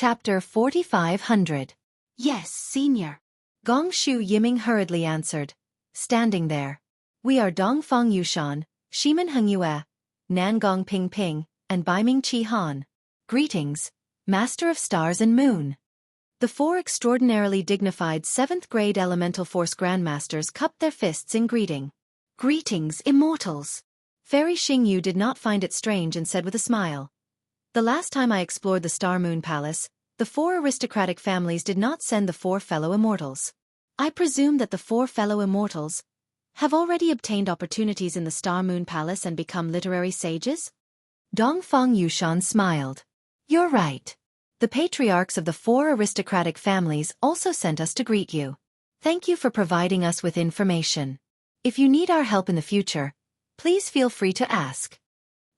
Chapter 4500. Yes, Senior. Gong Shu Yiming hurriedly answered, standing there. We are Dongfang Yushan, Shimen Hengyue, Nangong Ping Ping, and Baiming Qi Han. Greetings, Master of Stars and Moon. The four extraordinarily dignified 7th grade elemental force grandmasters cupped their fists in greeting. Greetings, Immortals. Fairy Xingyu did not find it strange and said with a smile. The last time I explored the Star Moon Palace, the 4 aristocratic families did not send the 4 fellow immortals. I presume that the 4 fellow immortals have already obtained opportunities in the Star Moon Palace and become literary sages? Dongfang Yushan smiled. You're right. The patriarchs of the 4 aristocratic families also sent us to greet you. Thank you for providing us with information. If you need our help in the future, please feel free to ask.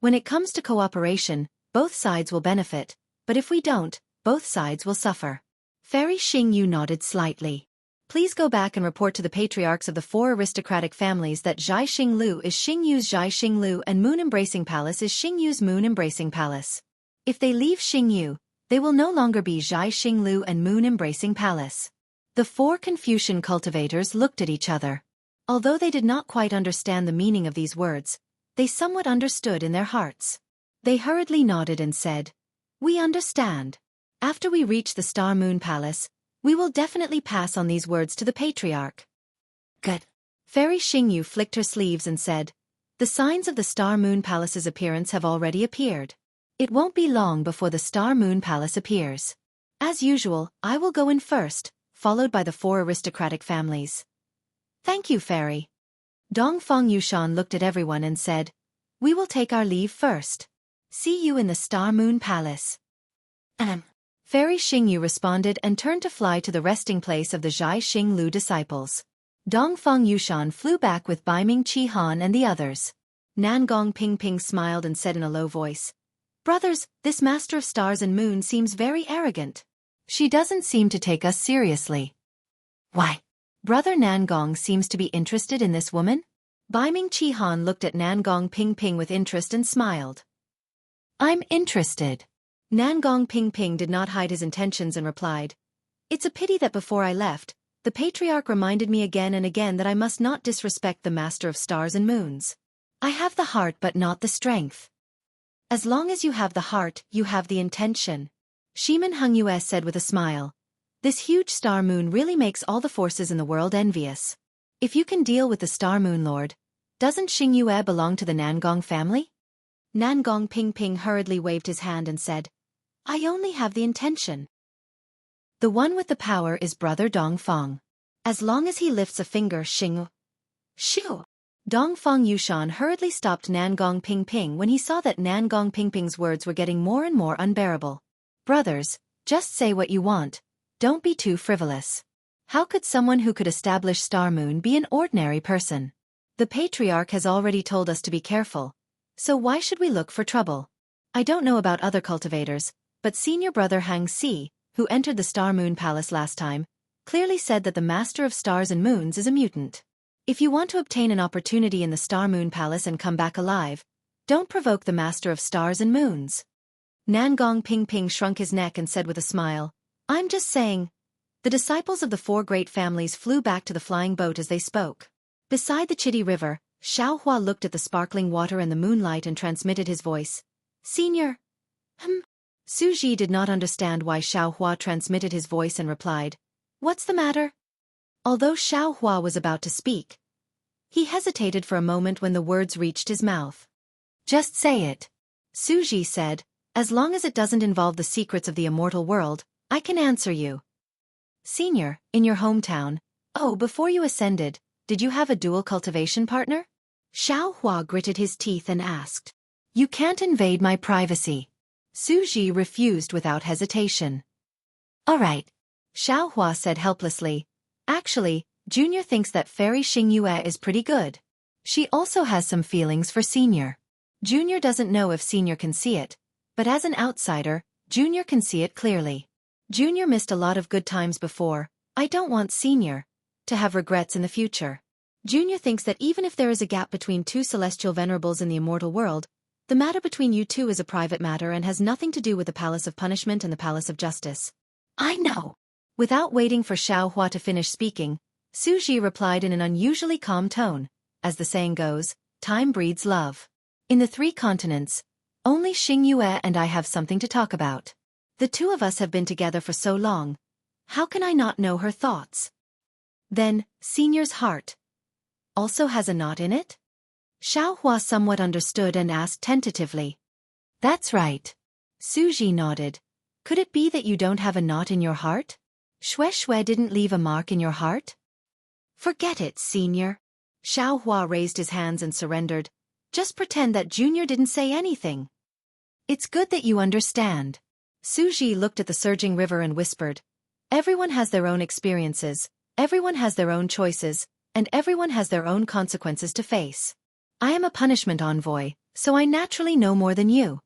When it comes to cooperation, both sides will benefit, but if we don't, both sides will suffer. Fairy Xingyu nodded slightly. Please go back and report to the patriarchs of the 4 aristocratic families that Zhai Xinglu is Xingyu's Zhai Xinglu and Moon Embracing Palace is Xingyu's Moon Embracing Palace. If they leave Xingyu, they will no longer be Zhai Xinglu and Moon Embracing Palace. The 4 Confucian cultivators looked at each other. Although they did not quite understand the meaning of these words, they somewhat understood in their hearts. They hurriedly nodded and said, "We understand. After we reach the Star Moon Palace, we will definitely pass on these words to the patriarch." Good. Fairy Xingyu flicked her sleeves and said, "The signs of the Star Moon Palace's appearance have already appeared. It won't be long before the Star Moon Palace appears. As usual, I will go in first, followed by the 4 aristocratic families." "Thank you, Fairy." Dongfang Yushan looked at everyone and said, "We will take our leave first. See you in the Star Moon Palace." Fairy Xingyu responded and turned to fly to the resting place of the Zhai Xinglu disciples. Dongfang Yushan flew back with Baiming Qi Han and the others. Nangong Ping Ping smiled and said in a low voice, "Brothers, this Master of Stars and Moon seems very arrogant. She doesn't seem to take us seriously." Why? Brother Nangong seems to be interested in this woman? Baiming Qi Han looked at Nangong Ping Ping with interest and smiled. "I'm interested." Nangong Ping Ping did not hide his intentions and replied, "It's a pity that before I left, the patriarch reminded me again and again that I must not disrespect the Master of Stars and Moons. I have the heart but not the strength." "As long as you have the heart, you have the intention," Shimen Hengyue said with a smile. "This huge star moon really makes all the forces in the world envious. If you can deal with the Star Moon Lord, doesn't Xingyue belong to the Nangong family?" Nangong Ping Ping hurriedly waved his hand and said, "I only have the intention. The one with the power is Brother Dongfang. As long as he lifts a finger, Xingu." Shoo! Dongfang Yushan hurriedly stopped Nangong Ping Ping when he saw that Nangong Ping Ping's words were getting more and more unbearable. "Brothers, just say what you want. Don't be too frivolous. How could someone who could establish Star Moon be an ordinary person? The patriarch has already told us to be careful, so why should we look for trouble? I don't know about other cultivators, but senior brother Hang Si, who entered the Star Moon Palace last time, clearly said that the Master of Stars and Moons is a mutant. If you want to obtain an opportunity in the Star Moon Palace and come back alive, don't provoke the Master of Stars and Moons." Nangong Ping Ping shrunk his neck and said with a smile, "I'm just saying." The disciples of the 4 great families flew back to the flying boat as they spoke. Beside the Chitty River, Xiaohua looked at the sparkling water and the moonlight and transmitted his voice. "Senior." Su Ji did not understand why Xiaohua transmitted his voice and replied, "What's the matter?" Although Xiaohua was about to speak, he hesitated for a moment when the words reached his mouth. "Just say it," Su Ji said. "As long as it doesn't involve the secrets of the immortal world, I can answer you." "Senior, in your hometown, before you ascended, did you have a dual cultivation partner?" Xiaohua gritted his teeth and asked. "You can't invade my privacy." Su Ji refused without hesitation. "All right," Xiaohua said helplessly. "Actually, Junior thinks that Fairy Xingyue is pretty good. She also has some feelings for Senior. Junior doesn't know if Senior can see it, but as an outsider, Junior can see it clearly. Junior missed a lot of good times before. I don't want Senior to have regrets in the future. Junior thinks that even if there is a gap between 2 celestial venerables in the immortal world, The matter between you two is a private matter and has nothing to do with the Palace of Punishment and the Palace of Justice. I know. Without waiting for Xiao Hua to finish speaking, Su Ji replied in an unusually calm tone. As the saying goes, time breeds love. In the 3 continents, only Xianxia and I have something to talk about. The 2 of us have been together for so long. How can I not know her thoughts? Then, Senior's heart also has a knot in it? Xiao Hua somewhat understood and asked tentatively. That's right. Su Ji nodded. Could it be that you don't have a knot in your heart? Xue didn't leave a mark in your heart? Forget it, Senior. Xiao Hua raised his hands and surrendered. Just pretend that Junior didn't say anything. It's good that you understand. Su Ji looked at the surging river and whispered. Everyone has their own experiences, everyone has their own choices, and everyone has their own consequences to face. I am a punishment envoy, so I naturally know more than you.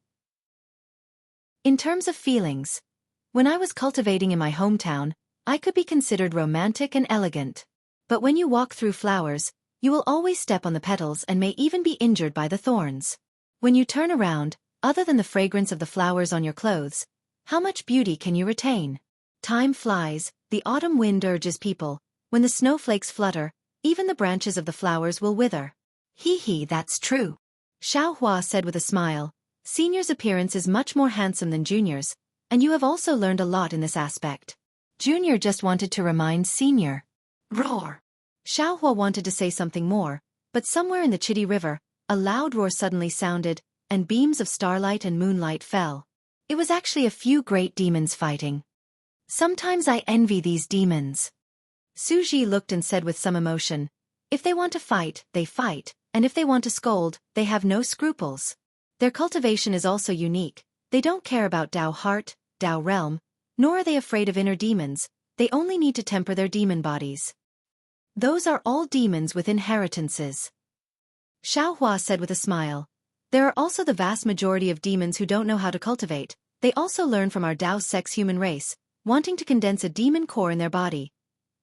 In terms of feelings, when I was cultivating in my hometown, I could be considered romantic and elegant. But when you walk through flowers, you will always step on the petals and may even be injured by the thorns. When you turn around, other than the fragrance of the flowers on your clothes, how much beauty can you retain? Time flies, the autumn wind urges people. When the snowflakes flutter, even the branches of the flowers will wither. Hee, that's true. Xiao Hua said with a smile. Senior's appearance is much more handsome than Junior's, and you have also learned a lot in this aspect. Junior just wanted to remind Senior. Roar. Xiao Hua wanted to say something more, but somewhere in the Chitty River, a loud roar suddenly sounded, and beams of starlight and moonlight fell. It was actually a few great demons fighting. Sometimes I envy these demons. Su Ji looked and said with some emotion, if they want to fight, they fight, and if they want to scold, they have no scruples. Their cultivation is also unique. They don't care about Dao heart, Dao realm, nor are they afraid of inner demons. They only need to temper their demon bodies. Those are all demons with inheritances. Xiao Hua said with a smile. There are also the vast majority of demons who don't know how to cultivate. They also learn from our Dao sex human race, wanting to condense a demon core in their body.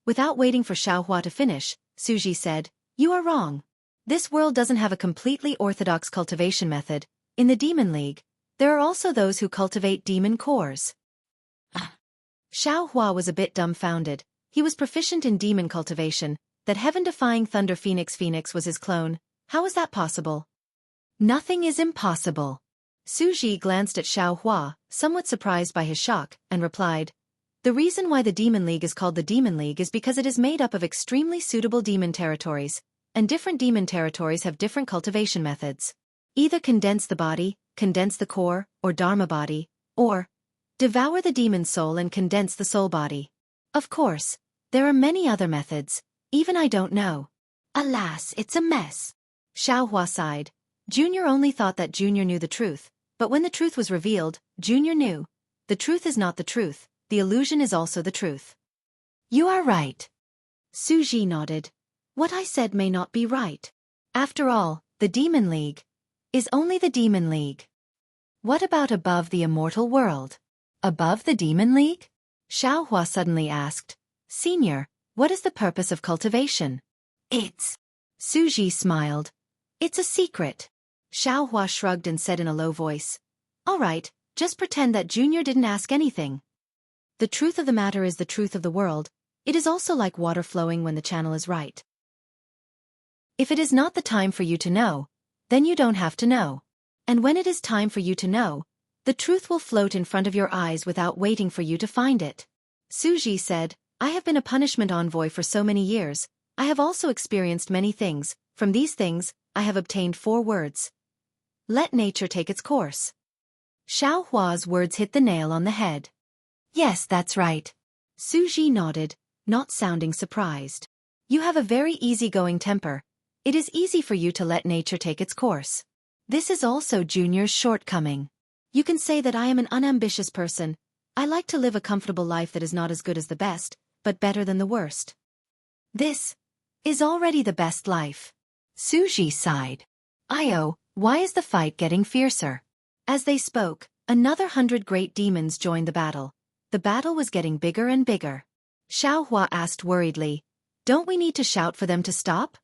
Without waiting for Xiao Hua to finish, Su Ji said, you are wrong. This world doesn't have a completely orthodox cultivation method. In the Demon League, there are also those who cultivate demon cores. Xiao Hua was a bit dumbfounded. He was proficient in demon cultivation. That heaven-defying Thunder Phoenix was his clone. How is that possible? Nothing is impossible. Su Ji glanced at Xiao Hua, somewhat surprised by his shock, and replied, the reason why the Demon League is called the Demon League is because it is made up of extremely suitable demon territories, and different demon territories have different cultivation methods. Either condense the body, condense the core, or Dharma body, or devour the demon soul and condense the soul body. Of course, there are many other methods, even I don't know. Alas, it's a mess. Xiao Hua sighed. Junior only thought that Junior knew the truth, but when the truth was revealed, Junior knew. The truth is not the truth, the illusion is also the truth. You are right. Su Ji nodded. What I said may not be right. After all, the Demon League is only the Demon League. What about above the immortal world? Above the Demon League? Xiao Hua suddenly asked. Senior, what is the purpose of cultivation? It's... Su Ji smiled. It's a secret. Xiao Hua shrugged and said in a low voice. All right, just pretend that Junior didn't ask anything. The truth of the matter is the truth of the world. It is also like water flowing when the channel is right. If it is not the time for you to know, then you don't have to know. And when it is time for you to know, the truth will float in front of your eyes without waiting for you to find it. Su Ji said, I have been a punishment envoy for so many years. I have also experienced many things. From these things, I have obtained 4 words. Let nature take its course. Xiao Hua's words hit the nail on the head. Yes, that's right. Su Ji nodded, not sounding surprised. You have a very easygoing temper. It is easy for you to let nature take its course. This is also Junior's shortcoming. You can say that I am an unambitious person. I like to live a comfortable life that is not as good as the best, but better than the worst. This is already the best life. Su Ji sighed. Io, why is the fight getting fiercer? As they spoke, another 100 great demons joined the battle. The battle was getting bigger and bigger. Xiao Hua asked worriedly, don't we need to shout for them to stop?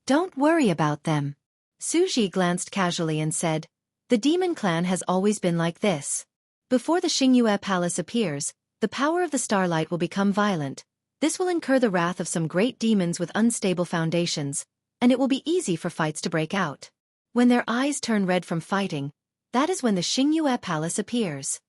Don't worry about them. Su Ji glanced casually and said, The demon clan has always been like this. Before the Xianxia palace appears, the power of the starlight will become violent. This will incur the wrath of some great demons with unstable foundations, and it will be easy for fights to break out. When their eyes turn red from fighting, that is when the Xianxia palace appears.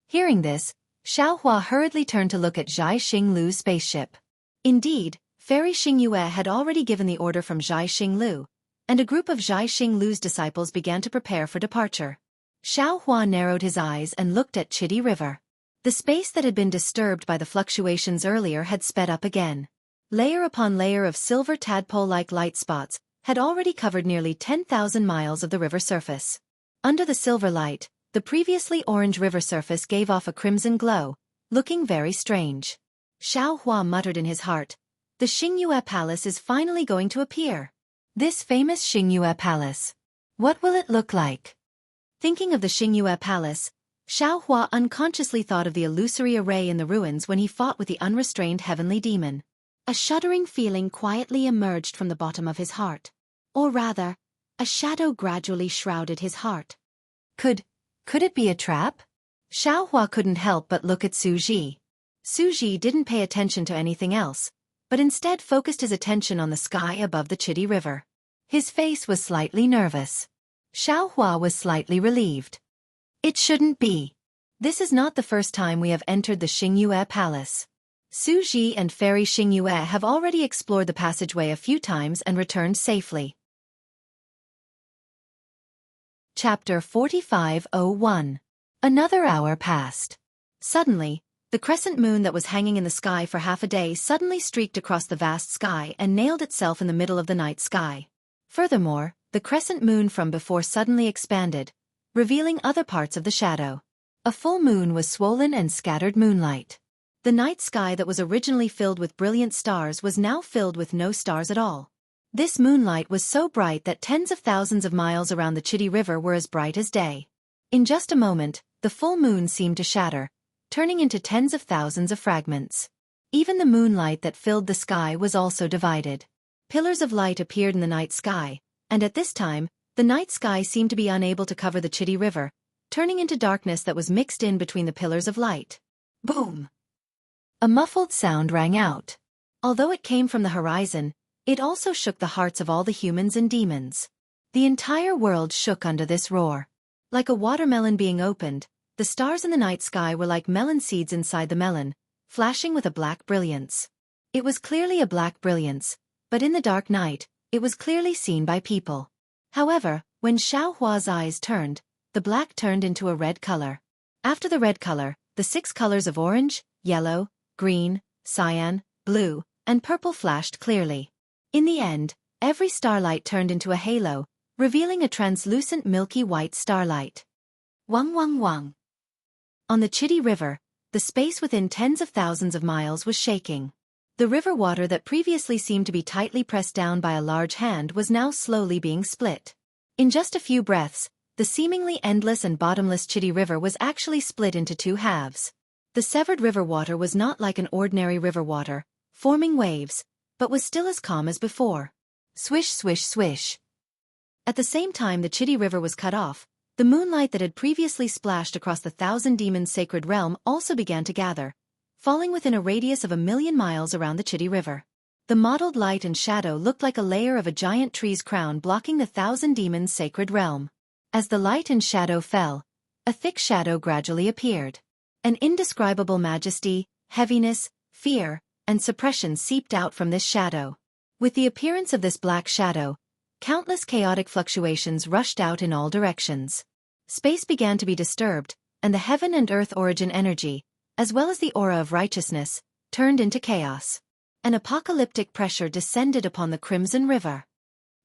Hearing this, Xiaohua hurriedly turned to look at Zhai Xinglu's spaceship. Indeed, Fairy Xingyue had already given the order from Zhai Xinglu, and a group of Zhai Xinglu's disciples began to prepare for departure. Xiaohua narrowed his eyes and looked at Chitty River. The space that had been disturbed by the fluctuations earlier had sped up again. Layer upon layer of silver tadpole-like light spots had already covered nearly 10,000 miles of the river surface. Under the silver light, the previously orange river surface gave off a crimson glow, looking very strange. Xiaohua muttered in his heart, "The Xingyue Palace is finally going to appear. This famous Xingyue Palace. What will it look like?" Thinking of the Xingyue Palace, Xiaohua unconsciously thought of the illusory array in the ruins when he fought with the unrestrained heavenly demon. A shuddering feeling quietly emerged from the bottom of his heart. Or rather, a shadow gradually shrouded his heart. Could it be a trap? Xiaohua couldn't help but look at Su Ji. Su Ji didn't pay attention to anything else, but instead focused his attention on the sky above the Chitty River. His face was slightly nervous. Xiaohua was slightly relieved. It shouldn't be. This is not the first time we have entered the Xingyue Palace. Su Ji and Fairy Xingyue have already explored the passageway a few times and returned safely. Chapter 45:01. Another hour passed. Suddenly, the crescent moon that was hanging in the sky for half a day suddenly streaked across the vast sky and nailed itself in the middle of the night sky. Furthermore, the crescent moon from before suddenly expanded, revealing other parts of the shadow. A full moon was swollen and scattered moonlight. The night sky that was originally filled with brilliant stars was now filled with no stars at all. This moonlight was so bright that tens of thousands of miles around the Chitty River were as bright as day. In just a moment, the full moon seemed to shatter, turning into tens of thousands of fragments. Even the moonlight that filled the sky was also divided. Pillars of light appeared in the night sky, and at this time, the night sky seemed to be unable to cover the Chitty River, turning into darkness that was mixed in between the pillars of light. Boom! A muffled sound rang out. Although it came from the horizon, it also shook the hearts of all the humans and demons. The entire world shook under this roar. Like a watermelon being opened, the stars in the night sky were like melon seeds inside the melon, flashing with a black brilliance. It was clearly a black brilliance, but in the dark night, it was clearly seen by people. However, when Xiaohua's eyes turned, the black turned into a red color. After the red color, the 6 colors of orange, yellow, green, cyan, blue, and purple flashed clearly. In the end, every starlight turned into a halo, revealing a translucent milky white starlight. Wang wang wang. On the Chitty River, the space within tens of thousands of miles was shaking. The river water that previously seemed to be tightly pressed down by a large hand was now slowly being split. In just a few breaths, the seemingly endless and bottomless Chitty River was actually split into 2 halves. The severed river water was not like an ordinary river water, forming waves, but was still as calm as before. Swish swish swish. At the same time the Chitty River was cut off, the moonlight that had previously splashed across the 1,000 demons' sacred realm also began to gather, falling within a radius of 1,000,000 miles around the Chitty River. The mottled light and shadow looked like a layer of a giant tree's crown blocking the 1,000 demons' sacred realm. As the light and shadow fell, a thick shadow gradually appeared. An indescribable majesty, heaviness, fear, and suppression seeped out from this shadow. With the appearance of this black shadow, countless chaotic fluctuations rushed out in all directions. Space began to be disturbed, and the heaven and earth origin energy, as well as the aura of righteousness, turned into chaos. An apocalyptic pressure descended upon the Crimson River.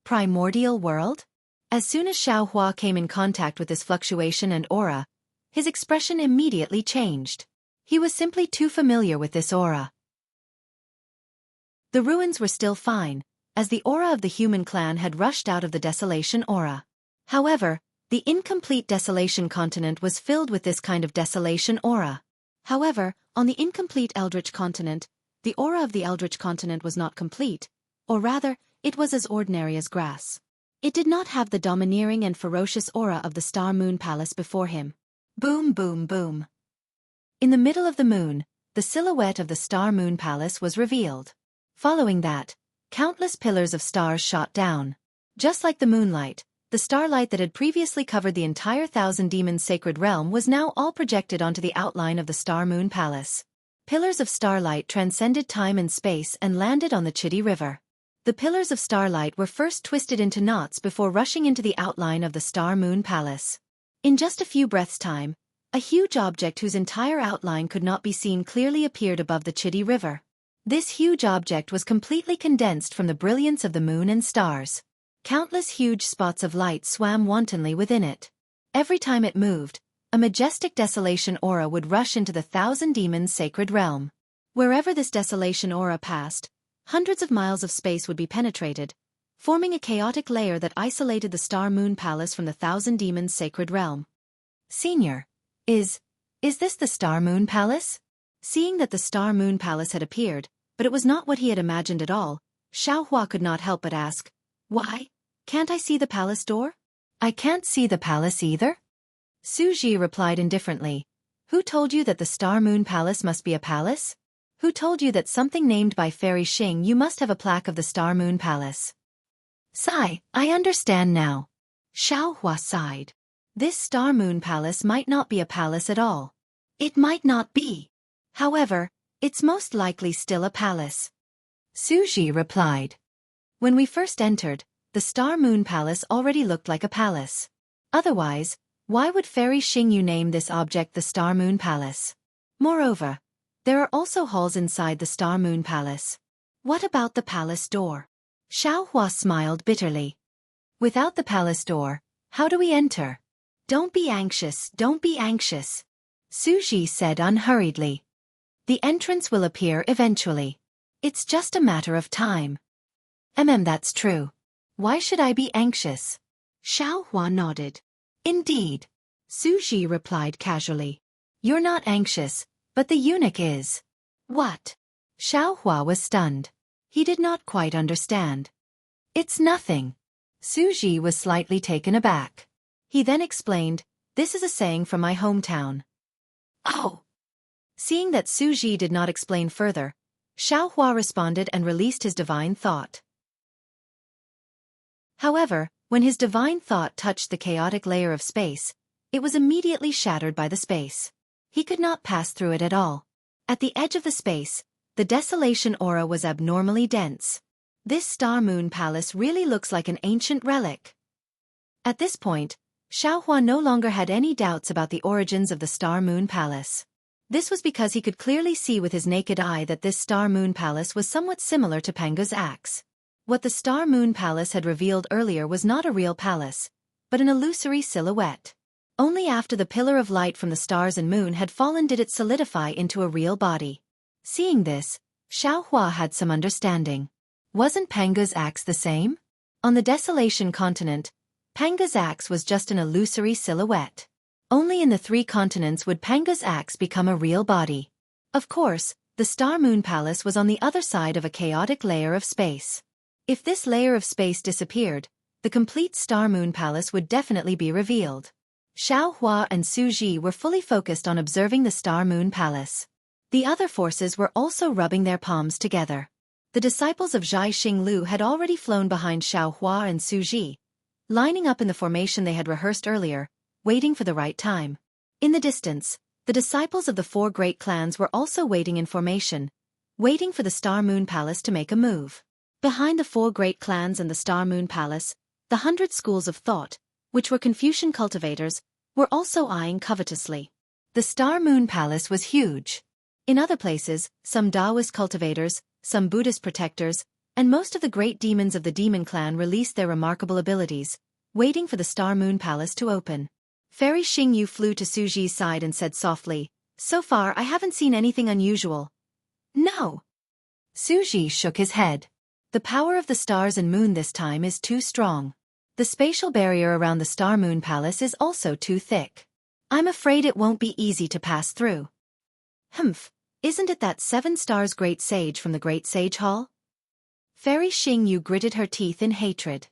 Primordial world? As soon as Xiaohua came in contact with this fluctuation and aura, his expression immediately changed. He was simply too familiar with this aura. The ruins were still fine, as the aura of the human clan had rushed out of the desolation aura. However, the incomplete desolation continent was filled with this kind of desolation aura. However, on the incomplete Eldritch continent, the aura of the Eldritch continent was not complete, or rather, it was as ordinary as grass. It did not have the domineering and ferocious aura of the Star Moon Palace before him. Boom, boom, boom. In the middle of the moon, the silhouette of the Star Moon Palace was revealed. Following that, countless pillars of stars shot down. Just like the moonlight, the starlight that had previously covered the entire Thousand Demons sacred realm was now all projected onto the outline of the Star Moon Palace. Pillars of starlight transcended time and space and landed on the Chidi River. The pillars of starlight were first twisted into knots before rushing into the outline of the Star Moon Palace. In just a few breaths' time, a huge object whose entire outline could not be seen clearly appeared above the Chidi River. This huge object was completely condensed from the brilliance of the moon and stars. Countless huge spots of light swam wantonly within it. Every time it moved, a majestic desolation aura would rush into the Thousand Demons sacred realm. Wherever this desolation aura passed, hundreds of miles of space would be penetrated, forming a chaotic layer that isolated the Star Moon Palace from the Thousand Demons sacred realm. Senior, is this the Star Moon Palace? Seeing that the Star Moon Palace had appeared, but it was not what he had imagined at all, Xiaohua could not help but ask, "Why? Can't I see the palace door?" "I can't see the palace either." Su Ji replied indifferently. "Who told you that the Star Moon Palace must be a palace? Who told you that something named by Fairy Xing you must have a plaque of the Star Moon Palace?" "Sigh, I understand now." Xiaohua sighed. This Star Moon Palace might not be a palace at all. It might not be. However, it's most likely still a palace. Su Ji replied. "When we first entered, the Star Moon Palace already looked like a palace. Otherwise, why would Fairy Xingyu name this object the Star Moon Palace? Moreover, there are also halls inside the Star Moon Palace. What about the palace door?" Xiaohua smiled bitterly. "Without the palace door, how do we enter?" Don't be anxious, Su Ji said unhurriedly. "The entrance will appear eventually. It's just a matter of time." That's true. Why should I be anxious?" Xiaohua nodded. "Indeed," Su Ji replied casually. "You're not anxious, but the eunuch is." "What?" Xiaohua was stunned. He did not quite understand. "It's nothing." Su Ji was slightly taken aback. He then explained, "This is a saying from my hometown." "Oh." Seeing that Su Ji did not explain further, Xiaohua responded and released his divine thought. However, when his divine thought touched the chaotic layer of space, it was immediately shattered by the space. He could not pass through it at all. At the edge of the space, the desolation aura was abnormally dense. This Star Moon Palace really looks like an ancient relic. At this point, Xiaohua no longer had any doubts about the origins of the Star Moon Palace. This was because he could clearly see with his naked eye that this Star Moon Palace was somewhat similar to Panga's axe. What the Star Moon Palace had revealed earlier was not a real palace, but an illusory silhouette. Only after the pillar of light from the stars and moon had fallen did it solidify into a real body. Seeing this, Xiaohua had some understanding. Wasn't Panga's axe the same? On the Desolation Continent, Panga's axe was just an illusory silhouette. Only in the 3 continents would Panga's axe become a real body. Of course, the Star Moon Palace was on the other side of a chaotic layer of space. If this layer of space disappeared, the complete Star Moon Palace would definitely be revealed. Xiaohua and Su Ji were fully focused on observing the Star Moon Palace. The other forces were also rubbing their palms together. The disciples of Zhai Xinglu had already flown behind Xiaohua and Su Ji, lining up in the formation they had rehearsed earlier, waiting for the right time. In the distance, the disciples of the 4 great clans were also waiting in formation, waiting for the Star Moon Palace to make a move. Behind the 4 great clans and the Star Moon Palace, the 100 schools of thought, which were Confucian cultivators, were also eyeing covetously. The Star Moon Palace was huge. In other places, some Taoist cultivators, some Buddhist protectors, and most of the great demons of the demon clan released their remarkable abilities, waiting for the Star Moon Palace to open. Fairy Xingyu flew to Su Ji's side and said softly, "So far I haven't seen anything unusual." "No." Su Ji shook his head. "The power of the stars and moon this time is too strong. The spatial barrier around the Star Moon Palace is also too thick. I'm afraid it won't be easy to pass through." "Humph, isn't it that 7 stars great sage from the Great Sage Hall?" Fairy Xingyu gritted her teeth in hatred.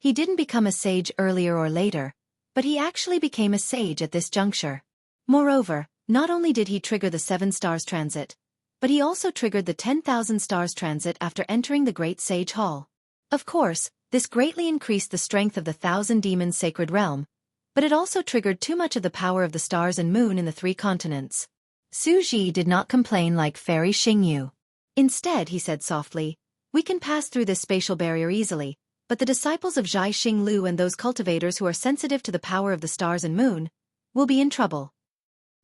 He didn't become a sage earlier or later, but he actually became a sage at this juncture. Moreover, not only did he trigger the 7 stars transit, but he also triggered the 10,000 stars transit after entering the Great Sage Hall. Of course, this greatly increased the strength of the 1,000 Demons Sacred Realm, but it also triggered too much of the power of the stars and moon in the 3 continents. Su Ji did not complain like Fairy Xingyu. Instead, he said softly, "We can pass through this spatial barrier easily, but the disciples of Zhai Xinglu and those cultivators who are sensitive to the power of the stars and moon will be in trouble."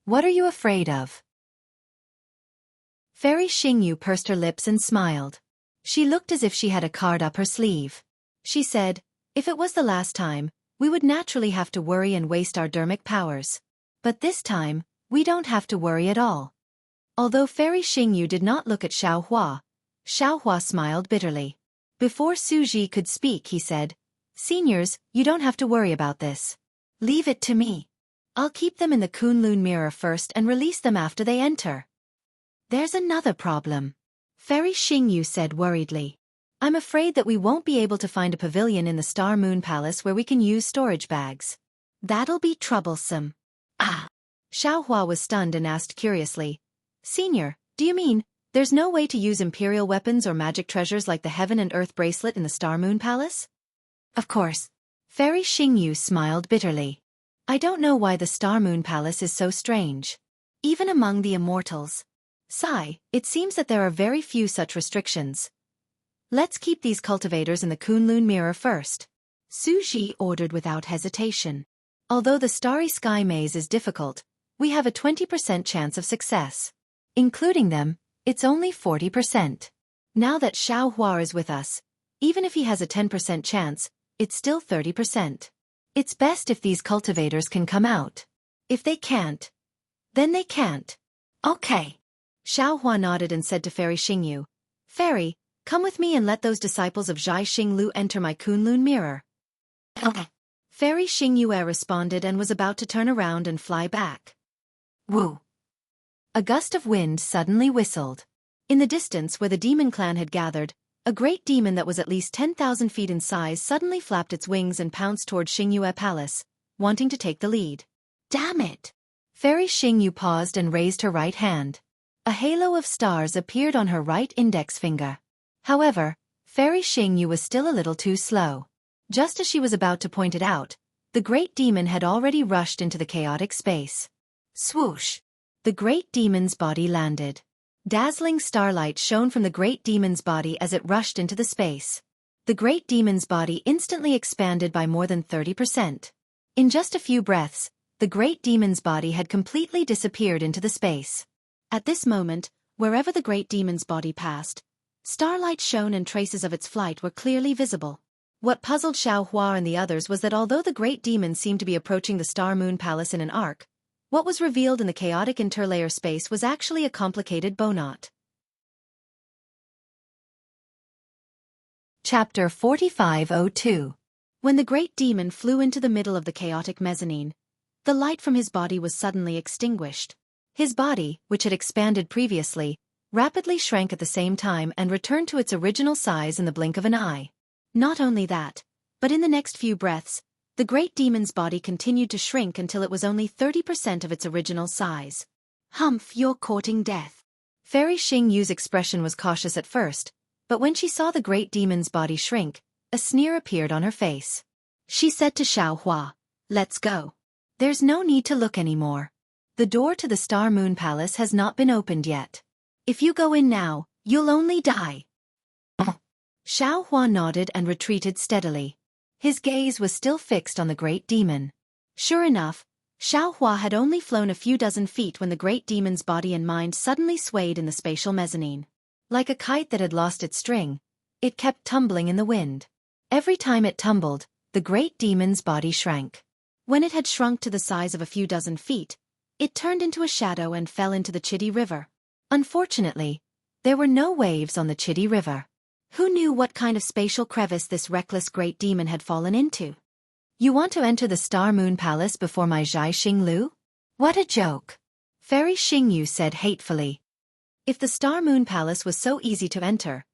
"What are you afraid of?" Fairy Xingyu pursed her lips and smiled. She looked as if she had a card up her sleeve. She said, "If it was the last time, we would naturally have to worry and waste our dermic powers. But this time, we don't have to worry at all." Although Fairy Xingyu did not look at Xiao Hua smiled bitterly. Before Su Ji could speak, he said, "Seniors, you don't have to worry about this. Leave it to me. I'll keep them in the Kunlun mirror first and release them after they enter." "There's another problem," Fairy Xingyu said worriedly. "I'm afraid that we won't be able to find a pavilion in the Star Moon Palace where we can use storage bags. That'll be troublesome." "Ah!" Xiao Hua was stunned and asked curiously, "Senior, do you mean there's no way to use imperial weapons or magic treasures like the Heaven and Earth bracelet in the Star Moon Palace?" "Of course." Fairy Xingyu smiled bitterly. "I don't know why the Star Moon Palace is so strange. Even among the immortals. Sigh, it seems that there are very few such restrictions. Let's keep these cultivators in the Kunlun mirror first," Su Ji ordered without hesitation. "Although the Starry Sky Maze is difficult, we have a 20% chance of success. Including them, it's only 40%. Now that Xiao Hua is with us, even if he has a 10% chance, it's still 30%. It's best if these cultivators can come out. If they can't, then they can't." "Okay." Xiao Hua nodded and said to Fairy Xingyu, "Fairy, come with me and let those disciples of Zhai Xinglu enter my Kunlun mirror." "Okay." Fairy Xingyu responded and was about to turn around and fly back. Woo! A gust of wind suddenly whistled. In the distance where the demon clan had gathered, a great demon that was at least 10,000 feet in size suddenly flapped its wings and pounced toward Xingyu Palace, wanting to take the lead. "Damn it!" Fairy Xingyu paused and raised her right hand. A halo of stars appeared on her right index finger. However, Fairy Xingyu was still a little too slow. Just as she was about to point it out, the great demon had already rushed into the chaotic space. Swoosh! The great demon's body landed. Dazzling starlight shone from the great demon's body as it rushed into the space. The great demon's body instantly expanded by more than 30%. In just a few breaths, the great demon's body had completely disappeared into the space. At this moment, wherever the great demon's body passed, starlight shone and traces of its flight were clearly visible. What puzzled Xiao Hua and the others was that although the great demon seemed to be approaching the Star Moon Palace in an arc, what was revealed in the chaotic interlayer space was actually a complicated bow knot. Chapter 4502. When the great demon flew into the middle of the chaotic mezzanine, the light from his body was suddenly extinguished. His body, which had expanded previously, rapidly shrank at the same time and returned to its original size in the blink of an eye. Not only that, but in the next few breaths, the great demon's body continued to shrink until it was only 30% of its original size. "Humph, you're courting death." Fairy Xingyu's expression was cautious at first, but when she saw the great demon's body shrink, a sneer appeared on her face. She said to Xiao Hua, "Let's go. There's no need to look anymore. The door to the Star Moon Palace has not been opened yet. If you go in now, you'll only die." Xiao Hua nodded and retreated steadily. His gaze was still fixed on the great demon. Sure enough, Xiao Hua had only flown a few dozen feet when the great demon's body and mind suddenly swayed in the spatial mezzanine. Like a kite that had lost its string, it kept tumbling in the wind. Every time it tumbled, the great demon's body shrank. When it had shrunk to the size of a few dozen feet, it turned into a shadow and fell into the Chitty River. Unfortunately, there were no waves on the Chitty River. Who knew what kind of spatial crevice this reckless great demon had fallen into? "You want to enter the Star Moon Palace before my Zhai Xinglu? What a joke!" Fairy Xingyu said hatefully. If the Star Moon Palace was so easy to enter,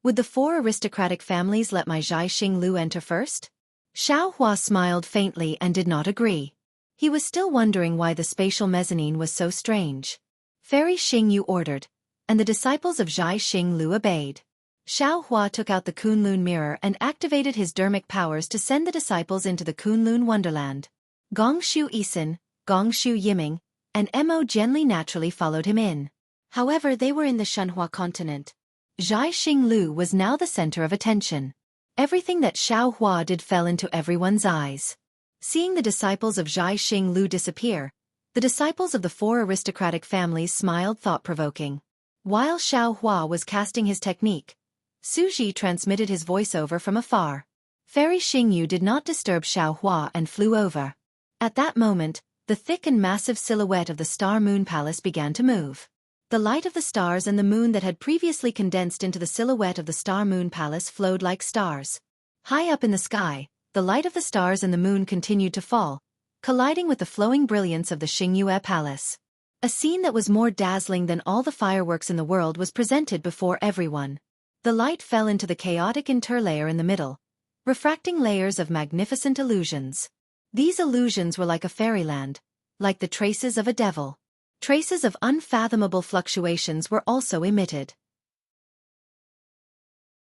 would the 4 aristocratic families let my Zhai Xinglu enter first? Xiao Hua smiled faintly and did not agree. He was still wondering why the spatial mezzanine was so strange. Fairy Xingyu ordered, and the disciples of Zhai Xinglu obeyed. Xiao Hua took out the Kunlun mirror and activated his dermic powers to send the disciples into the Kunlun wonderland. Gongshu Isin, Gongshu Yiming, and Mo Jianli naturally followed him in. However, they were in the Shenhua continent. Zhai Xinglu was now the center of attention. Everything that Xiao Hua did fell into everyone's eyes. Seeing the disciples of Zhai Xinglu disappear, the disciples of the four aristocratic families smiled thought-provoking. While Xiao Hua was casting his technique, Suji transmitted his voiceover from afar. Fairy Xingyu did not disturb Xiao Hua and flew over. At that moment, the thick and massive silhouette of the Star Moon Palace began to move. The light of the stars and the moon that had previously condensed into the silhouette of the Star Moon Palace flowed like stars. High up in the sky, the light of the stars and the moon continued to fall, colliding with the flowing brilliance of the Xingyue Palace. A scene that was more dazzling than all the fireworks in the world was presented before everyone. The light fell into the chaotic interlayer in the middle, refracting layers of magnificent illusions. These illusions were like a fairyland, like the traces of a devil. Traces of unfathomable fluctuations were also emitted.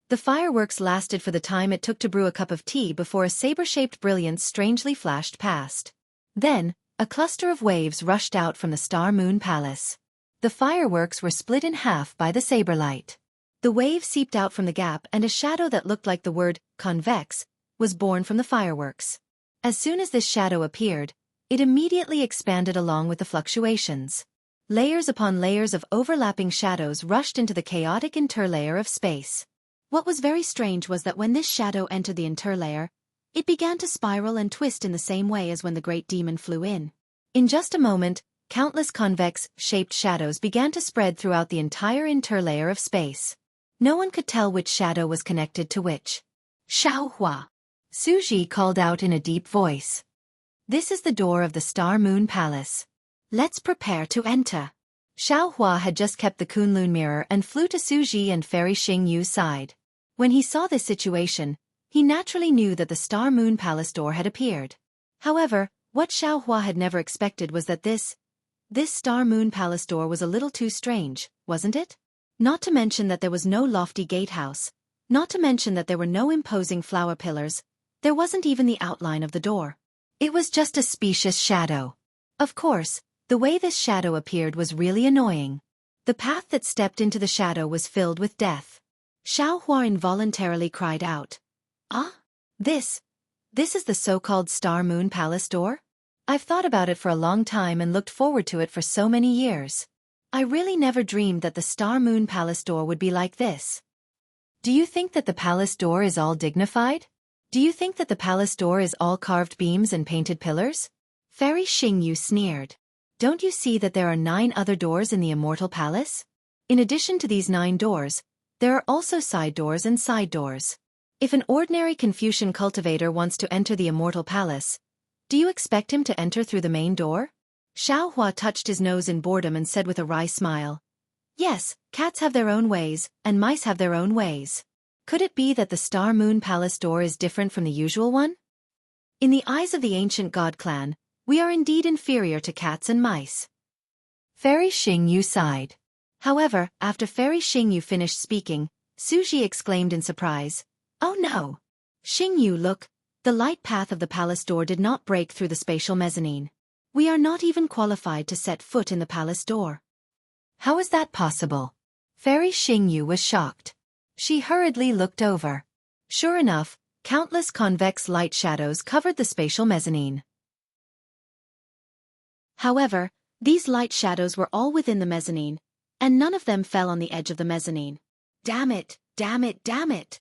The fireworks lasted for the time it took to brew a cup of tea before a saber-shaped brilliance strangely flashed past. Then, a cluster of waves rushed out from the Star Moon Palace. The fireworks were split in half by the saber light. The wave seeped out from the gap and a shadow that looked like the word, convex, was born from the fireworks. As soon as this shadow appeared, it immediately expanded along with the fluctuations. Layers upon layers of overlapping shadows rushed into the chaotic interlayer of space. What was very strange was that when this shadow entered the interlayer, it began to spiral and twist in the same way as when the great demon flew in. In just a moment, countless convex-shaped shadows began to spread throughout the entire interlayer of space. No one could tell which shadow was connected to which. Xiao Hua. Suji called out in a deep voice. This is the door of the Star Moon Palace. Let's prepare to enter. Xiao Hua had just kept the Kunlun mirror and flew to Suji and Fairy Xingyu's side. When he saw this situation, he naturally knew that the Star Moon Palace door had appeared. However, what Xiao Hua had never expected was that this Star Moon Palace door was a little too strange, wasn't it? Not to mention that there was no lofty gatehouse, not to mention that there were no imposing flower pillars, there wasn't even the outline of the door. It was just a specious shadow. Of course, the way this shadow appeared was really annoying. The path that stepped into the shadow was filled with death. Xiao Hua involuntarily cried out. Ah? This is the so-called Star Moon Palace door? I've thought about it for a long time and looked forward to it for so many years. I really never dreamed that the Star Moon Palace door would be like this. Do you think that the palace door is all dignified? Do you think that the palace door is all carved beams and painted pillars? Fairy Xingyu sneered. Don't you see that there are 9 other doors in the Immortal Palace? In addition to these 9 doors, there are also side doors and side doors. If an ordinary Confucian cultivator wants to enter the Immortal Palace, do you expect him to enter through the main door? Xiao Hua touched his nose in boredom and said with a wry smile. Yes, cats have their own ways, and mice have their own ways. Could it be that the Star Moon Palace door is different from the usual one? In the eyes of the ancient god clan, we are indeed inferior to cats and mice. Fairy Xingyu sighed. However, after Fairy Xingyu finished speaking, Suji exclaimed in surprise, Oh no! Xingyu, look, the light path of the palace door did not break through the spatial mezzanine. We are not even qualified to set foot in the palace door. How is that possible? Fairy Xingyu was shocked. She hurriedly looked over. Sure enough, countless convex light shadows covered the spatial mezzanine. However, these light shadows were all within the mezzanine, and none of them fell on the edge of the mezzanine. Damn it, damn it, damn it!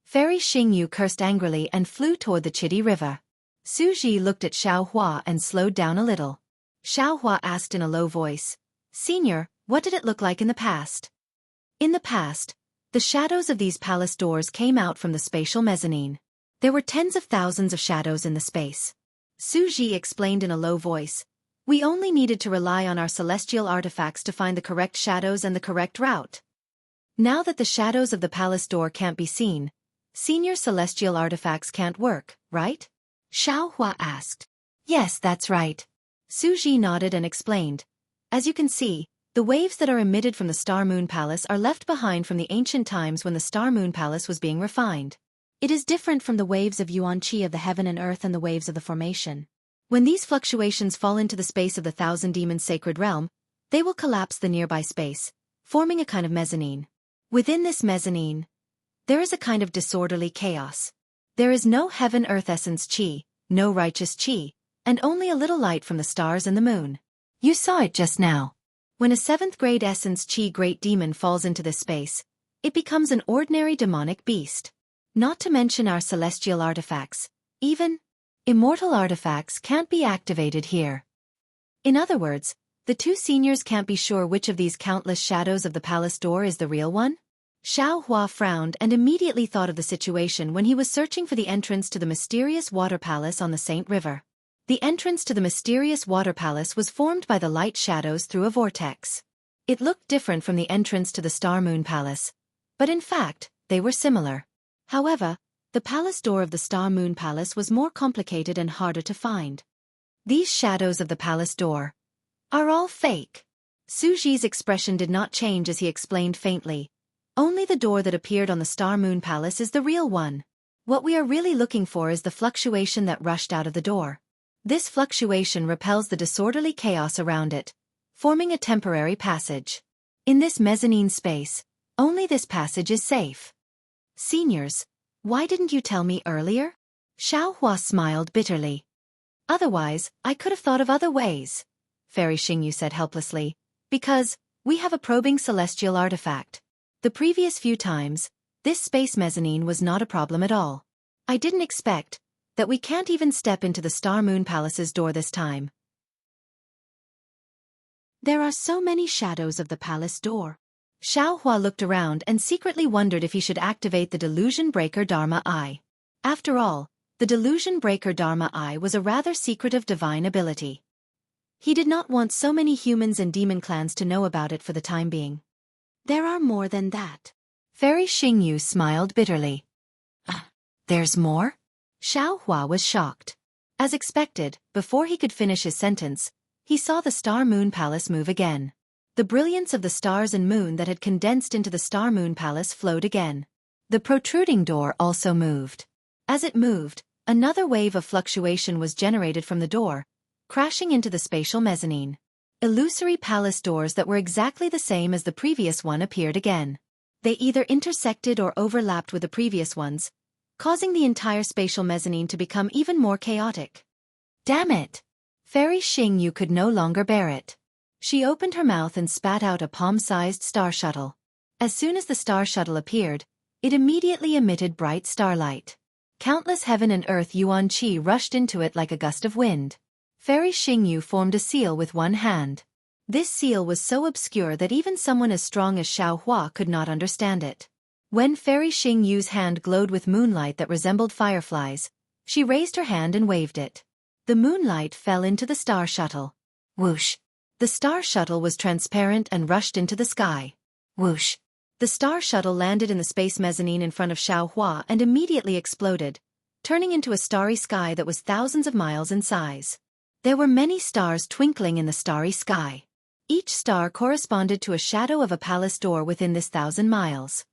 Fairy Xingyu cursed angrily and flew toward the Chitty River. Suji looked at Xiao Hua and slowed down a little. Xiao Hua asked in a low voice, Senior, what did it look like in the past? In the past, the shadows of these palace doors came out from the spatial mezzanine. There were tens of thousands of shadows in the space. Suji explained in a low voice. We only needed to rely on our celestial artifacts to find the correct shadows and the correct route. Now that the shadows of the palace door can't be seen, Senior celestial artifacts can't work, right? Xiaohua asked. Yes, that's right. Su Ji nodded and explained. As you can see, the waves that are emitted from the Star Moon Palace are left behind from the ancient times when the Star Moon Palace was being refined. It is different from the waves of Yuan Qi of the heaven and earth and the waves of the formation. When these fluctuations fall into the space of the Thousand Demons' sacred realm, they will collapse the nearby space, forming a kind of mezzanine. Within this mezzanine, there is a kind of disorderly chaos. There is no heaven-earth essence qi, no righteous qi, and only a little light from the stars and the moon. You saw it just now. When a 7th-grade essence qi great demon falls into this space, it becomes an ordinary demonic beast. Not to mention our celestial artifacts, even immortal artifacts can't be activated here. In other words, the two seniors can't be sure which of these countless shadows of the palace door is the real one? Xiaohua frowned and immediately thought of the situation when he was searching for the entrance to the mysterious water palace on the Saint River. The entrance to the mysterious water palace was formed by the light shadows through a vortex. It looked different from the entrance to the Star Moon Palace, but in fact, they were similar. However, the palace door of the Star Moon Palace was more complicated and harder to find. These shadows of the palace door are all fake. Su Ji's expression did not change as he explained faintly. Only the door that appeared on the Star Moon Palace is the real one. What we are really looking for is the fluctuation that rushed out of the door. This fluctuation repels the disorderly chaos around it, forming a temporary passage. In this mezzanine space, only this passage is safe. Seniors, why didn't you tell me earlier? Xiaohua smiled bitterly. Otherwise, I could have thought of other ways, Fairy Xingyu said helplessly, because we have a probing celestial artifact. The previous few times, this space mezzanine was not a problem at all. I didn't expect that we can't even step into the Star Moon Palace's door this time. There are so many shadows of the palace door. Xiaohua looked around and secretly wondered if he should activate the Delusion Breaker Dharma Eye. After all, the Delusion Breaker Dharma Eye was a rather secretive divine ability. He did not want so many humans and demon clans to know about it for the time being. There are more than that. Fairy Xingyu smiled bitterly. There's more? Xiaohua was shocked. As expected, before he could finish his sentence, he saw the Star Moon Palace move again. The brilliance of the stars and moon that had condensed into the Star Moon Palace flowed again. The protruding door also moved. As it moved, another wave of fluctuation was generated from the door, crashing into the spatial mezzanine. Illusory palace doors that were exactly the same as the previous one appeared again. They either intersected or overlapped with the previous ones, causing the entire spatial mezzanine to become even more chaotic. Damn it! Fairy Xingyu could no longer bear it. She opened her mouth and spat out a palm-sized star shuttle. As soon as the star shuttle appeared, it immediately emitted bright starlight. Countless heaven and earth yuan qi rushed into it like a gust of wind. Fairy Xingyu formed a seal with one hand. This seal was so obscure that even someone as strong as Xiaohua could not understand it. When Fairy Xingyu's hand glowed with moonlight that resembled fireflies, she raised her hand and waved it. The moonlight fell into the star shuttle. Whoosh! The star shuttle was transparent and rushed into the sky. Whoosh! The star shuttle landed in the space mezzanine in front of Xiaohua and immediately exploded, turning into a starry sky that was thousands of miles in size. There were many stars twinkling in the starry sky. Each star corresponded to a shadow of a palace door within this 1,000 miles.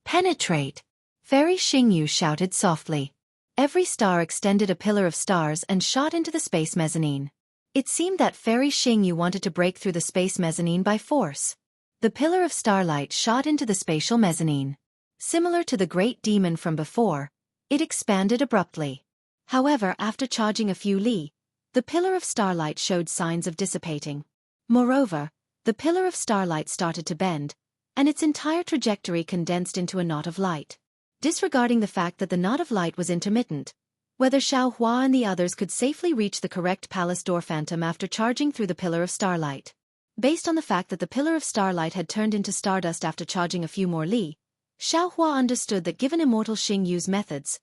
Penetrate! Fairy Xingyu shouted softly. Every star extended a pillar of stars and shot into the space mezzanine. It seemed that Fairy Xingyu wanted to break through the space mezzanine by force. The pillar of starlight shot into the spatial mezzanine. Similar to the great demon from before, it expanded abruptly. However, after charging a few li, the pillar of starlight showed signs of dissipating. Moreover, the pillar of starlight started to bend, and its entire trajectory condensed into a knot of light. Disregarding the fact that the knot of light was intermittent, whether Xiaohua and the others could safely reach the correct palace door phantom after charging through the pillar of starlight. Based on the fact that the pillar of starlight had turned into stardust after charging a few more li, Xiaohua understood that given Immortal Xingyu's methods,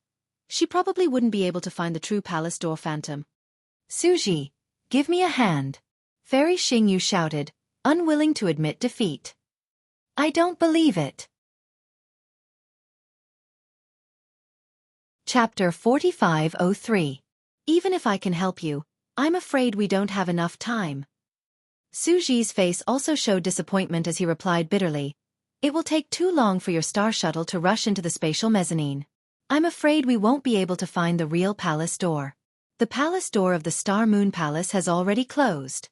she probably wouldn't be able to find the true palace door phantom. Su Ji, give me a hand. Fairy Xingyu shouted, unwilling to admit defeat. I don't believe it. Chapter 4503. Even if I can help you, I'm afraid we don't have enough time. Su Ji's face also showed disappointment as he replied bitterly. It will take too long for your star shuttle to rush into the spatial mezzanine. I'm afraid we won't be able to find the real palace door. The palace door of the Star Moon Palace has already closed.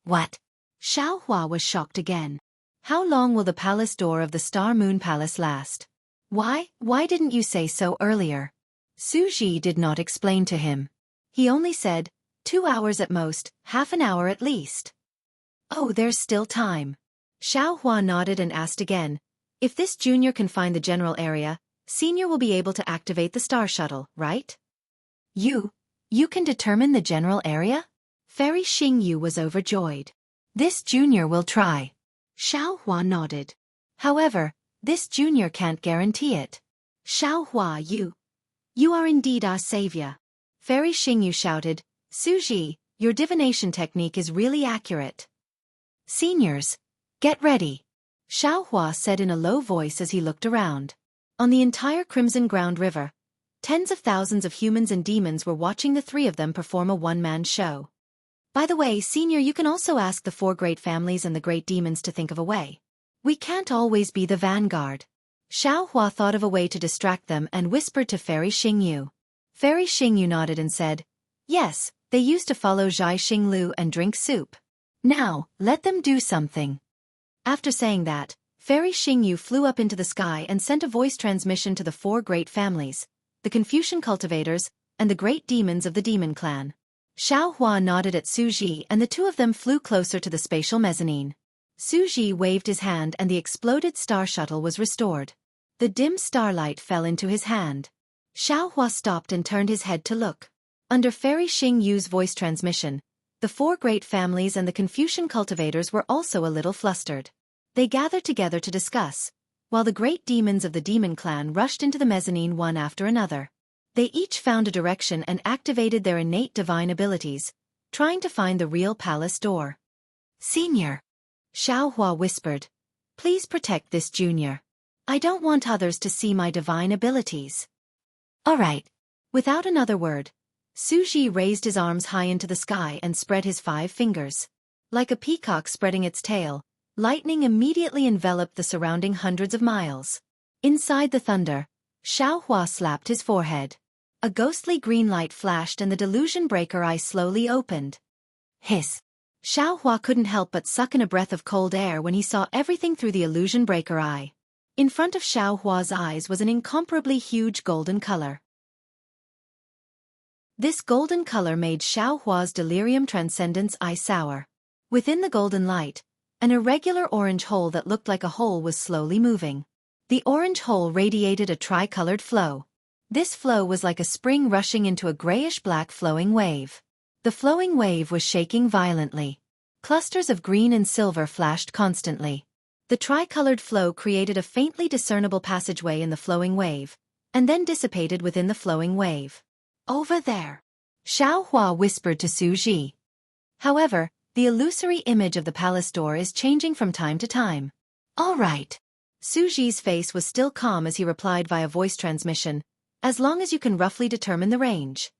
What? Xiaohua was shocked again. How long will the palace door of the Star Moon Palace last? Why didn't you say so earlier? Su Ji did not explain to him. He only said, 2 hours at most, half an hour at least. Oh, there's still time. Xiaohua nodded and asked again, if this junior can find the general area, senior will be able to activate the star shuttle, right? You can determine the general area? Fairy Xingyu was overjoyed. This junior will try. Xiaohua nodded. However, this junior can't guarantee it. Xiaohua, you are indeed our savior. Fairy Xingyu shouted, Su Ji, your divination technique is really accurate. Seniors, get ready. Xiaohua said in a low voice as he looked around. On the entire Crimson Ground River, tens of thousands of humans and demons were watching the three of them perform a one-man show. By the way, Senior, you can also ask the 4 great families and the great demons to think of a way. We can't always be the vanguard. Xiaohua thought of a way to distract them and whispered to Fairy Xingyu. Fairy Xingyu nodded and said, yes, they used to follow Zhai Xinglu and drink soup. Now, let them do something. After saying that, Fairy Xingyu flew up into the sky and sent a voice transmission to the 4 great families, the Confucian cultivators, and the great demons of the demon clan. Xiaohua nodded at Su Ji and the 2 of them flew closer to the spatial mezzanine. Su Ji waved his hand and the exploded star shuttle was restored. The dim starlight fell into his hand. Xiaohua stopped and turned his head to look. Under Fairy Xingyu's voice transmission, the 4 great families and the Confucian cultivators were also a little flustered. They gathered together to discuss, while the great demons of the demon clan rushed into the mezzanine one after another. They each found a direction and activated their innate divine abilities, trying to find the real palace door. Senior, Xiaohua whispered, please protect this junior. I don't want others to see my divine abilities. All right. Without another word, Su Ji raised his arms high into the sky and spread his 5 fingers. Like a peacock spreading its tail, lightning immediately enveloped the surrounding hundreds of miles. Inside the thunder, Xiaohua slapped his forehead. A ghostly green light flashed and the delusion breaker eye slowly opened. Hiss. Xiaohua couldn't help but suck in a breath of cold air when he saw everything through the illusion breaker eye. In front of Xiaohua's eyes was an incomparably huge golden color. This golden color made Xiaohua's delirium transcendence eye sour. Within the golden light, an irregular orange hole that looked like a hole was slowly moving. The orange hole radiated a tri-colored flow. This flow was like a spring rushing into a grayish-black flowing wave. The flowing wave was shaking violently. Clusters of green and silver flashed constantly. The tri-colored flow created a faintly discernible passageway in the flowing wave, and then dissipated within the flowing wave. Over there, Xiaohua whispered to Su Ji. However, the illusory image of the palace door is changing from time to time. All right. Su Ji's face was still calm as he replied via voice transmission, as long as you can roughly determine the range.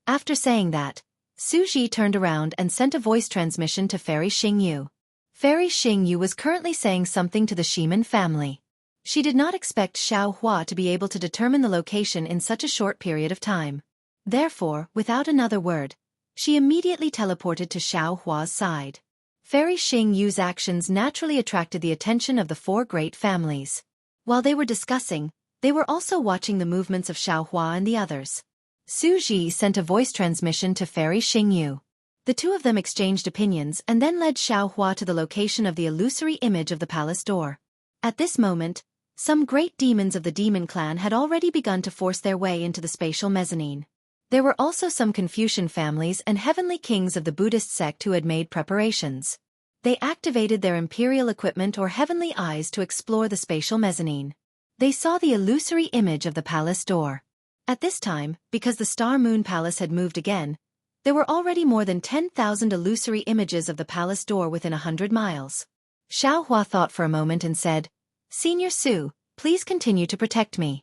After saying that, Su Ji turned around and sent a voice transmission to Fairy Xingyu. Fairy Xingyu was currently saying something to the Shiman family. She did not expect Xiaohua to be able to determine the location in such a short period of time. Therefore, without another word, she immediately teleported to Xiaohua's side. Fairy Xingyu's actions naturally attracted the attention of the 4 great families. While they were discussing, they were also watching the movements of Xiaohua and the others. Su Ji sent a voice transmission to Fairy Xingyu. The 2 of them exchanged opinions and then led Xiaohua to the location of the illusory image of the palace door. At this moment, some great demons of the demon clan had already begun to force their way into the spatial mezzanine. There were also some Confucian families and heavenly kings of the Buddhist sect who had made preparations. They activated their imperial equipment or heavenly eyes to explore the spatial mezzanine. They saw the illusory image of the palace door. At this time, because the Star Moon Palace had moved again, there were already more than 10,000 illusory images of the palace door within 100 miles. Xiaohua thought for a moment and said, Senior Su, please continue to protect me.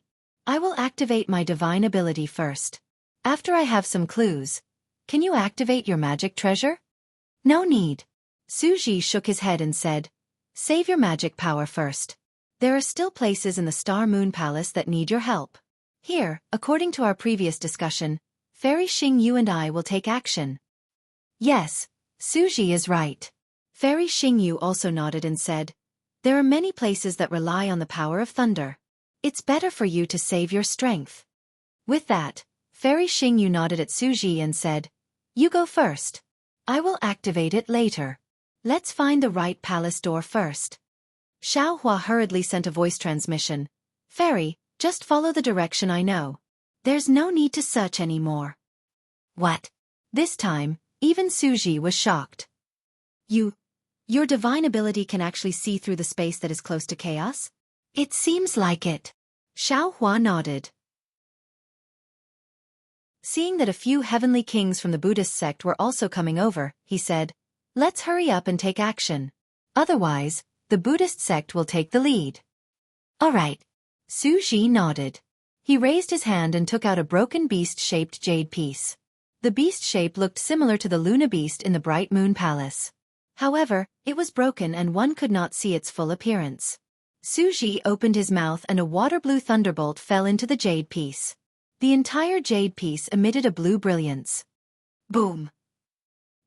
I will activate my divine ability first. After I have some clues, can you activate your magic treasure? No need. Suji shook his head and said, save your magic power first. There are still places in the Star Moon Palace that need your help. Here, according to our previous discussion, Fairy Xingyu and I will take action. Yes, Suji is right. Fairy Xingyu also nodded and said, there are many places that rely on the power of thunder. It's better for you to save your strength. With that, Fairy Xingyu nodded at Suji and said, you go first. I will activate it later. Let's find the right palace door first. Xiaohua hurriedly sent a voice transmission. Fairy, just follow the direction I know. There's no need to search anymore. What? This time, even Suji was shocked. Your divine ability can actually see through the space that is close to chaos? It seems like it. Xiaohua nodded. Seeing that a few heavenly kings from the Buddhist sect were also coming over, he said, let's hurry up and take action. Otherwise, the Buddhist sect will take the lead. All right. Suji nodded. He raised his hand and took out a broken beast-shaped jade piece. The beast shape looked similar to the Luna beast in the Bright Moon Palace. However, it was broken and one could not see its full appearance. Suji opened his mouth and a water-blue thunderbolt fell into the jade piece. The entire jade piece emitted a blue brilliance. Boom!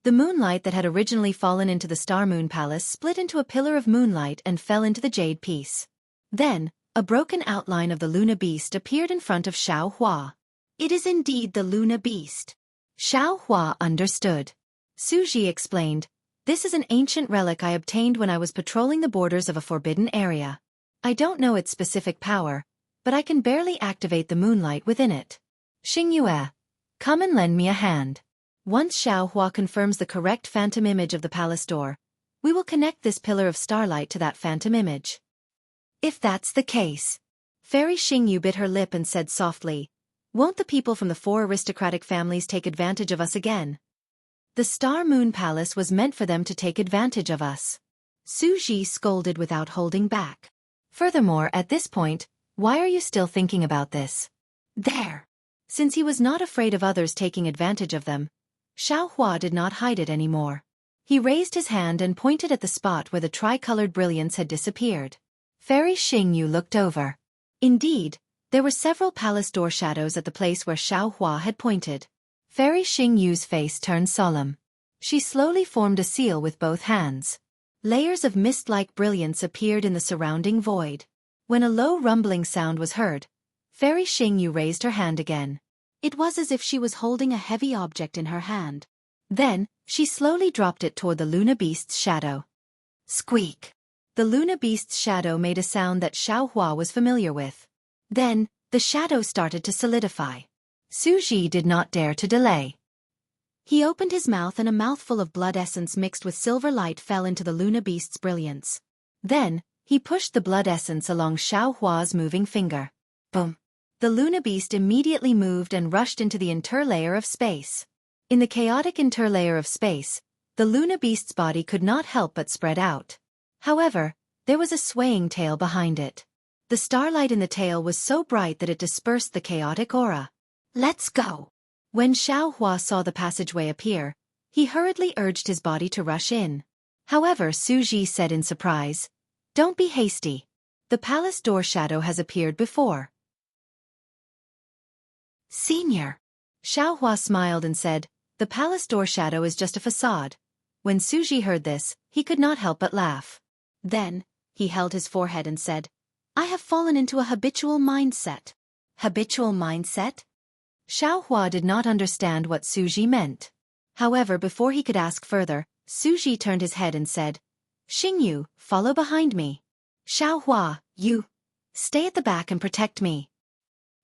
The moonlight that had originally fallen into the Star Moon Palace split into a pillar of moonlight and fell into the jade piece. Then, a broken outline of the Luna Beast appeared in front of Xiaohua. It is indeed the Luna Beast. Xiaohua understood. Suji explained, this is an ancient relic I obtained when I was patrolling the borders of a forbidden area. I don't know its specific power, but I can barely activate the moonlight within it. Xingyue, come and lend me a hand. Once Xiaohua confirms the correct phantom image of the palace door, we will connect this pillar of starlight to that phantom image. If that's the case. Fairy Xingyu bit her lip and said softly, won't the people from the 4 aristocratic families take advantage of us again? The Star Moon Palace was meant for them to take advantage of us. Suji scolded without holding back. Furthermore, at this point, why are you still thinking about this? There! Since he was not afraid of others taking advantage of them, Xiaohua did not hide it anymore. He raised his hand and pointed at the spot where the tricolored brilliance had disappeared. Fairy Xingyu looked over. Indeed, there were several palace door shadows at the place where Xiaohua had pointed. Fairy Xingyu's face turned solemn. She slowly formed a seal with both hands. Layers of mist-like brilliance appeared in the surrounding void. When a low rumbling sound was heard, Fairy Xingyu raised her hand again. It was as if she was holding a heavy object in her hand. Then, she slowly dropped it toward the Luna Beast's shadow. Squeak! The Luna Beast's shadow made a sound that Xiaohua was familiar with. Then, the shadow started to solidify. Suji did not dare to delay. He opened his mouth and a mouthful of blood essence mixed with silver light fell into the Luna Beast's brilliance. Then, he pushed the blood essence along Xiaohua's moving finger. Boom! The Luna Beast immediately moved and rushed into the interlayer of space. In the chaotic interlayer of space, the Luna Beast's body could not help but spread out. However, there was a swaying tail behind it. The starlight in the tail was so bright that it dispersed the chaotic aura. Let's go! When Xiaohua saw the passageway appear, he hurriedly urged his body to rush in. However, Suji said in surprise, don't be hasty. The palace door shadow has appeared before. Senior. Xiaohua smiled and said, the palace door shadow is just a facade. When Suji heard this, he could not help but laugh. Then, he held his forehead and said, I have fallen into a habitual mindset. Habitual mindset? Xiaohua did not understand what Suji meant. However, before he could ask further, Suji turned his head and said, Xingyu, follow behind me. Xiaohua, you stay at the back and protect me.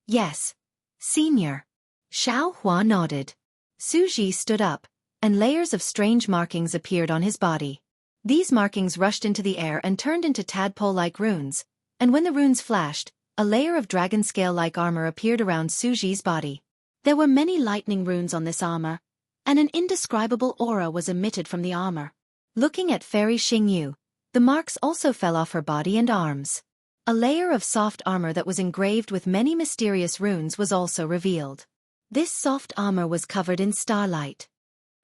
Yes, Senior. Xiaohua nodded. Suji stood up, and layers of strange markings appeared on his body. These markings rushed into the air and turned into tadpole-like runes, and when the runes flashed, a layer of dragon scale-like armor appeared around Suji's body. There were many lightning runes on this armor, and an indescribable aura was emitted from the armor. Looking at Fairy Xingyu, the marks also fell off her body and arms. A layer of soft armor that was engraved with many mysterious runes was also revealed. This soft armor was covered in starlight.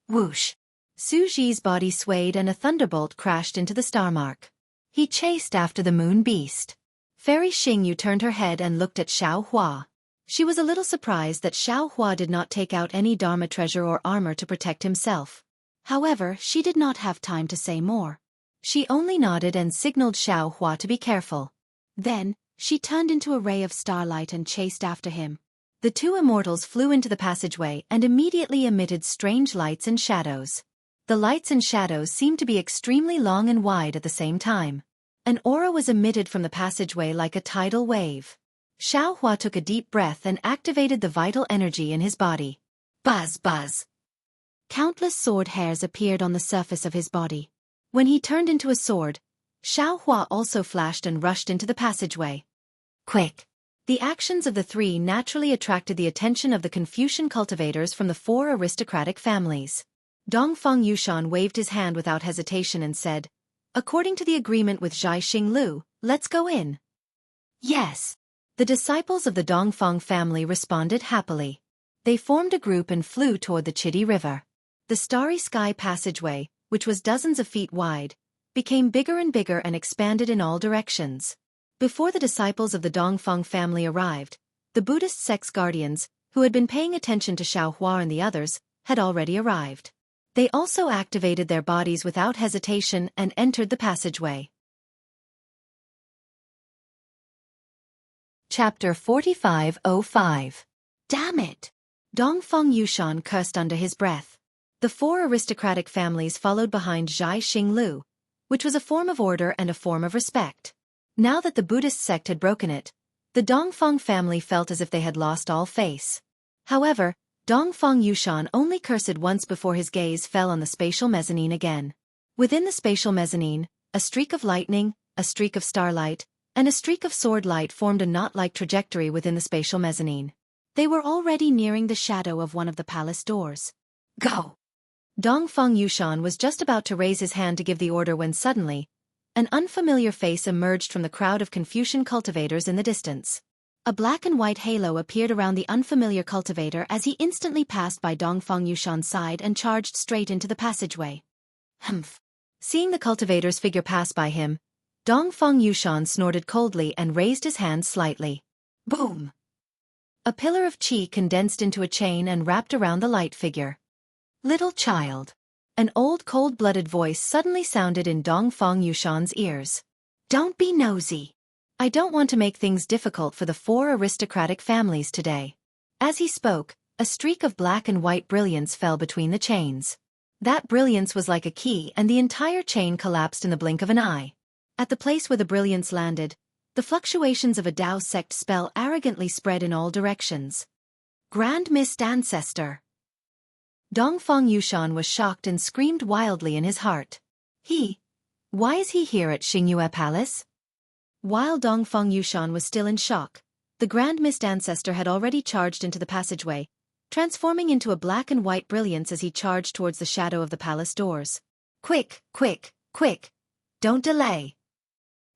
Whoosh! Su Ji's body swayed and a thunderbolt crashed into the star mark. He chased after the moon beast. Fairy Xingyu turned her head and looked at Xiao Hua. She was a little surprised that Xiao Hua did not take out any Dharma treasure or armor to protect himself. However, she did not have time to say more. She only nodded and signaled Xiao Hua to be careful. Then, she turned into a ray of starlight and chased after him. The two immortals flew into the passageway and immediately emitted strange lights and shadows. The lights and shadows seemed to be extremely long and wide at the same time. An aura was emitted from the passageway like a tidal wave. Xiao Hua took a deep breath and activated the vital energy in his body. Buzz, buzz! Countless sword hairs appeared on the surface of his body. When he turned into a sword, Xiao Hua also flashed and rushed into the passageway. Quick! The actions of the three naturally attracted the attention of the Confucian cultivators from the four aristocratic families. Dongfang Yushan waved his hand without hesitation and said, "According to the agreement with Zhai Xinglu, let's go in." Yes. The disciples of the Dongfang family responded happily. They formed a group and flew toward the Chidi River. The starry sky passageway, which was dozens of feet wide, became bigger and bigger and expanded in all directions. Before the disciples of the Dongfang family arrived, the Buddhist sect's guardians, who had been paying attention to Xiao Hua and the others, had already arrived. They also activated their bodies without hesitation and entered the passageway. Chapter 4505. Damn it! Dongfang Yushan cursed under his breath. The four aristocratic families followed behind Zhai Xinglu, which was a form of order and a form of respect. Now that the Buddhist sect had broken it, the Dongfang family felt as if they had lost all face. However, Dongfang Yushan only cursed once before his gaze fell on the spatial mezzanine again. Within the spatial mezzanine, a streak of lightning, a streak of starlight, and a streak of sword light formed a knot-like trajectory within the spatial mezzanine. They were already nearing the shadow of one of the palace doors. Go! Dongfang Yushan was just about to raise his hand to give the order when suddenly, an unfamiliar face emerged from the crowd of Confucian cultivators in the distance. A black and white halo appeared around the unfamiliar cultivator as he instantly passed by Dongfang Yushan's side and charged straight into the passageway. Humph! Seeing the cultivator's figure pass by him, Dongfang Yushan snorted coldly and raised his hand slightly. Boom! A pillar of qi condensed into a chain and wrapped around the light figure. Little child. An old cold-blooded voice suddenly sounded in Dongfang Yushan's ears. Don't be nosy. I don't want to make things difficult for the four aristocratic families today. As he spoke, a streak of black and white brilliance fell between the chains. That brilliance was like a key and the entire chain collapsed in the blink of an eye. At the place where the brilliance landed, the fluctuations of a Tao sect spell arrogantly spread in all directions. Grand Mist Ancestor. Dongfang Yushan was shocked and screamed wildly in his heart. Why is he here at Xingyue Palace? While Dongfang Yushan was still in shock, the Grand Mist Ancestor had already charged into the passageway, transforming into a black and white brilliance as he charged towards the shadow of the palace doors. Quick, quick, quick! Don't delay!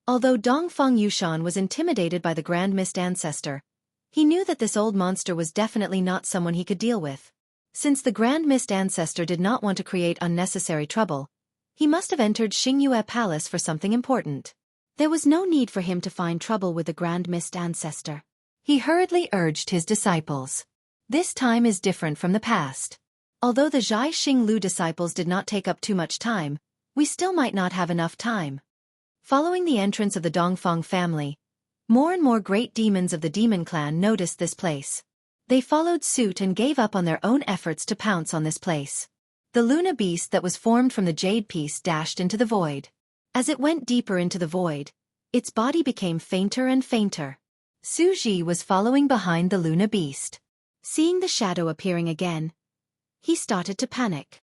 Although Dongfang Yushan was intimidated by the Grand Mist Ancestor, he knew that this old monster was definitely not someone he could deal with. Since the Grand Mist Ancestor did not want to create unnecessary trouble, he must have entered Xingyue Palace for something important. There was no need for him to find trouble with the Grand Mist Ancestor. He hurriedly urged his disciples. This time is different from the past. Although the Zhai Xinglu disciples did not take up too much time, we still might not have enough time. Following the entrance of the Dongfang family, more and more great demons of the demon clan noticed this place. They followed suit and gave up on their own efforts to pounce on this place. The Luna beast that was formed from the jade piece dashed into the void. As it went deeper into the void, its body became fainter and fainter. Su Ji was following behind the Luna beast. Seeing the shadow appearing again, he started to panic.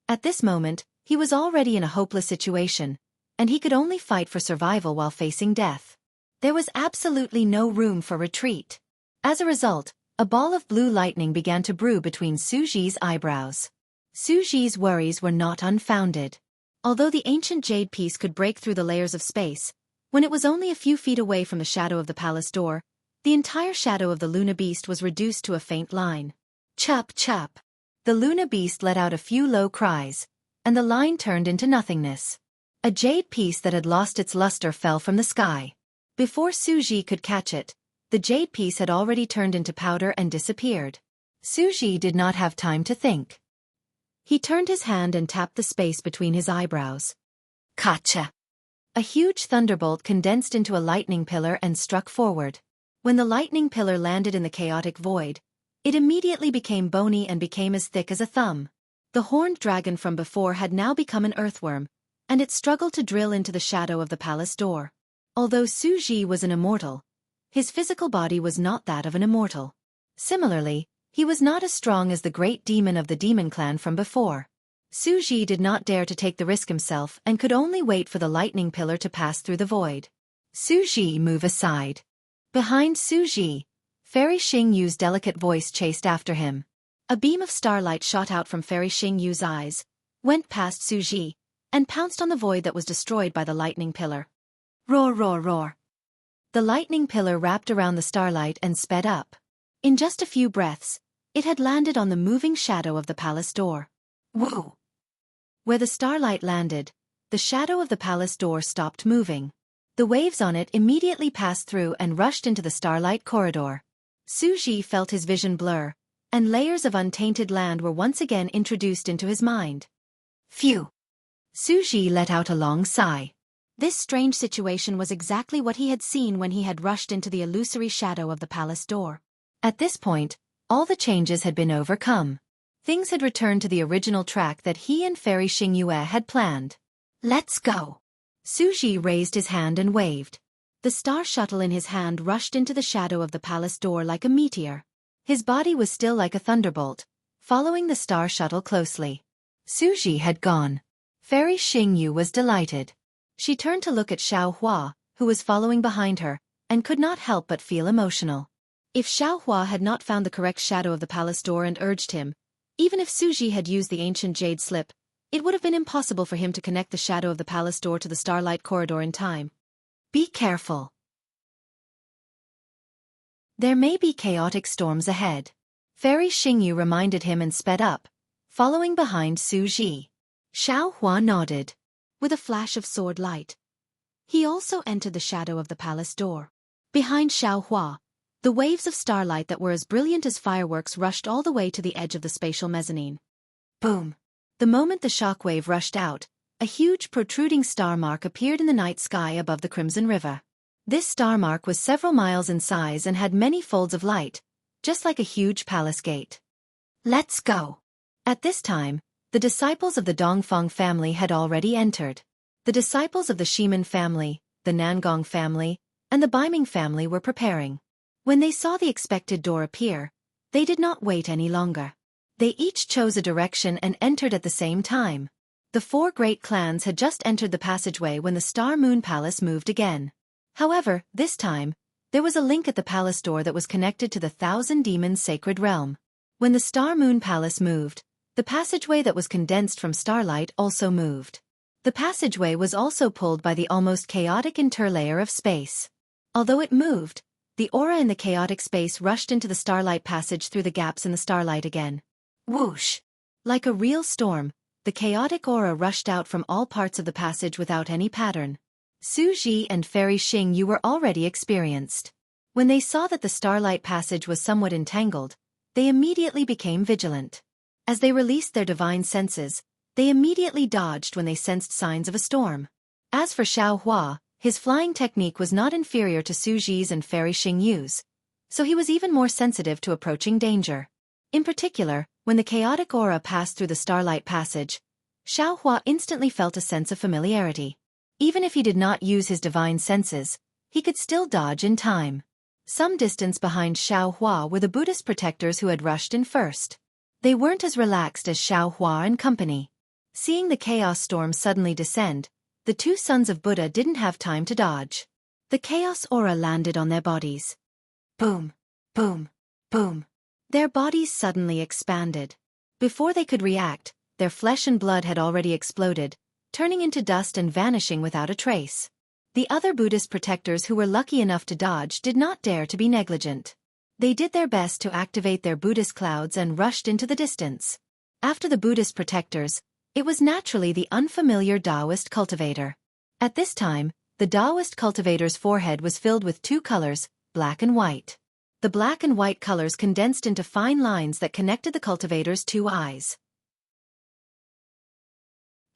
At this moment, he was already in a hopeless situation, and he could only fight for survival while facing death. There was absolutely no room for retreat. As a result, a ball of blue lightning began to brew between Su Ji's eyebrows. Su Ji's worries were not unfounded. Although the ancient jade piece could break through the layers of space, When it was only a few feet away from the shadow of the palace door, the entire shadow of the Luna Beast was reduced to a faint line. Chup chup. The Luna Beast let out a few low cries, and the line turned into nothingness. A jade piece that had lost its luster fell from the sky. Before Suji could catch it, the jade piece had already turned into powder and disappeared. Suji did not have time to think. He turned his hand and tapped the space between his eyebrows. Kacha! A huge thunderbolt condensed into a lightning pillar and struck forward. When the lightning pillar landed in the chaotic void, it immediately became bony and became as thick as a thumb. The horned dragon from before had now become an earthworm, and it struggled to drill into the shadow of the palace door. Although Suji was an immortal, his physical body was not that of an immortal. Similarly, he was not as strong as the great demon of the demon clan from before. Suji did not dare to take the risk himself and could only wait for the lightning pillar to pass through the void. Suji, move aside. Behind Suji, Fairy Xingyu's delicate voice chased after him. A beam of starlight shot out from Fairy Xingyu's eyes, went past Suji, and pounced on the void that was destroyed by the lightning pillar. Roar, roar, roar. The lightning pillar wrapped around the starlight and sped up. In just a few breaths, it had landed on the moving shadow of the palace door. Whoa! Where the starlight landed, the shadow of the palace door stopped moving. The waves on it immediately passed through and rushed into the starlight corridor. Suji felt his vision blur, and layers of untainted land were once again introduced into his mind. Phew! Suji let out a long sigh. This strange situation was exactly what he had seen when he had rushed into the illusory shadow of the palace door. At this point, all the changes had been overcome. Things had returned to the original track that he and Fairy Xingyue had planned. Let's go! Suji raised his hand and waved. The star shuttle in his hand rushed into the shadow of the palace door like a meteor. His body was still like a thunderbolt, following the star shuttle closely. Suji had gone. Fairy Xingyu was delighted. She turned to look at Xiaohua, who was following behind her, and could not help but feel emotional. If Xiaohua had not found the correct shadow of the palace door and urged him, even if Suji had used the ancient jade slip, it would have been impossible for him to connect the shadow of the palace door to the starlight corridor in time. Be careful. There may be chaotic storms ahead. Fairy Xingyu reminded him and sped up, following behind Suji. Xiaohua nodded. With a flash of sword light, he also entered the shadow of the palace door. Behind Xiaohua, the waves of starlight that were as brilliant as fireworks rushed all the way to the edge of the spatial mezzanine. Boom! The moment the shockwave rushed out, a huge protruding star mark appeared in the night sky above the Crimson River. This star mark was several miles in size and had many folds of light, just like a huge palace gate. Let's go! At this time, the disciples of the Dongfang family had already entered. The disciples of the Shimen family, the Nangong family, and the Baiming family were preparing. When they saw the expected door appear, they did not wait any longer. They each chose a direction and entered at the same time. The four great clans had just entered the passageway when the Star Moon Palace moved again. However, this time, there was a link at the palace door that was connected to the Thousand Demons' sacred realm. When the Star Moon Palace moved, the passageway that was condensed from starlight also moved. The passageway was also pulled by the almost chaotic interlayer of space. Although it moved, the aura in the chaotic space rushed into the starlight passage through the gaps in the starlight again. Whoosh! Like a real storm, the chaotic aura rushed out from all parts of the passage without any pattern. Suji and Fairy Xingyu were already experienced. When they saw that the starlight passage was somewhat entangled, they immediately became vigilant. As they released their divine senses, they immediately dodged when they sensed signs of a storm. As for Xiaohua, his flying technique was not inferior to Suji's and Fairy Xingyu's, so he was even more sensitive to approaching danger. In particular, when the chaotic aura passed through the starlight passage, Xiaohua instantly felt a sense of familiarity. Even if he did not use his divine senses, he could still dodge in time. Some distance behind Xiaohua were the Buddhist protectors who had rushed in first. They weren't as relaxed as Xiaohua and company. Seeing the chaos storm suddenly descend, the two sons of Buddha didn't have time to dodge. The chaos aura landed on their bodies. Boom, boom, boom. Their bodies suddenly expanded. Before they could react, their flesh and blood had already exploded, turning into dust and vanishing without a trace. The other Buddhist protectors who were lucky enough to dodge did not dare to be negligent. They did their best to activate their Buddhist clouds and rushed into the distance. After the Buddhist protectors, it was naturally the unfamiliar Taoist cultivator. At this time, the Taoist cultivator's forehead was filled with two colors, black and white. The black and white colors condensed into fine lines that connected the cultivator's two eyes.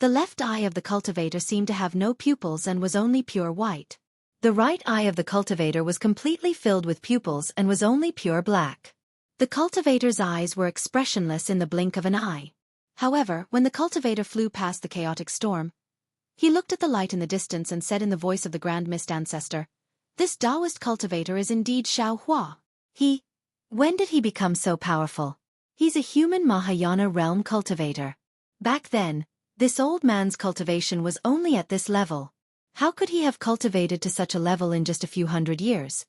The left eye of the cultivator seemed to have no pupils and was only pure white. The right eye of the cultivator was completely filled with pupils and was only pure black. The cultivator's eyes were expressionless in the blink of an eye. However, when the cultivator flew past the chaotic storm, he looked at the light in the distance and said in the voice of the Grand Mist Ancestor, "This Taoist cultivator is indeed Xianxia. When did he become so powerful? He's a human Mahayana realm cultivator. Back then, this old man's cultivation was only at this level. How could he have cultivated to such a level in just a few hundred years?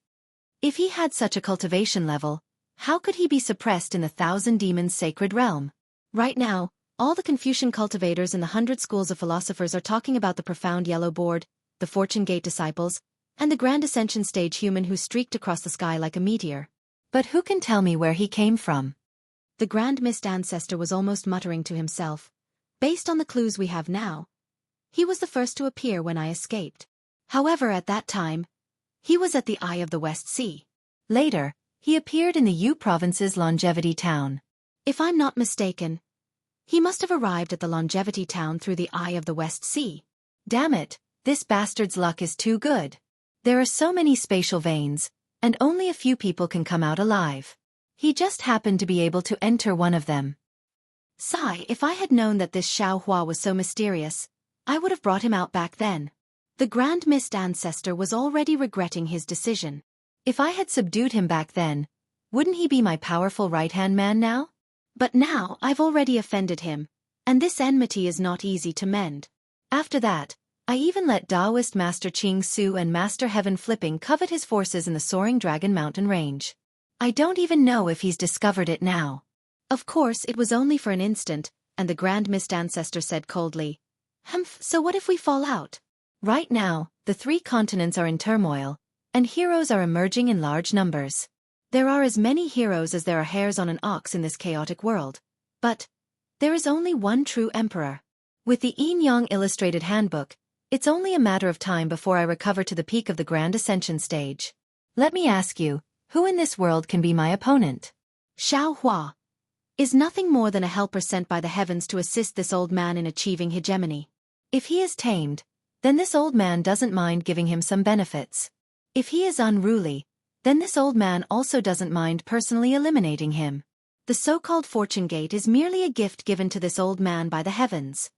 If he had such a cultivation level, how could he be suppressed in the Thousand Demons sacred realm? Right now, all the Confucian cultivators in the 100 schools of philosophers are talking about the profound yellow board, the Fortune Gate disciples, and the Grand Ascension stage human who streaked across the sky like a meteor. But who can tell me where he came from?" The Grand Mist Ancestor was almost muttering to himself. Based on the clues we have now, he was the first to appear when I escaped. However, at that time, he was at the Eye of the West Sea. Later, he appeared in the Yu Province's Longevity Town. If I'm not mistaken, he must have arrived at the Longevity Town through the Eye of the West Sea. Damn it, this bastard's luck is too good. There are so many spatial veins, and only a few people can come out alive. He just happened to be able to enter one of them. Sigh, if I had known that this Xianxia was so mysterious, I would have brought him out back then. The Grand Mist Ancestor was already regretting his decision. If I had subdued him back then, wouldn't he be my powerful right-hand man now? But now I've already offended him, and this enmity is not easy to mend. After that, I even let Taoist Master Qing Su and Master Heaven Flipping covet his forces in the Soaring Dragon Mountain Range. I don't even know if he's discovered it now. Of course, it was only for an instant, and the Grand Mist Ancestor said coldly, "Humph, so what if we fall out?" Right now, the 3 continents are in turmoil, and heroes are emerging in large numbers. There are as many heroes as there are hairs on an ox in this chaotic world. But there is only one true emperor. With the Yin Yang Illustrated Handbook, it's only a matter of time before I recover to the peak of the Grand Ascension stage. Let me ask you, who in this world can be my opponent? Xianxia is nothing more than a helper sent by the heavens to assist this old man in achieving hegemony. If he is tamed, then this old man doesn't mind giving him some benefits. If he is unruly, then this old man also doesn't mind personally eliminating him. The so-called Fortune Gate is merely a gift given to this old man by the heavens.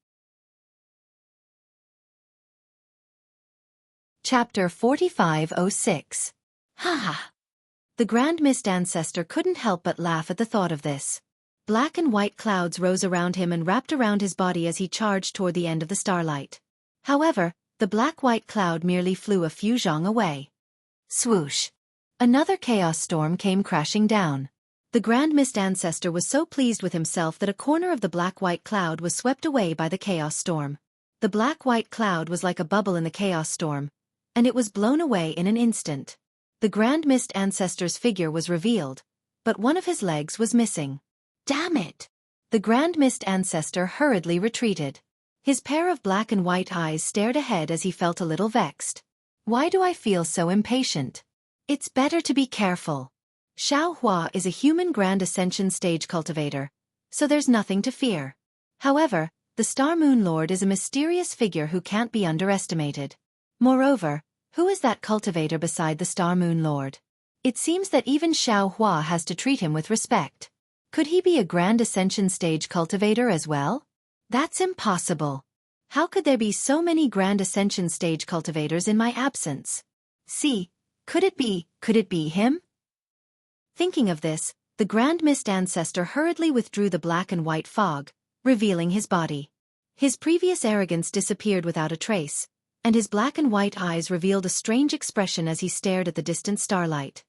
Chapter 4506. Ha ha! The Grand Mist Ancestor couldn't help but laugh at the thought of this. Black and white clouds rose around him and wrapped around his body as he charged toward the end of the starlight. However, the black-white cloud merely flew a few zhang away. Swoosh! Another chaos storm came crashing down. The Grand Mist Ancestor was so pleased with himself that a corner of the black-white cloud was swept away by the chaos storm. The black-white cloud was like a bubble in the chaos storm, and it was blown away in an instant. The Grand Mist Ancestor's figure was revealed, but one of his legs was missing. Damn it! The Grand Mist Ancestor hurriedly retreated. His pair of black and white eyes stared ahead as he felt a little vexed. Why do I feel so impatient? It's better to be careful. Xianxia is a human Grand Ascension stage cultivator, so there's nothing to fear. However, the Star Moon Lord is a mysterious figure who can't be underestimated. Moreover, who is that cultivator beside the Star Moon Lord? It seems that even Xianxia has to treat him with respect. Could he be a Grand Ascension stage cultivator as well? That's impossible. How could there be so many Grand Ascension stage cultivators in my absence? Could it be him? Thinking of this, the Grand Mist Ancestor hurriedly withdrew the black and white fog, revealing his body. His previous arrogance disappeared without a trace, and his black and white eyes revealed a strange expression as he stared at the distant starlight.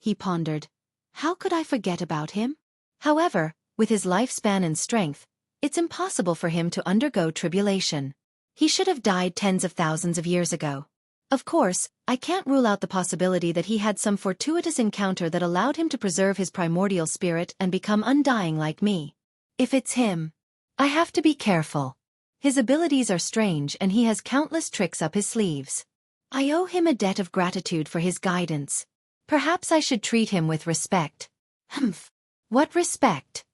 He pondered, how could I forget about him? However, with his lifespan and strength, it's impossible for him to undergo tribulation. He should have died tens of thousands of years ago. Of course, I can't rule out the possibility that he had some fortuitous encounter that allowed him to preserve his primordial spirit and become undying like me. If it's him, I have to be careful. His abilities are strange and he has countless tricks up his sleeves. I owe him a debt of gratitude for his guidance. Perhaps I should treat him with respect. Humph. What respect?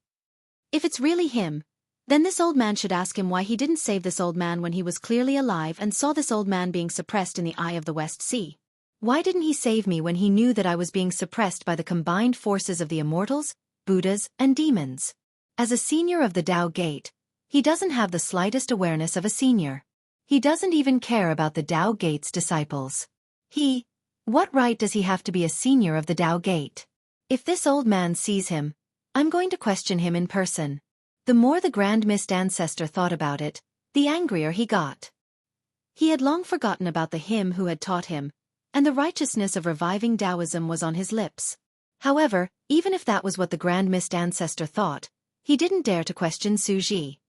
If it's really him, then this old man should ask him why he didn't save this old man when he was clearly alive and saw this old man being suppressed in the eye of the West Sea. Why didn't he save me when he knew that I was being suppressed by the combined forces of the Immortals, Buddhas, and demons? As a senior of the Tao Gate, he doesn't have the slightest awareness of a senior. He doesn't even care about the Tao Gate's disciples. What right does he have to be a senior of the Tao Gate? If this old man sees him, I'm going to question him in person. The more the Grand Mist Ancestor thought about it, the angrier he got. He had long forgotten about the him who had taught him, and the righteousness of reviving Taoism was on his lips. However, even if that was what the Grand Mist Ancestor thought, he didn't dare to question Su Ji.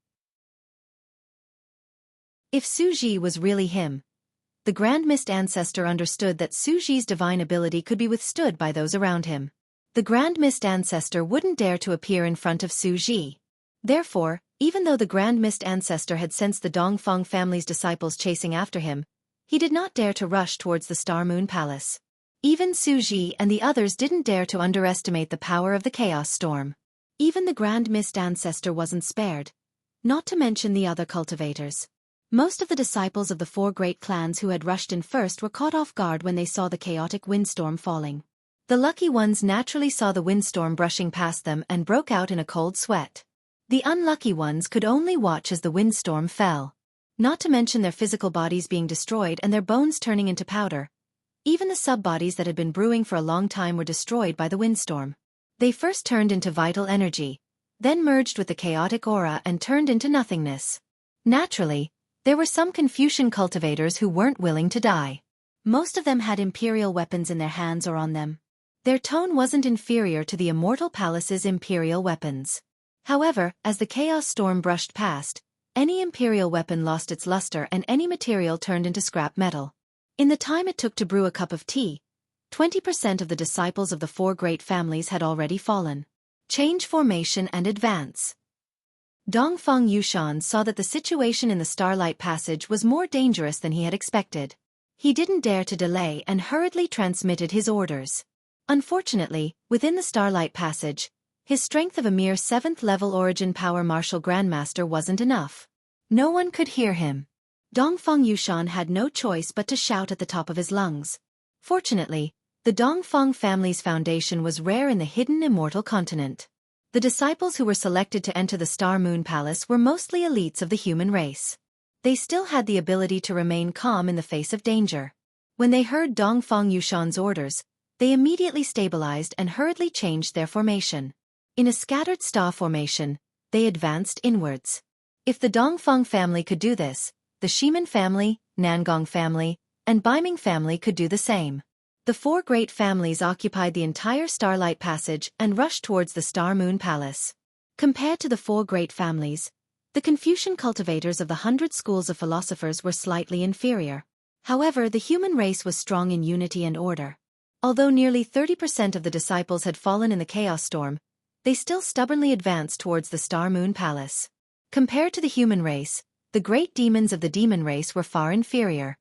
If Su Ji was really him, the Grand Mist Ancestor understood that Su Ji's divine ability could be withstood by those around him. The Grand Mist Ancestor wouldn't dare to appear in front of Su Ji. Therefore, even though the Grand Mist Ancestor had sensed the Dongfeng family's disciples chasing after him, he did not dare to rush towards the Star Moon Palace. Even Su Ji and the others didn't dare to underestimate the power of the Chaos Storm. Even the Grand Mist Ancestor wasn't spared, not to mention the other cultivators. Most of the disciples of the four great clans who had rushed in first were caught off guard when they saw the chaotic windstorm falling. The lucky ones naturally saw the windstorm brushing past them and broke out in a cold sweat. The unlucky ones could only watch as the windstorm fell. Not to mention their physical bodies being destroyed and their bones turning into powder. Even the sub-bodies that had been brewing for a long time were destroyed by the windstorm. They first turned into vital energy, then merged with the chaotic aura and turned into nothingness. Naturally, there were some Confucian cultivators who weren't willing to die. Most of them had imperial weapons in their hands or on them. Their tone wasn't inferior to the Immortal Palace's imperial weapons. However, as the chaos storm brushed past, any imperial weapon lost its luster and any material turned into scrap metal. In the time it took to brew a cup of tea, 20% of the disciples of the four great families had already fallen. Change formation and advance. Dongfeng Yushan saw that the situation in the Starlight Passage was more dangerous than he had expected. He didn't dare to delay and hurriedly transmitted his orders. Unfortunately, within the Starlight Passage, his strength of a mere 7th-level Origin Power Martial Grandmaster wasn't enough. No one could hear him. Dongfeng Yushan had no choice but to shout at the top of his lungs. Fortunately, the Dongfeng family's foundation was rare in the hidden Immortal continent. The disciples who were selected to enter the Star Moon Palace were mostly elites of the human race. They still had the ability to remain calm in the face of danger. When they heard Dongfeng Yushan's orders, they immediately stabilized and hurriedly changed their formation. In a scattered star formation, they advanced inwards. If the Dongfeng family could do this, the Shimin family, Nangong family, and Baiming family could do the same. The four great families occupied the entire Starlight Passage and rushed towards the Star Moon Palace. Compared to the four great families, the Confucian cultivators of the 100 schools of philosophers were slightly inferior. However, the human race was strong in unity and order. Although nearly 30% of the disciples had fallen in the chaos storm, they still stubbornly advanced towards the Star Moon Palace. Compared to the human race, the great demons of the demon race were far inferior.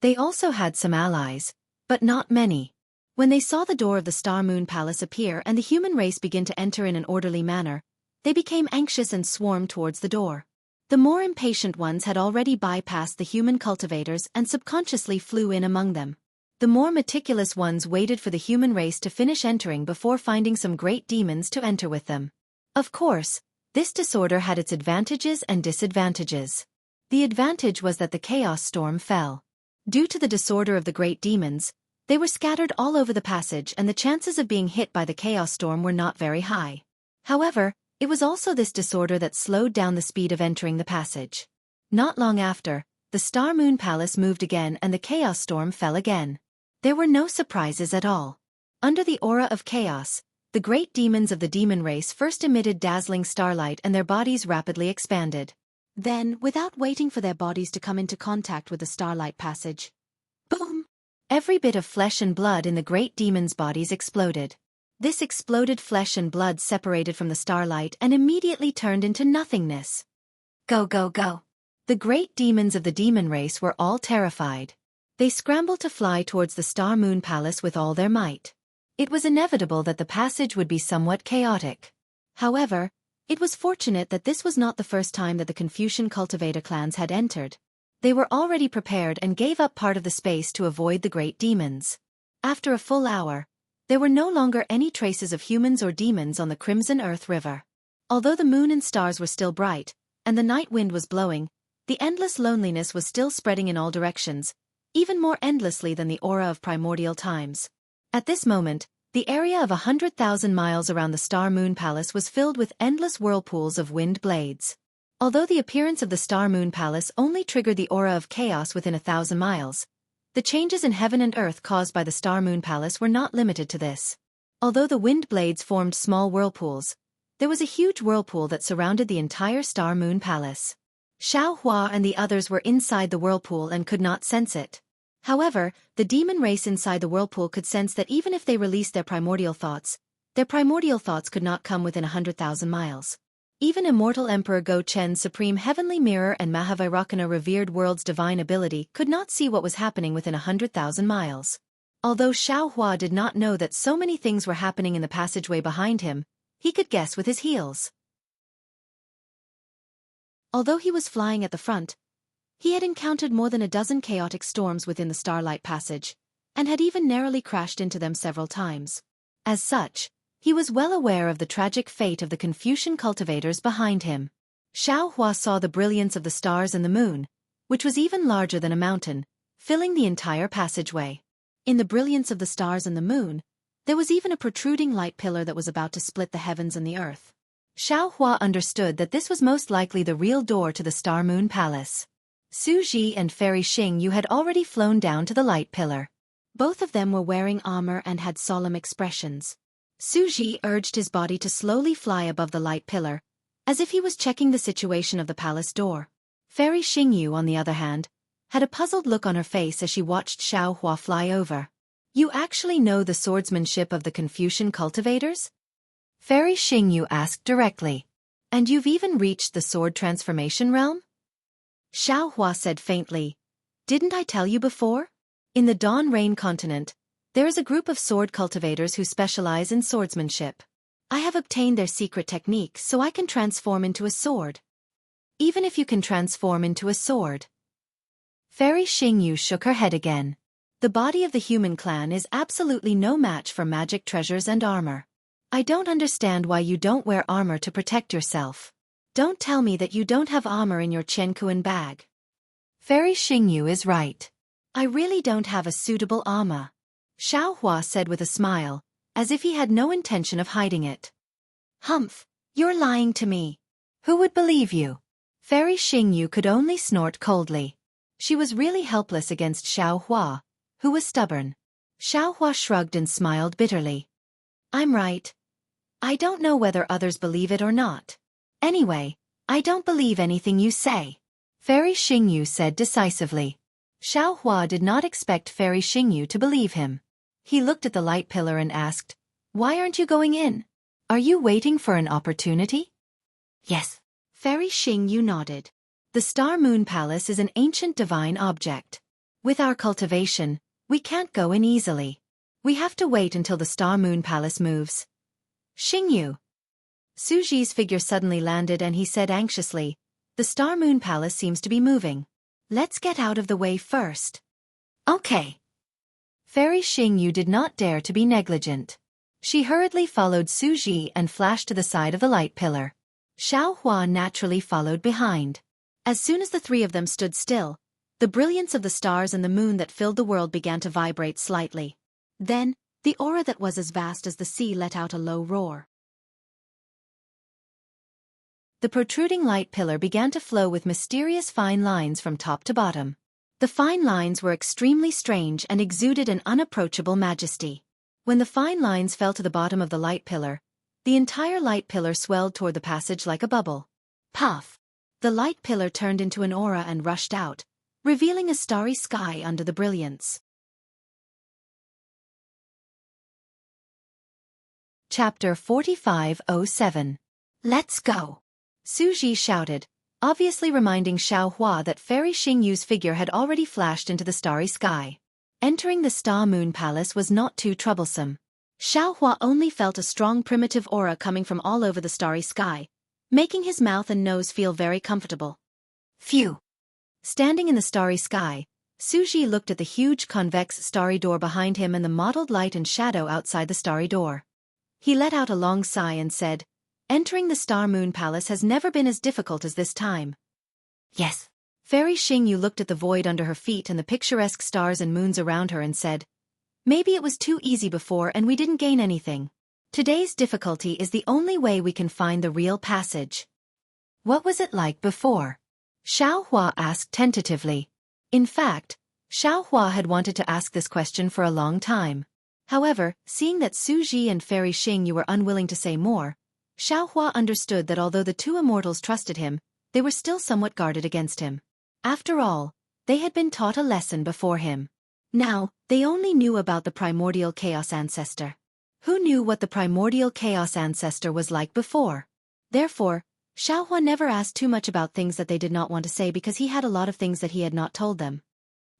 They also had some allies, but not many. When they saw the door of the Star Moon Palace appear and the human race begin to enter in an orderly manner, they became anxious and swarmed towards the door. The more impatient ones had already bypassed the human cultivators and subconsciously flew in among them. The more meticulous ones waited for the human race to finish entering before finding some great demons to enter with them. Of course, this disorder had its advantages and disadvantages. The advantage was that the chaos storm fell. Due to the disorder of the great demons, they were scattered all over the passage and the chances of being hit by the chaos storm were not very high. However, it was also this disorder that slowed down the speed of entering the passage. Not long after, the Star Moon Palace moved again and the chaos storm fell again. There were no surprises at all. Under the aura of chaos, the great demons of the demon race first emitted dazzling starlight and their bodies rapidly expanded. Then, without waiting for their bodies to come into contact with the starlight passage, boom! Every bit of flesh and blood in the great demons' bodies exploded. This exploded flesh and blood separated from the starlight and immediately turned into nothingness. Go, go, go! The great demons of the demon race were all terrified. They scrambled to fly towards the Star Moon Palace with all their might. It was inevitable that the passage would be somewhat chaotic. However, it was fortunate that this was not the first time that the Confucian cultivator clans had entered. They were already prepared and gave up part of the space to avoid the great demons. After a full hour, there were no longer any traces of humans or demons on the Crimson Earth River. Although the moon and stars were still bright, and the night wind was blowing, the endless loneliness was still spreading in all directions, even more endlessly than the aura of primordial times. At this moment, the area of 100,000 miles around the Star Moon Palace was filled with endless whirlpools of wind blades. Although the appearance of the Star Moon Palace only triggered the aura of chaos within 1,000 miles, the changes in heaven and earth caused by the Star Moon Palace were not limited to this. Although the wind blades formed small whirlpools, there was a huge whirlpool that surrounded the entire Star Moon Palace. Xianxia and the others were inside the whirlpool and could not sense it. However, the demon race inside the whirlpool could sense that even if they released their primordial thoughts could not come within 100,000 miles. Even Immortal Emperor Go Chen's supreme heavenly mirror and Mahavairakana revered world's divine ability could not see what was happening within 100,000 miles. Although Xianxia did not know that so many things were happening in the passageway behind him, he could guess with his heels. Although he was flying at the front, he had encountered more than a dozen chaotic storms within the Starlight Passage, and had even narrowly crashed into them several times. As such, he was well aware of the tragic fate of the Confucian cultivators behind him. Xianxia saw the brilliance of the stars and the moon, which was even larger than a mountain, filling the entire passageway. In the brilliance of the stars and the moon, there was even a protruding light pillar that was about to split the heavens and the earth. Xianxia understood that this was most likely the real door to the Star Moon Palace. Su Ji and Fairy Xingyu had already flown down to the light pillar. Both of them were wearing armor and had solemn expressions. Su Ji urged his body to slowly fly above the light pillar, as if he was checking the situation of the palace door. Fairy Xingyu, on the other hand, had a puzzled look on her face as she watched Xianxia fly over. "You actually know the swordsmanship of the Confucian cultivators?" Fairy Xingyu asked directly. "And you've even reached the sword transformation realm?" Xianxia said faintly, "Didn't I tell you before? In the Dawn Rain continent, there is a group of sword cultivators who specialize in swordsmanship. I have obtained their secret technique so I can transform into a sword." "Even if you can transform into a sword?" Fairy Xingyu shook her head again. "The body of the human clan is absolutely no match for magic treasures and armor. I don't understand why you don't wear armor to protect yourself. Don't tell me that you don't have armor in your Qianquan bag." Fairy Xingyu is right. "I really don't have a suitable armor," Xianxia said with a smile, as if he had no intention of hiding it. "Humph, you're lying to me. Who would believe you?" Fairy Xingyu could only snort coldly. She was really helpless against Xianxia, who was stubborn. Xianxia shrugged and smiled bitterly. "I'm right. I don't know whether others believe it or not. Anyway, I don't believe anything you say," Fairy Xingyu said decisively. Xianxia did not expect Fairy Xingyu to believe him. He looked at the light pillar and asked, "Why aren't you going in? Are you waiting for an opportunity?" "Yes." Fairy Xingyu nodded. "The Star Moon Palace is an ancient divine object. With our cultivation, we can't go in easily. We have to wait until the Star Moon Palace moves." "Xingyu." Su Ji's figure suddenly landed and he said anxiously, "The Star Moon Palace seems to be moving. Let's get out of the way first." "Okay." Fairy Xingyu did not dare to be negligent. She hurriedly followed Su Ji and flashed to the side of the light pillar. Xianxia naturally followed behind. As soon as the three of them stood still, the brilliance of the stars and the moon that filled the world began to vibrate slightly. Then, the aura that was as vast as the sea let out a low roar. The protruding light pillar began to flow with mysterious fine lines from top to bottom. The fine lines were extremely strange and exuded an unapproachable majesty. When the fine lines fell to the bottom of the light pillar, the entire light pillar swelled toward the passage like a bubble. Puff! The light pillar turned into an aura and rushed out, revealing a starry sky under the brilliance. Chapter 4507. Let's go! Su Ji shouted, obviously reminding Xiaohua that Fairy Xingyu's figure had already flashed into the starry sky. Entering the Star Moon Palace was not too troublesome. Xiaohua only felt a strong primitive aura coming from all over the starry sky, making his mouth and nose feel very comfortable. Phew! Standing in the starry sky, Su Ji looked at the huge convex starry door behind him and the mottled light and shadow outside the starry door. He let out a long sigh and said, entering the Star Moon Palace has never been as difficult as this time. Yes. Fairy Xingyu looked at the void under her feet and the picturesque stars and moons around her and said, maybe it was too easy before and we didn't gain anything. Today's difficulty is the only way we can find the real passage. What was it like before? Xiaohua asked tentatively. In fact, Xiaohua had wanted to ask this question for a long time. However, seeing that Su Ji and Fairy Xingyu were unwilling to say more, Xiaohua understood that although the two immortals trusted him, they were still somewhat guarded against him. After all, they had been taught a lesson before him. Now, they only knew about the primordial chaos ancestor. Who knew what the primordial chaos ancestor was like before? Therefore, Xiaohua never asked too much about things that they did not want to say because he had a lot of things that he had not told them.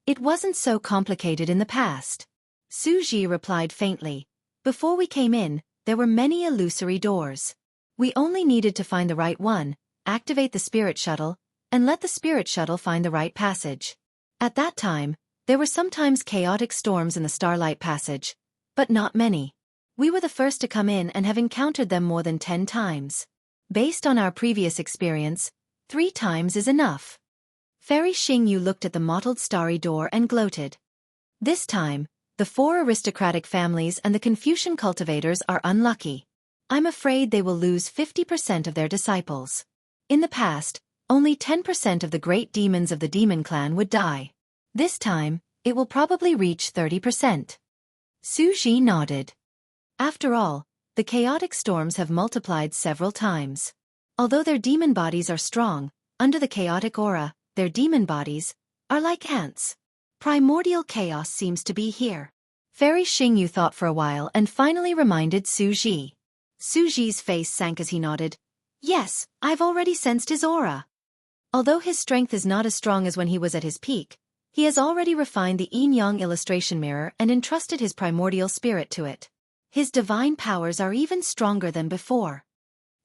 It wasn't so complicated in the past. Su Ji replied faintly. Before we came in, there were many illusory doors. We only needed to find the right one, activate the spirit shuttle, and let the spirit shuttle find the right passage. At that time, there were sometimes chaotic storms in the Starlight Passage, but not many. We were the first to come in and have encountered them more than 10 times. Based on our previous experience, 3 times is enough. Fairy Xingyu looked at the mottled starry door and gloated. This time, the 4 aristocratic families and the Confucian cultivators are unlucky. I'm afraid they will lose 50% of their disciples. In the past, only 10% of the great demons of the demon clan would die. This time, it will probably reach 30%. Su Ji nodded. After all, the chaotic storms have multiplied several times. Although their demon bodies are strong, under the chaotic aura, their demon bodies are like ants. Primordial chaos seems to be here. Fairy Xingyu thought for a while and finally reminded Su Ji. Su Ji's face sank as he nodded. Yes, I've already sensed his aura. Although his strength is not as strong as when he was at his peak, he has already refined the yin-yang illustration mirror and entrusted his primordial spirit to it. His divine powers are even stronger than before.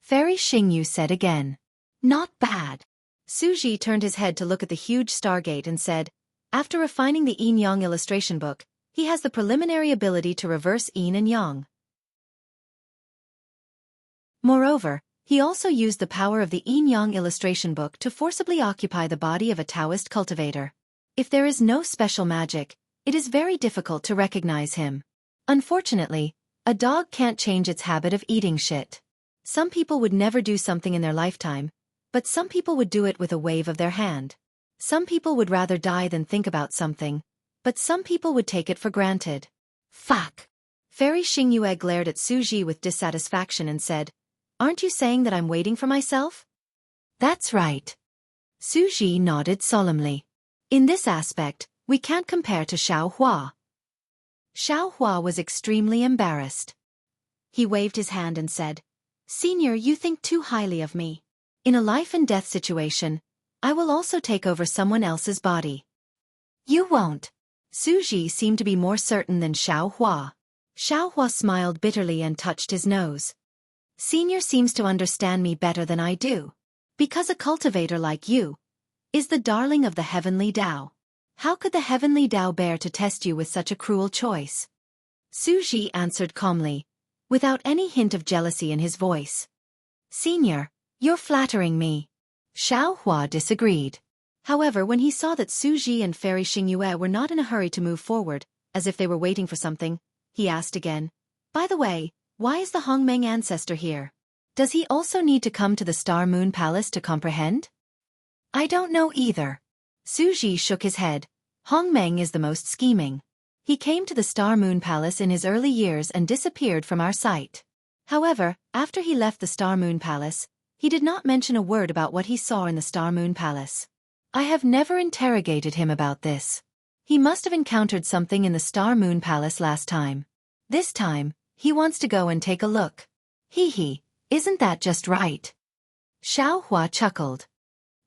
Fairy Xingyu said again. Not bad. Su Ji turned his head to look at the huge stargate and said, after refining the yin-yang illustration book, he has the preliminary ability to reverse yin and yang. Moreover, he also used the power of the yin-yang illustration book to forcibly occupy the body of a Taoist cultivator. If there is no special magic, it is very difficult to recognize him. Unfortunately, a dog can't change its habit of eating shit. Some people would never do something in their lifetime, but some people would do it with a wave of their hand. Some people would rather die than think about something, but some people would take it for granted. Fuck. Fairy Xingyue glared at Su Ji with dissatisfaction and said, aren't you saying that I'm waiting for myself? That's right. Su Ji nodded solemnly. In this aspect, we can't compare to Xiaohua. Xiaohua was extremely embarrassed. He waved his hand and said, Senior, you think too highly of me. In a life-and-death situation, I will also take over someone else's body. You won't. Su Ji seemed to be more certain than Xiaohua. Xiaohua smiled bitterly and touched his nose. Senior seems to understand me better than I do. Because a cultivator like you is the darling of the heavenly Tao. How could the heavenly Tao bear to test you with such a cruel choice? Su Ji answered calmly, without any hint of jealousy in his voice. Senior, you're flattering me. Xiaohua disagreed. However, when he saw that Su Ji and Fairy Xingyue were not in a hurry to move forward, as if they were waiting for something, he asked again, by the way, why is the Hongmeng ancestor here? Does he also need to come to the Star Moon Palace to comprehend? I don't know either. Su Ji shook his head. Hongmeng is the most scheming. He came to the Star Moon Palace in his early years and disappeared from our sight. However, after he left the Star Moon Palace, He did not mention a word about what he saw in the Star Moon Palace. I have never interrogated him about this. He must have encountered something in the Star Moon Palace last time. This time, he wants to go and take a look. Hee, isn't that just right? Xiaohua chuckled.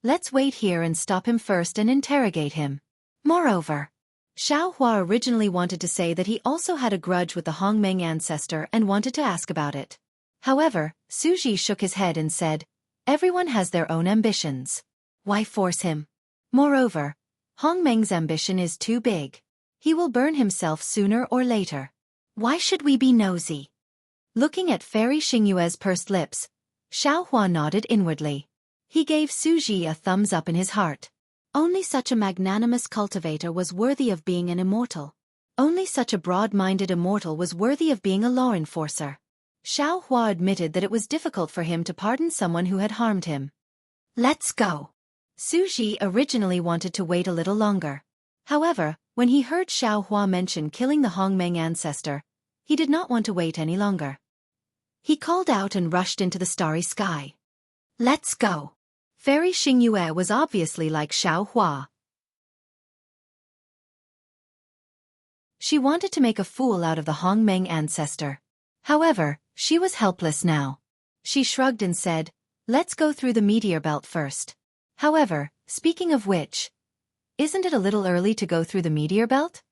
Let's wait here and stop him first and interrogate him. Moreover, Xiaohua originally wanted to say that he also had a grudge with the Hongmeng ancestor and wanted to ask about it. However, Suji shook his head and said, everyone has their own ambitions. Why force him? Moreover, Hongmeng's ambition is too big. He will burn himself sooner or later. Why should we be nosy? Looking at Fairy Xingyue's pursed lips, Xiaohua nodded inwardly. He gave Suji a thumbs up in his heart. Only such a magnanimous cultivator was worthy of being an immortal. Only such a broad-minded immortal was worthy of being a law enforcer. Xiaohua admitted that it was difficult for him to pardon someone who had harmed him. Let's go. Suji originally wanted to wait a little longer. However, when he heard Xiaohua mention killing the Hongmeng ancestor, he did not want to wait any longer. He called out and rushed into the starry sky. Let's go. Fairy Xingyue was obviously like Xiaohua. She wanted to make a fool out of the Hongmeng ancestor. However, she was helpless now. She shrugged and said, let's go through the meteor belt first. However, speaking of which, isn't it a little early to go through the meteor belt?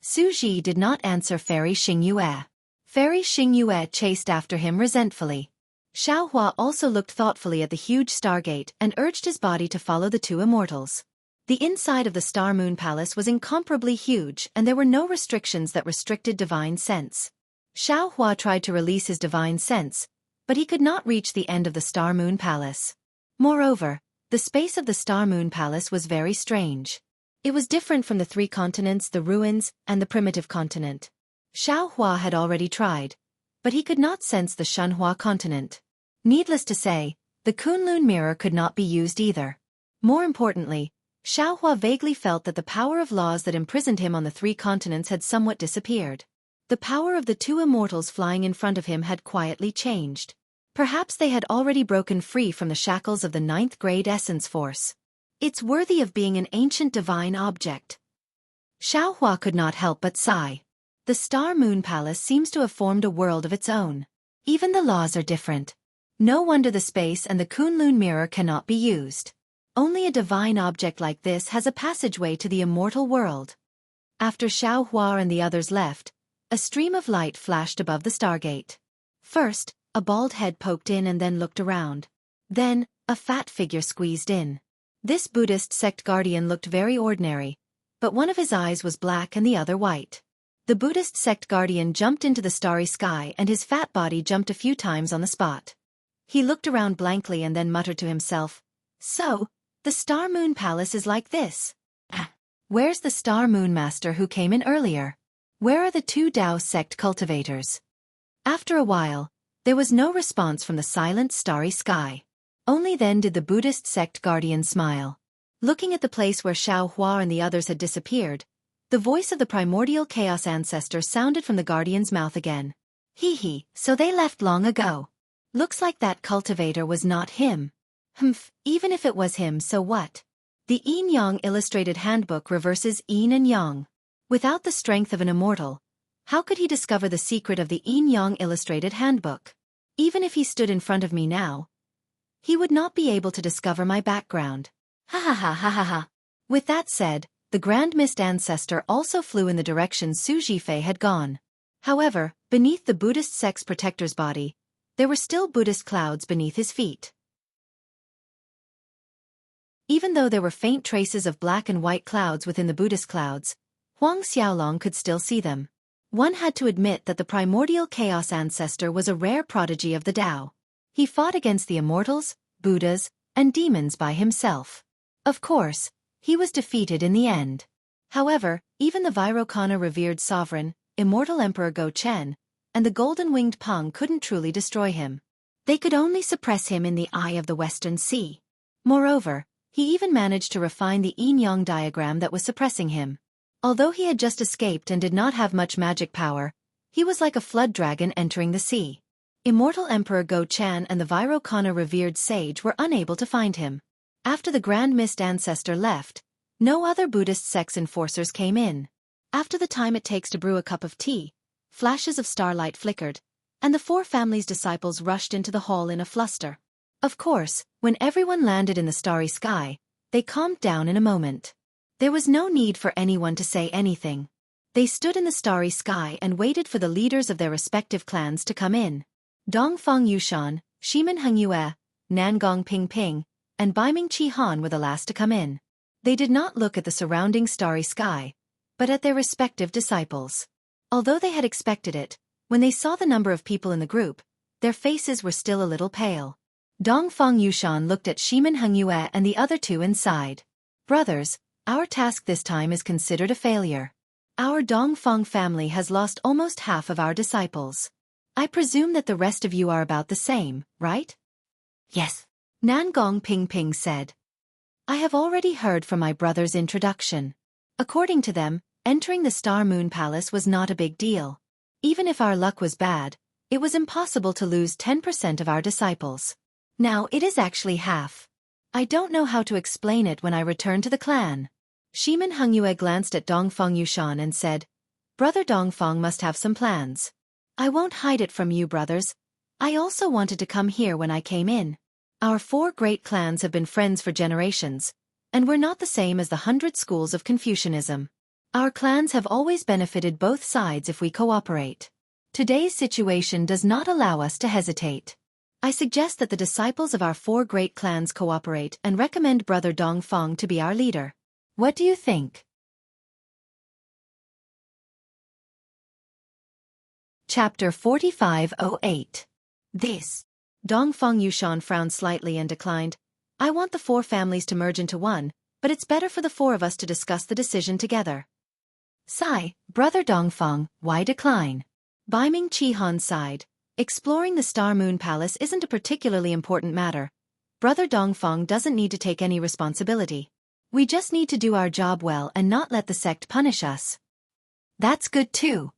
Suji did not answer Fairy Xingyue. Fairy Xingyue chased after him resentfully. Xiaohua also looked thoughtfully at the huge stargate and urged his body to follow the two immortals. The inside of the Star Moon Palace was incomparably huge and there were no restrictions that restricted divine sense. Xiaohua tried to release his divine sense, but he could not reach the end of the Star Moon Palace. Moreover, the space of the Star Moon Palace was very strange. It was different from the three continents, the ruins, and the primitive continent. Xiaohua had already tried, but he could not sense the Shenhua continent. Needless to say, the Kunlun mirror could not be used either. More importantly, Xiaohua vaguely felt that the power of laws that imprisoned him on the three continents had somewhat disappeared. The power of the two immortals flying in front of him had quietly changed. Perhaps they had already broken free from the shackles of the 9th grade essence force. It's worthy of being an ancient divine object. Xiaohua could not help but sigh. The Star Moon Palace seems to have formed a world of its own. Even the laws are different. No wonder the space and the Kunlun mirror cannot be used. Only a divine object like this has a passageway to the immortal world. After Xiaohua and the others left, a stream of light flashed above the stargate. First, a bald head poked in and then looked around. Then, a fat figure squeezed in. This Buddhist sect guardian looked very ordinary, but one of his eyes was black and the other white. The Buddhist sect guardian jumped into the starry sky and his fat body jumped a few times on the spot. He looked around blankly and then muttered to himself, so, the Star Moon Palace is like this. Where's the Star Moon Master who came in earlier? Where are the two Dao sect cultivators? After a while, there was no response from the silent starry sky. Only then did the Buddhist sect guardian smile. Looking at the place where Xiaohua and the others had disappeared, the voice of the primordial chaos ancestor sounded from the guardian's mouth again. Hee, so they left long ago. Looks like that cultivator was not him. Humph, even if it was him, so what? The Yin-Yang Illustrated Handbook reverses Yin and Yang. Without the strength of an immortal, how could he discover the secret of the Yin-Yang Illustrated Handbook? Even if he stood in front of me now, he would not be able to discover my background. Ha ha ha ha ha ha. With that said, the Grand Mist Ancestor also flew in the direction Su Jifei had gone. However, beneath the Buddhist sect's protector's body, there were still Buddhist clouds beneath his feet. Even though there were faint traces of black and white clouds within the Buddhist clouds, Huang Xiaolong could still see them. One had to admit that the primordial chaos ancestor was a rare prodigy of the Tao. He fought against the immortals, Buddhas, and demons by himself. Of course, he was defeated in the end. However, even the Vairocana revered sovereign, immortal Emperor Go Chen, and the golden-winged Peng couldn't truly destroy him. They could only suppress him in the eye of the Western Sea. Moreover, he even managed to refine the yin-yang diagram that was suppressing him. Although he had just escaped and did not have much magic power, he was like a flood dragon entering the sea. Immortal Emperor Go Chan and the Virokana revered sage were unable to find him. After the Grand Mist Ancestor left, no other Buddhist sect's enforcers came in. After the time it takes to brew a cup of tea, flashes of starlight flickered, and the four families' disciples rushed into the hall in a fluster. Of course, when everyone landed in the starry sky, they calmed down in a moment. There was no need for anyone to say anything. They stood in the starry sky and waited for the leaders of their respective clans to come in. Dongfang Yushan, Shimin Hengyue, Nangong Pingping, and Baiming Qi Han were the last to come in. They did not look at the surrounding starry sky, but at their respective disciples. Although they had expected it, when they saw the number of people in the group, their faces were still a little pale. Dongfang Yushan looked at Shimin Hengyue and the other two and sighed. Brothers, our task this time is considered a failure. Our Dongfang family has lost almost half of our disciples. I presume that the rest of you are about the same, right? Yes. Nangong Pingping said. I have already heard from my brother's introduction. According to them, entering the Star Moon Palace was not a big deal. Even if our luck was bad, it was impossible to lose 10% of our disciples. Now it is actually half. I don't know how to explain it when I return to the clan. Shimin Hengyue glanced at Dongfang Yushan and said, Brother Dongfang must have some plans. I won't hide it from you, brothers. I also wanted to come here when I came in. Our four great clans have been friends for generations, and we're not the same as the 100 schools of Confucianism. Our clans have always benefited both sides if we cooperate. Today's situation does not allow us to hesitate. I suggest that the disciples of our four great clans cooperate and recommend Brother Dongfang to be our leader. What do you think? Chapter 4508. This. Dongfang Yushan frowned slightly and declined. I want the four families to merge into one, but it's better for the four of us to discuss the decision together. Sigh, Brother Dongfang, why decline? Baiming Qi Han sighed. Exploring the Star Moon Palace isn't a particularly important matter. Brother Dongfang doesn't need to take any responsibility. We just need to do our job well and not let the sect punish us. That's good too.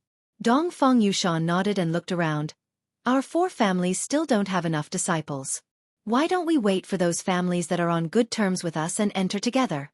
Dongfang Yushan nodded and looked around. Our four families still don't have enough disciples. Why don't we wait for those families that are on good terms with us and enter together?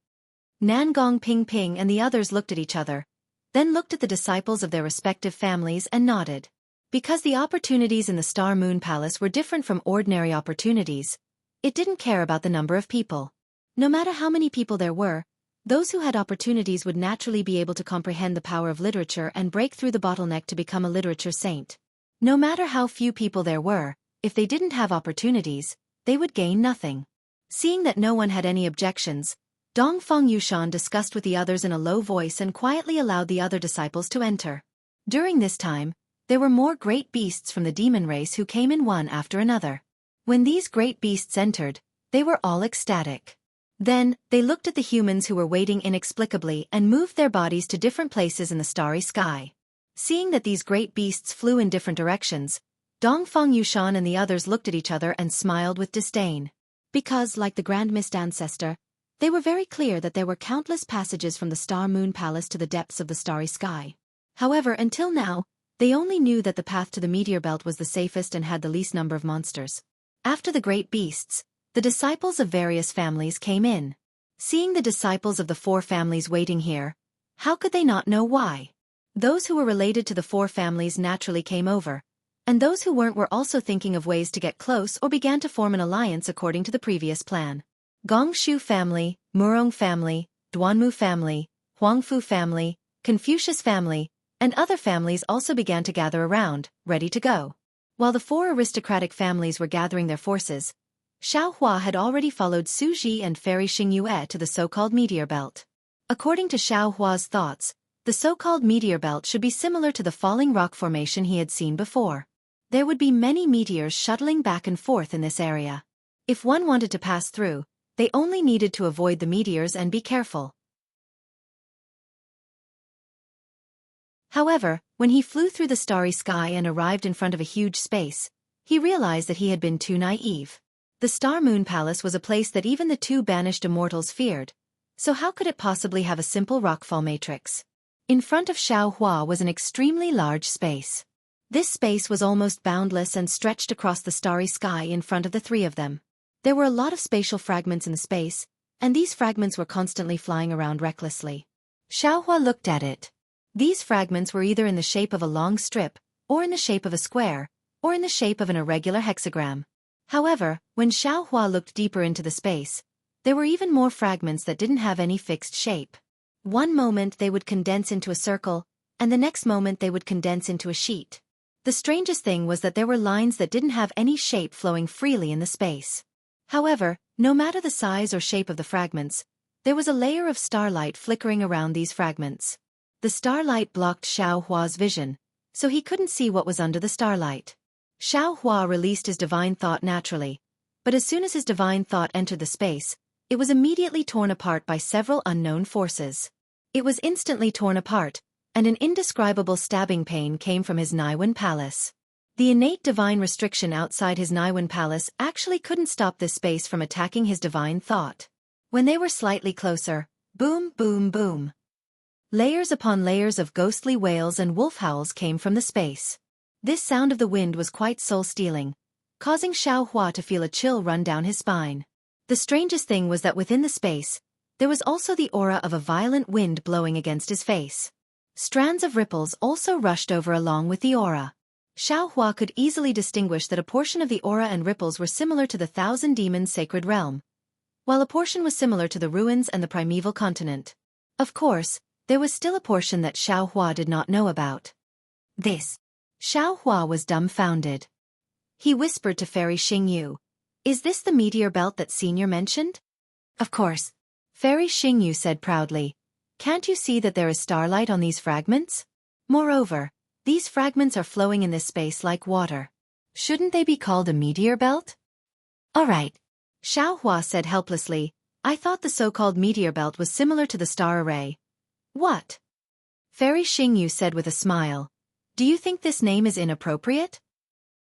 Nangong Pingping and the others looked at each other, then looked at the disciples of their respective families and nodded. Because the opportunities in the Star Moon Palace were different from ordinary opportunities, it didn't care about the number of people. No matter how many people there were, those who had opportunities would naturally be able to comprehend the power of literature and break through the bottleneck to become a literature saint. No matter how few people there were, if they didn't have opportunities, they would gain nothing. Seeing that no one had any objections, Dongfang Yushan discussed with the others in a low voice and quietly allowed the other disciples to enter. During this time, there were more great beasts from the demon race who came in one after another. When these great beasts entered, they were all ecstatic. Then, they looked at the humans who were waiting inexplicably and moved their bodies to different places in the starry sky. Seeing that these great beasts flew in different directions, Dongfang Yushan and the others looked at each other and smiled with disdain. Because, like the Grand Mist Ancestor, they were very clear that there were countless passages from the Star Moon Palace to the depths of the starry sky. However, until now, they only knew that the path to the meteor belt was the safest and had the least number of monsters. After the great beasts, the disciples of various families came in. Seeing the disciples of the four families waiting here, how could they not know why? Those who were related to the four families naturally came over, and those who weren't were also thinking of ways to get close or began to form an alliance according to the previous plan. Gongshu family, Murong family, Duanmu family, Huangfu family, Confucius family, and other families also began to gather around, ready to go. While the four aristocratic families were gathering their forces, Xiaohua had already followed Su Ji and Fairy Xingyue to the so-called meteor belt. According to Xiaohua's thoughts, the so-called meteor belt should be similar to the falling rock formation he had seen before. There would be many meteors shuttling back and forth in this area. If one wanted to pass through, they only needed to avoid the meteors and be careful. However, when he flew through the starry sky and arrived in front of a huge space, he realized that he had been too naive. The Star Moon Palace was a place that even the two banished immortals feared, so how could it possibly have a simple rockfall matrix? In front of Xiaohua was an extremely large space. This space was almost boundless and stretched across the starry sky in front of the three of them. There were a lot of spatial fragments in the space, and these fragments were constantly flying around recklessly. Xiaohua looked at it. These fragments were either in the shape of a long strip, or in the shape of a square, or in the shape of an irregular hexagram. However, when Xiaohua looked deeper into the space, there were even more fragments that didn't have any fixed shape. One moment they would condense into a circle, and the next moment they would condense into a sheet. The strangest thing was that there were lines that didn't have any shape flowing freely in the space. However, no matter the size or shape of the fragments, there was a layer of starlight flickering around these fragments. The starlight blocked Xiaohua's vision, so he couldn't see what was under the starlight. Xiaohua released his divine thought naturally, but as soon as his divine thought entered the space, it was immediately torn apart by several unknown forces. It was instantly torn apart, and an indescribable stabbing pain came from his Naiwen palace. The innate divine restriction outside his Naiwen palace actually couldn't stop this space from attacking his divine thought. When they were slightly closer, boom, boom, boom. Layers upon layers of ghostly wails and wolf howls came from the space. This sound of the wind was quite soul-stealing, causing Xiaohua to feel a chill run down his spine. The strangest thing was that within the space, there was also the aura of a violent wind blowing against his face. Strands of ripples also rushed over along with the aura. Xiaohua could easily distinguish that a portion of the aura and ripples were similar to the Thousand Demons' sacred realm, while a portion was similar to the ruins and the primeval continent. Of course, there was still a portion that Xiaohua did not know about. This. Xiaohua was dumbfounded. He whispered to Fairy Xingyu, "Is this the meteor belt that Senior mentioned?" "Of course," Fairy Xingyu said proudly. "Can't you see that there is starlight on these fragments? Moreover, these fragments are flowing in this space like water. Shouldn't they be called a meteor belt?" "All right," Xiaohua said helplessly. "I thought the so-called meteor belt was similar to the star array." "What?" Fairy Xingyu said with a smile. "Do you think this name is inappropriate?"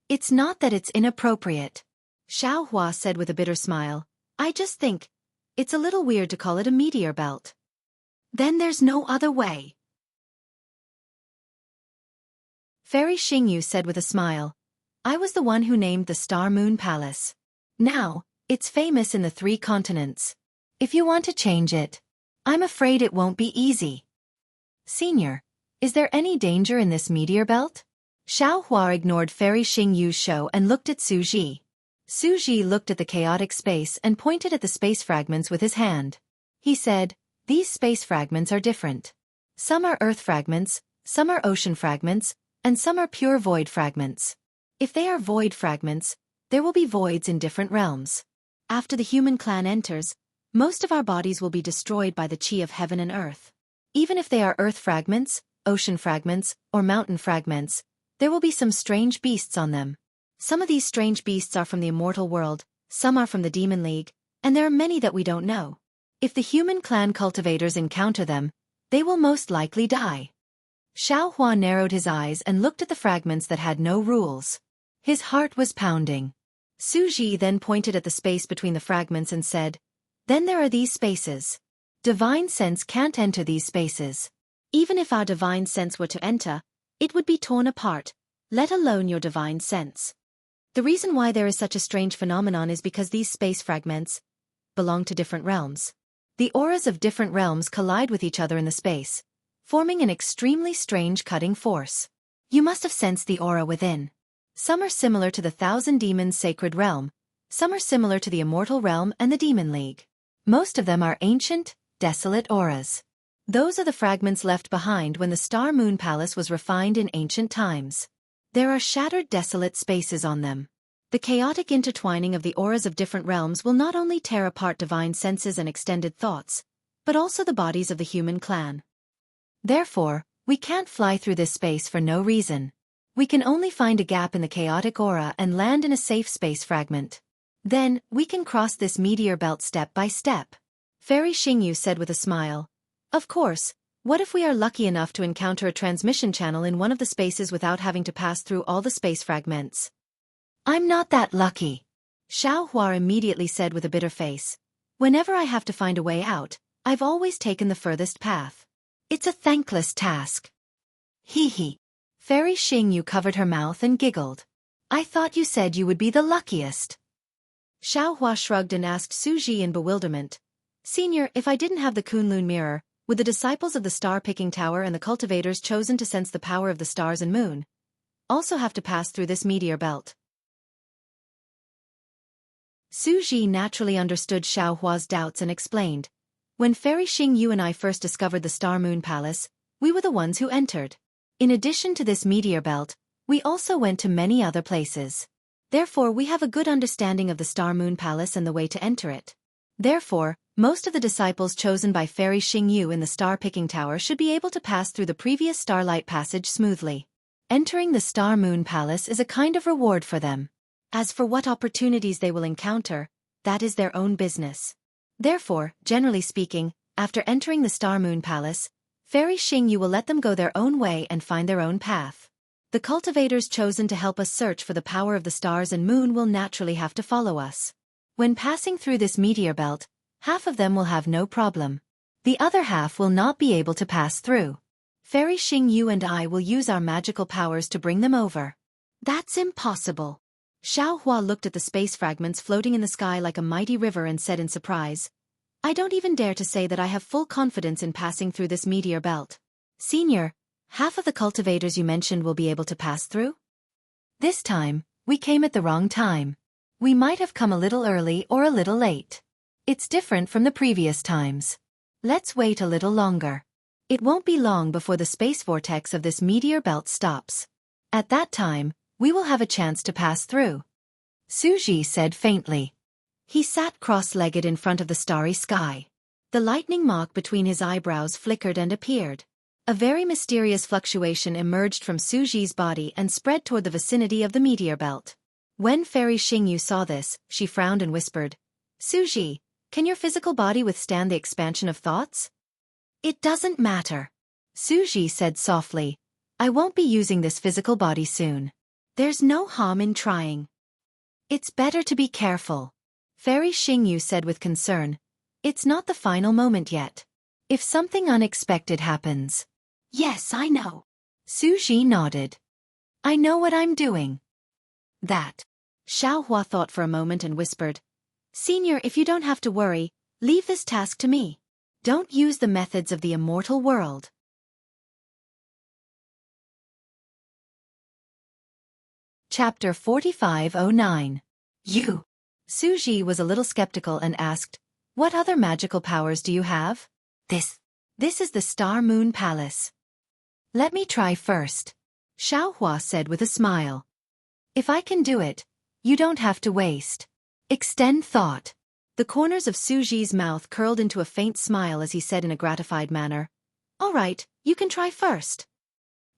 "It's not that it's inappropriate," Xiaohua said with a bitter smile. "I just think it's a little weird to call it a meteor belt." "Then there's no other way," Fairy Xingyu said with a smile. "I was the one who named the Star Moon Palace. Now, it's famous in the 3 continents. If you want to change it, I'm afraid it won't be easy." "Senior, is there any danger in this meteor belt?" Xiaohua ignored Fairy Xingyu's show and looked at Su Ji. Su Ji looked at the chaotic space and pointed at the space fragments with his hand. He said, "These space fragments are different. Some are earth fragments, some are ocean fragments, and some are pure void fragments. If they are void fragments, there will be voids in different realms. After the human clan enters, most of our bodies will be destroyed by the chi of heaven and earth. Even if they are earth fragments, ocean fragments, or mountain fragments, there will be some strange beasts on them. Some of these strange beasts are from the immortal world, some are from the Demon League, and there are many that we don't know. If the human clan cultivators encounter them, they will most likely die." Xiaohua narrowed his eyes and looked at the fragments that had no rules. His heart was pounding. Su Ji then pointed at the space between the fragments and said, "Then there are these spaces. Divine sense can't enter these spaces. Even if our divine sense were to enter, it would be torn apart, let alone your divine sense. The reason why there is such a strange phenomenon is because these space fragments belong to different realms. The auras of different realms collide with each other in the space, forming an extremely strange cutting force. You must have sensed the aura within. Some are similar to the Thousand Demons' sacred realm, some are similar to the Immortal realm and the Demon League. Most of them are ancient, desolate auras. Those are the fragments left behind when the Star Moon Palace was refined in ancient times. There are shattered desolate spaces on them. The chaotic intertwining of the auras of different realms will not only tear apart divine senses and extended thoughts, but also the bodies of the human clan. Therefore, we can't fly through this space for no reason. We can only find a gap in the chaotic aura and land in a safe space fragment. Then, we can cross this meteor belt step by step." Fairy Xingyu said with a smile. "Of course, what if we are lucky enough to encounter a transmission channel in one of the spaces without having to pass through all the space fragments?" "I'm not that lucky," Xiaohua immediately said with a bitter face. "Whenever I have to find a way out, I've always taken the furthest path. It's a thankless task." "Hee hee." Fairy Xingyu covered her mouth and giggled. I thought you said you would be the luckiest. Xiaohua shrugged and asked Suji in bewilderment. Senior, if I didn't have the Kunlun mirror, would the disciples of the star-picking tower and the cultivators chosen to sense the power of the stars and moon also have to pass through this meteor belt? Suji naturally understood Xiaohua's doubts and explained. When Fairy Xingyu and I first discovered the Star Moon Palace, we were the ones who entered. In addition to this meteor belt, we also went to many other places. Therefore, we have a good understanding of the Star Moon Palace and the way to enter it. Therefore, most of the disciples chosen by Fairy Xingyu in the star-picking tower should be able to pass through the previous starlight passage smoothly. Entering the Star Moon Palace is a kind of reward for them. As for what opportunities they will encounter, that is their own business. Therefore, generally speaking, after entering the Star Moon Palace, Fairy Xingyu will let them go their own way and find their own path. The cultivators chosen to help us search for the power of the stars and moon will naturally have to follow us. When passing through this meteor belt, half of them will have no problem. The other half will not be able to pass through. Fairy Xingyu and I will use our magical powers to bring them over. That's impossible. Xiaohua looked at the space fragments floating in the sky like a mighty river and said in surprise, I don't even dare to say that I have full confidence in passing through this meteor belt. Senior, half of the cultivators you mentioned will be able to pass through? This time, we came at the wrong time. We might have come a little early or a little late. It's different from the previous times. Let's wait a little longer. It won't be long before the space vortex of this meteor belt stops. At that time, we will have a chance to pass through. Suji said faintly. He sat cross-legged in front of the starry sky. The lightning mark between his eyebrows flickered and appeared. A very mysterious fluctuation emerged from Suji's body and spread toward the vicinity of the meteor belt. When Fairy Xingyu saw this, she frowned and whispered, Suji, can your physical body withstand the expansion of thoughts? It doesn't matter. Suji said softly, I won't be using this physical body soon. There's no harm in trying. It's better to be careful. Fairy Xingyu said with concern, It's not the final moment yet. If something unexpected happens. Yes, I know. Suji nodded. I know what I'm doing. That. Xiaohua thought for a moment and whispered, Senior, if you don't have to worry, leave this task to me. Don't use the methods of the immortal world. Chapter 4509. You. Suji was a little skeptical and asked, What other magical powers do you have? This is the Star Moon Palace. Let me try first. Xiaohua said with a smile. If I can do it, you don't have to waste. Extend thought. The corners of Suji's mouth curled into a faint smile as he said in a gratified manner, All right, you can try first.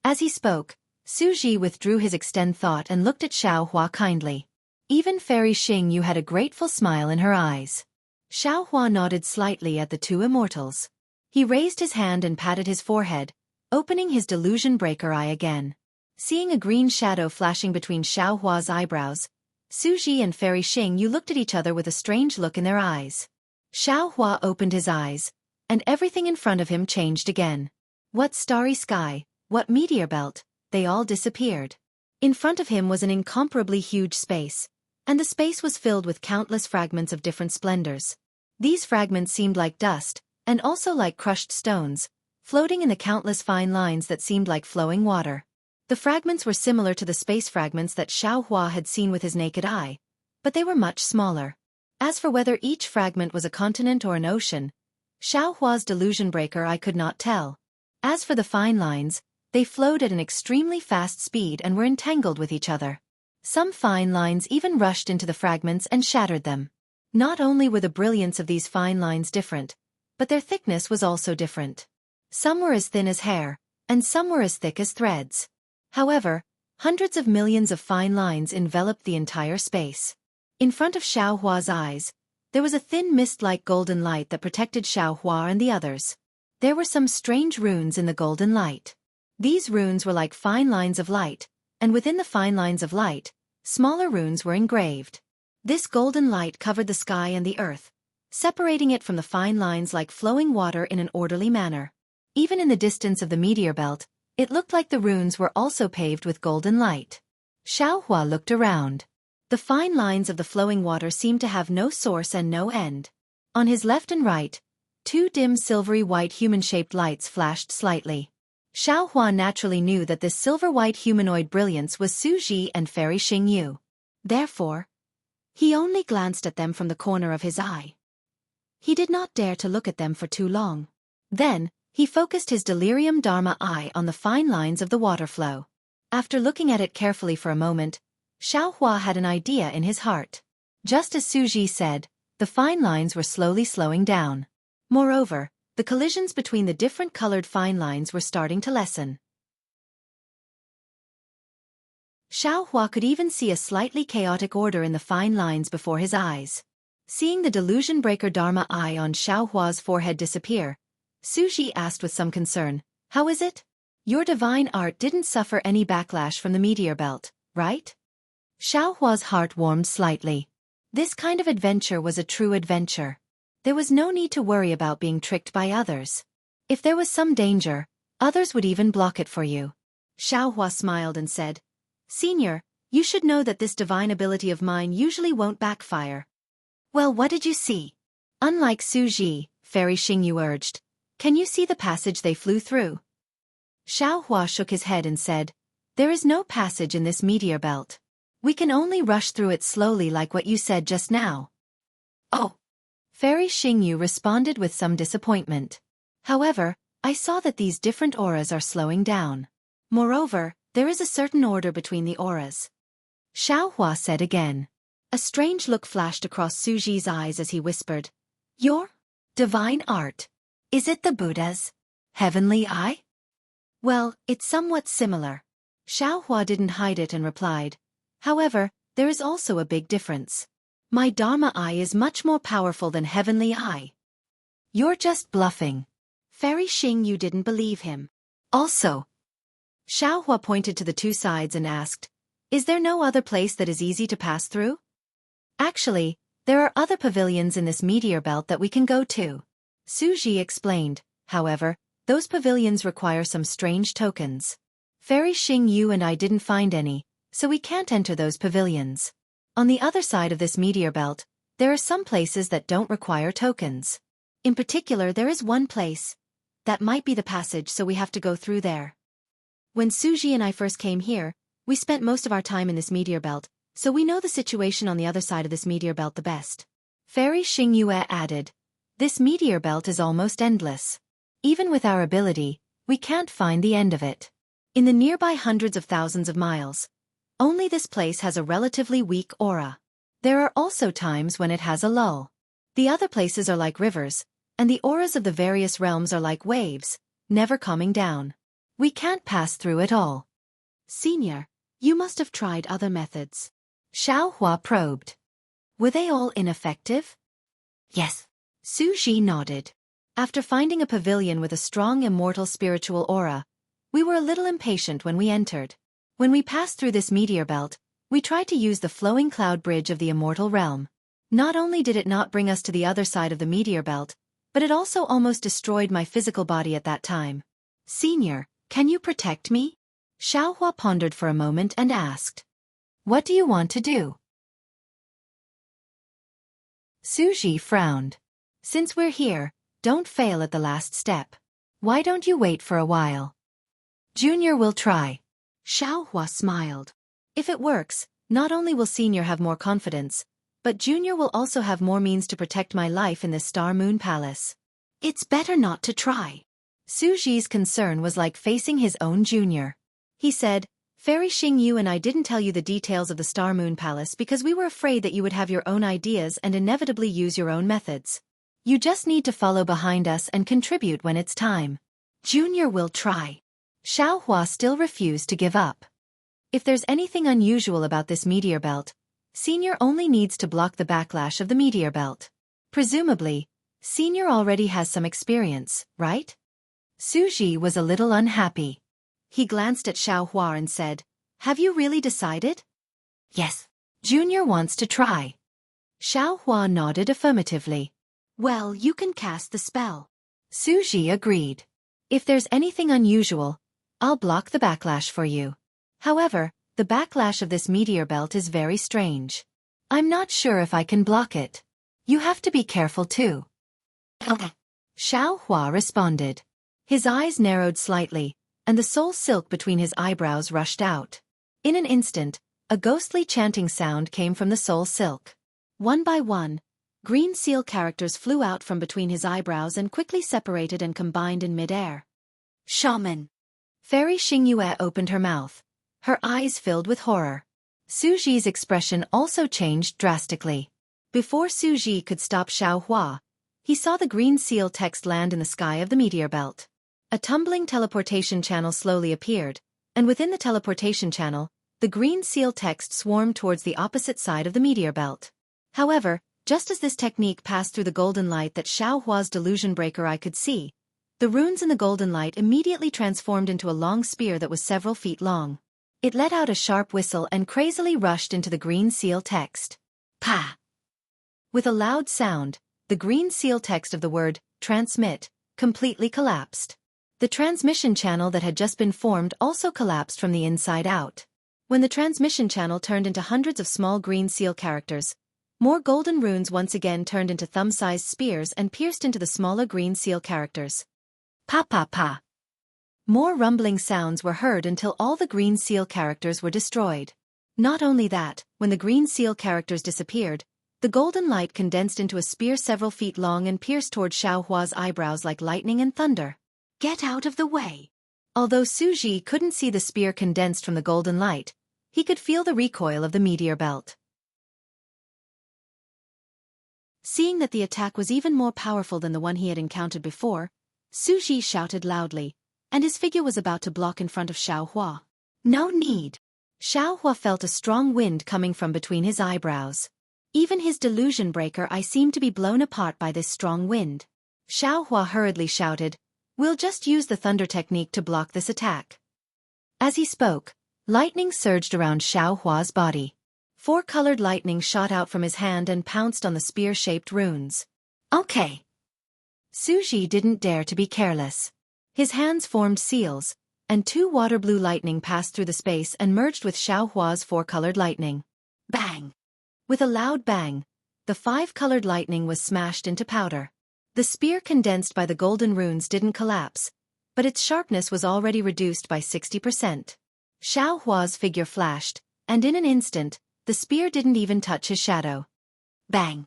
As he spoke, Suji withdrew his extend thought and looked at Xiaohua kindly. Even Fairy Xingyu had a grateful smile in her eyes. Xiaohua nodded slightly at the two immortals. He raised his hand and patted his forehead, opening his delusion breaker eye again. Seeing a green shadow flashing between Xiaohua's eyebrows, Suji and Fairy Xingyu looked at each other with a strange look in their eyes. Xiaohua opened his eyes, and everything in front of him changed again. What starry sky, what meteor belt, they all disappeared. In front of him was an incomparably huge space, and the space was filled with countless fragments of different splendors. These fragments seemed like dust, and also like crushed stones, floating in the countless fine lines that seemed like flowing water. The fragments were similar to the space fragments that Xiaohua had seen with his naked eye, but they were much smaller. As for whether each fragment was a continent or an ocean, Xiaohua's delusion breaker eye could not tell. As for the fine lines, they flowed at an extremely fast speed and were entangled with each other. Some fine lines even rushed into the fragments and shattered them. Not only were the brilliance of these fine lines different, but their thickness was also different. Some were as thin as hair, and some were as thick as threads. However, hundreds of millions of fine lines enveloped the entire space. In front of Xiaohua's eyes, there was a thin mist-like golden light that protected Xiaohua and the others. There were some strange runes in the golden light. These runes were like fine lines of light, and within the fine lines of light, smaller runes were engraved. This golden light covered the sky and the earth, separating it from the fine lines like flowing water in an orderly manner. Even in the distance of the meteor belt, It looked like the runes were also paved with golden light. Xiaohua looked around. The fine lines of the flowing water seemed to have no source and no end. On his left and right, two dim silvery white human-shaped lights flashed slightly. Xiaohua naturally knew that this silver-white humanoid brilliance was Su Ji and Fairy Xingyu. Therefore, he only glanced at them from the corner of his eye. He did not dare to look at them for too long. Then, he focused his delirium dharma eye on the fine lines of the water flow. After looking at it carefully for a moment, Xiaohua had an idea in his heart. Just as Su Ji said, the fine lines were slowly slowing down. Moreover, the collisions between the different colored fine lines were starting to lessen. Xiaohua could even see a slightly chaotic order in the fine lines before his eyes. Seeing the delusion breaker dharma eye on Xiaohua's forehead disappear, Su Ji asked with some concern, "How is it? Your divine art didn't suffer any backlash from the meteor belt, right?" Xiaohua's heart warmed slightly. This kind of adventure was a true adventure. There was no need to worry about being tricked by others. If there was some danger, others would even block it for you. Xiaohua smiled and said, "Senior, you should know that this divine ability of mine usually won't backfire." "Well, what did you see?" Unlike Su Ji, Fairy Xingyu urged, "Can you see the passage they flew through?" Xiaohua shook his head and said, "There is no passage in this meteor belt. We can only rush through it slowly like what you said just now." "Oh." Fairy Xingyu responded with some disappointment. "However, I saw that these different auras are slowing down. Moreover, there is a certain order between the auras." Xiaohua said again. A strange look flashed across Su Ji's eyes as he whispered, "Your divine art? Is it the Buddha's heavenly eye?" "Well, it's somewhat similar." Xiaohua didn't hide it and replied, "However, there is also a big difference. My Dharma eye is much more powerful than heavenly eye." "You're just bluffing." Fairy Xingyu didn't believe him. "Also," Xiaohua pointed to the two sides and asked, "Is there no other place that is easy to pass through?" "Actually, there are other pavilions in this meteor belt that we can go to." Su Ji explained. "However, those pavilions require some strange tokens. Fairy Xingyu and I didn't find any, so we can't enter those pavilions. On the other side of this meteor belt, there are some places that don't require tokens. In particular, there is one place. That might be the passage, so we have to go through there. When Su Ji and I first came here, we spent most of our time in this meteor belt, so we know the situation on the other side of this meteor belt the best." Fairy Xingyu added, "This meteor belt is almost endless. Even with our ability, we can't find the end of it. In the nearby hundreds of thousands of miles, only this place has a relatively weak aura. There are also times when it has a lull. The other places are like rivers, and the auras of the various realms are like waves, never calming down. We can't pass through it all." "Senior, you must have tried other methods." Xiaohua probed. "Were they all ineffective?" "Yes." Su Ji nodded. "After finding a pavilion with a strong immortal spiritual aura, we were a little impatient when we entered. When we passed through this meteor belt, we tried to use the flowing cloud bridge of the immortal realm. Not only did it not bring us to the other side of the meteor belt, but it also almost destroyed my physical body at that time. Senior, can you protect me?" Xiaohua pondered for a moment and asked, "What do you want to do?" Su Ji frowned. "Since we're here, don't fail at the last step. Why don't you wait for a while? Junior will try." Xiaohua smiled. "If it works, not only will Senior have more confidence, but Junior will also have more means to protect my life in this Star Moon Palace. It's better not to try." Su Ji's concern was like facing his own junior. He said, "Fairy Xingyu and I didn't tell you the details of the Star Moon Palace because we were afraid that you would have your own ideas and inevitably use your own methods. You just need to follow behind us and contribute when it's time. Junior will try." Xiaohua still refused to give up. If there's anything unusual about this meteor belt, Senior only needs to block the backlash of the meteor belt. Presumably, Senior already has some experience, right? Su Ji was a little unhappy. He glanced at Xiaohua and said, "Have you really decided?" "Yes." Junior wants to try. Xiaohua nodded affirmatively. "Well, you can cast the spell." Su Ji agreed. "If there's anything unusual, I'll block the backlash for you. However, the backlash of this meteor belt is very strange. I'm not sure if I can block it. You have to be careful too. Xiao Hua responded. His eyes narrowed slightly, and the soul silk between his eyebrows rushed out. In an instant, a ghostly chanting sound came from the soul silk. One by one, green seal characters flew out from between his eyebrows and quickly separated and combined in midair. Shaman! Fairy Xianxia opened her mouth. Her eyes filled with horror. Su Ji's expression also changed drastically. Before Su Ji could stop Xiao Hua, he saw the green seal text land in the sky of the meteor belt. A tumbling teleportation channel slowly appeared, and within the teleportation channel, the green seal text swarmed towards the opposite side of the meteor belt. However, just as this technique passed through the golden light that Xiao Hua's delusion breaker eye could see, the runes in the golden light immediately transformed into a long spear that was several feet long. It let out a sharp whistle and crazily rushed into the green seal text. Pa! With a loud sound, the green seal text of the word, transmit, completely collapsed. The transmission channel that had just been formed also collapsed from the inside out. When the transmission channel turned into hundreds of small green seal characters, more golden runes once again turned into thumb-sized spears and pierced into the smaller green seal characters. Pa pa pa. More rumbling sounds were heard until all the green seal characters were destroyed. Not only that, when the green seal characters disappeared, the golden light condensed into a spear several feet long and pierced toward Xiao Hua's eyebrows like lightning and thunder. Get out of the way! Although Su Ji couldn't see the spear condensed from the golden light, he could feel the recoil of the meteor belt. Seeing that the attack was even more powerful than the one he had encountered before, Su Ji shouted loudly, and his figure was about to block in front of Xiao Hua. No need! Xiao Hua felt a strong wind coming from between his eyebrows. Even his delusion breaker eye seemed to be blown apart by this strong wind. Xiao Hua hurriedly shouted, "We'll just use the thunder technique to block this attack." As he spoke, lightning surged around Xiao Hua's body. 4-colored lightning shot out from his hand and pounced on the spear-shaped runes. Okay. Su Ji didn't dare to be careless. His hands formed seals, and 2 water-blue lightning passed through the space and merged with Xiao Hua's 4-colored lightning. Bang! With a loud bang, the 5-colored lightning was smashed into powder. The spear condensed by the golden runes didn't collapse, but its sharpness was already reduced by 60%. Xiao Hua's figure flashed, and in an instant, the spear didn't even touch his shadow. Bang!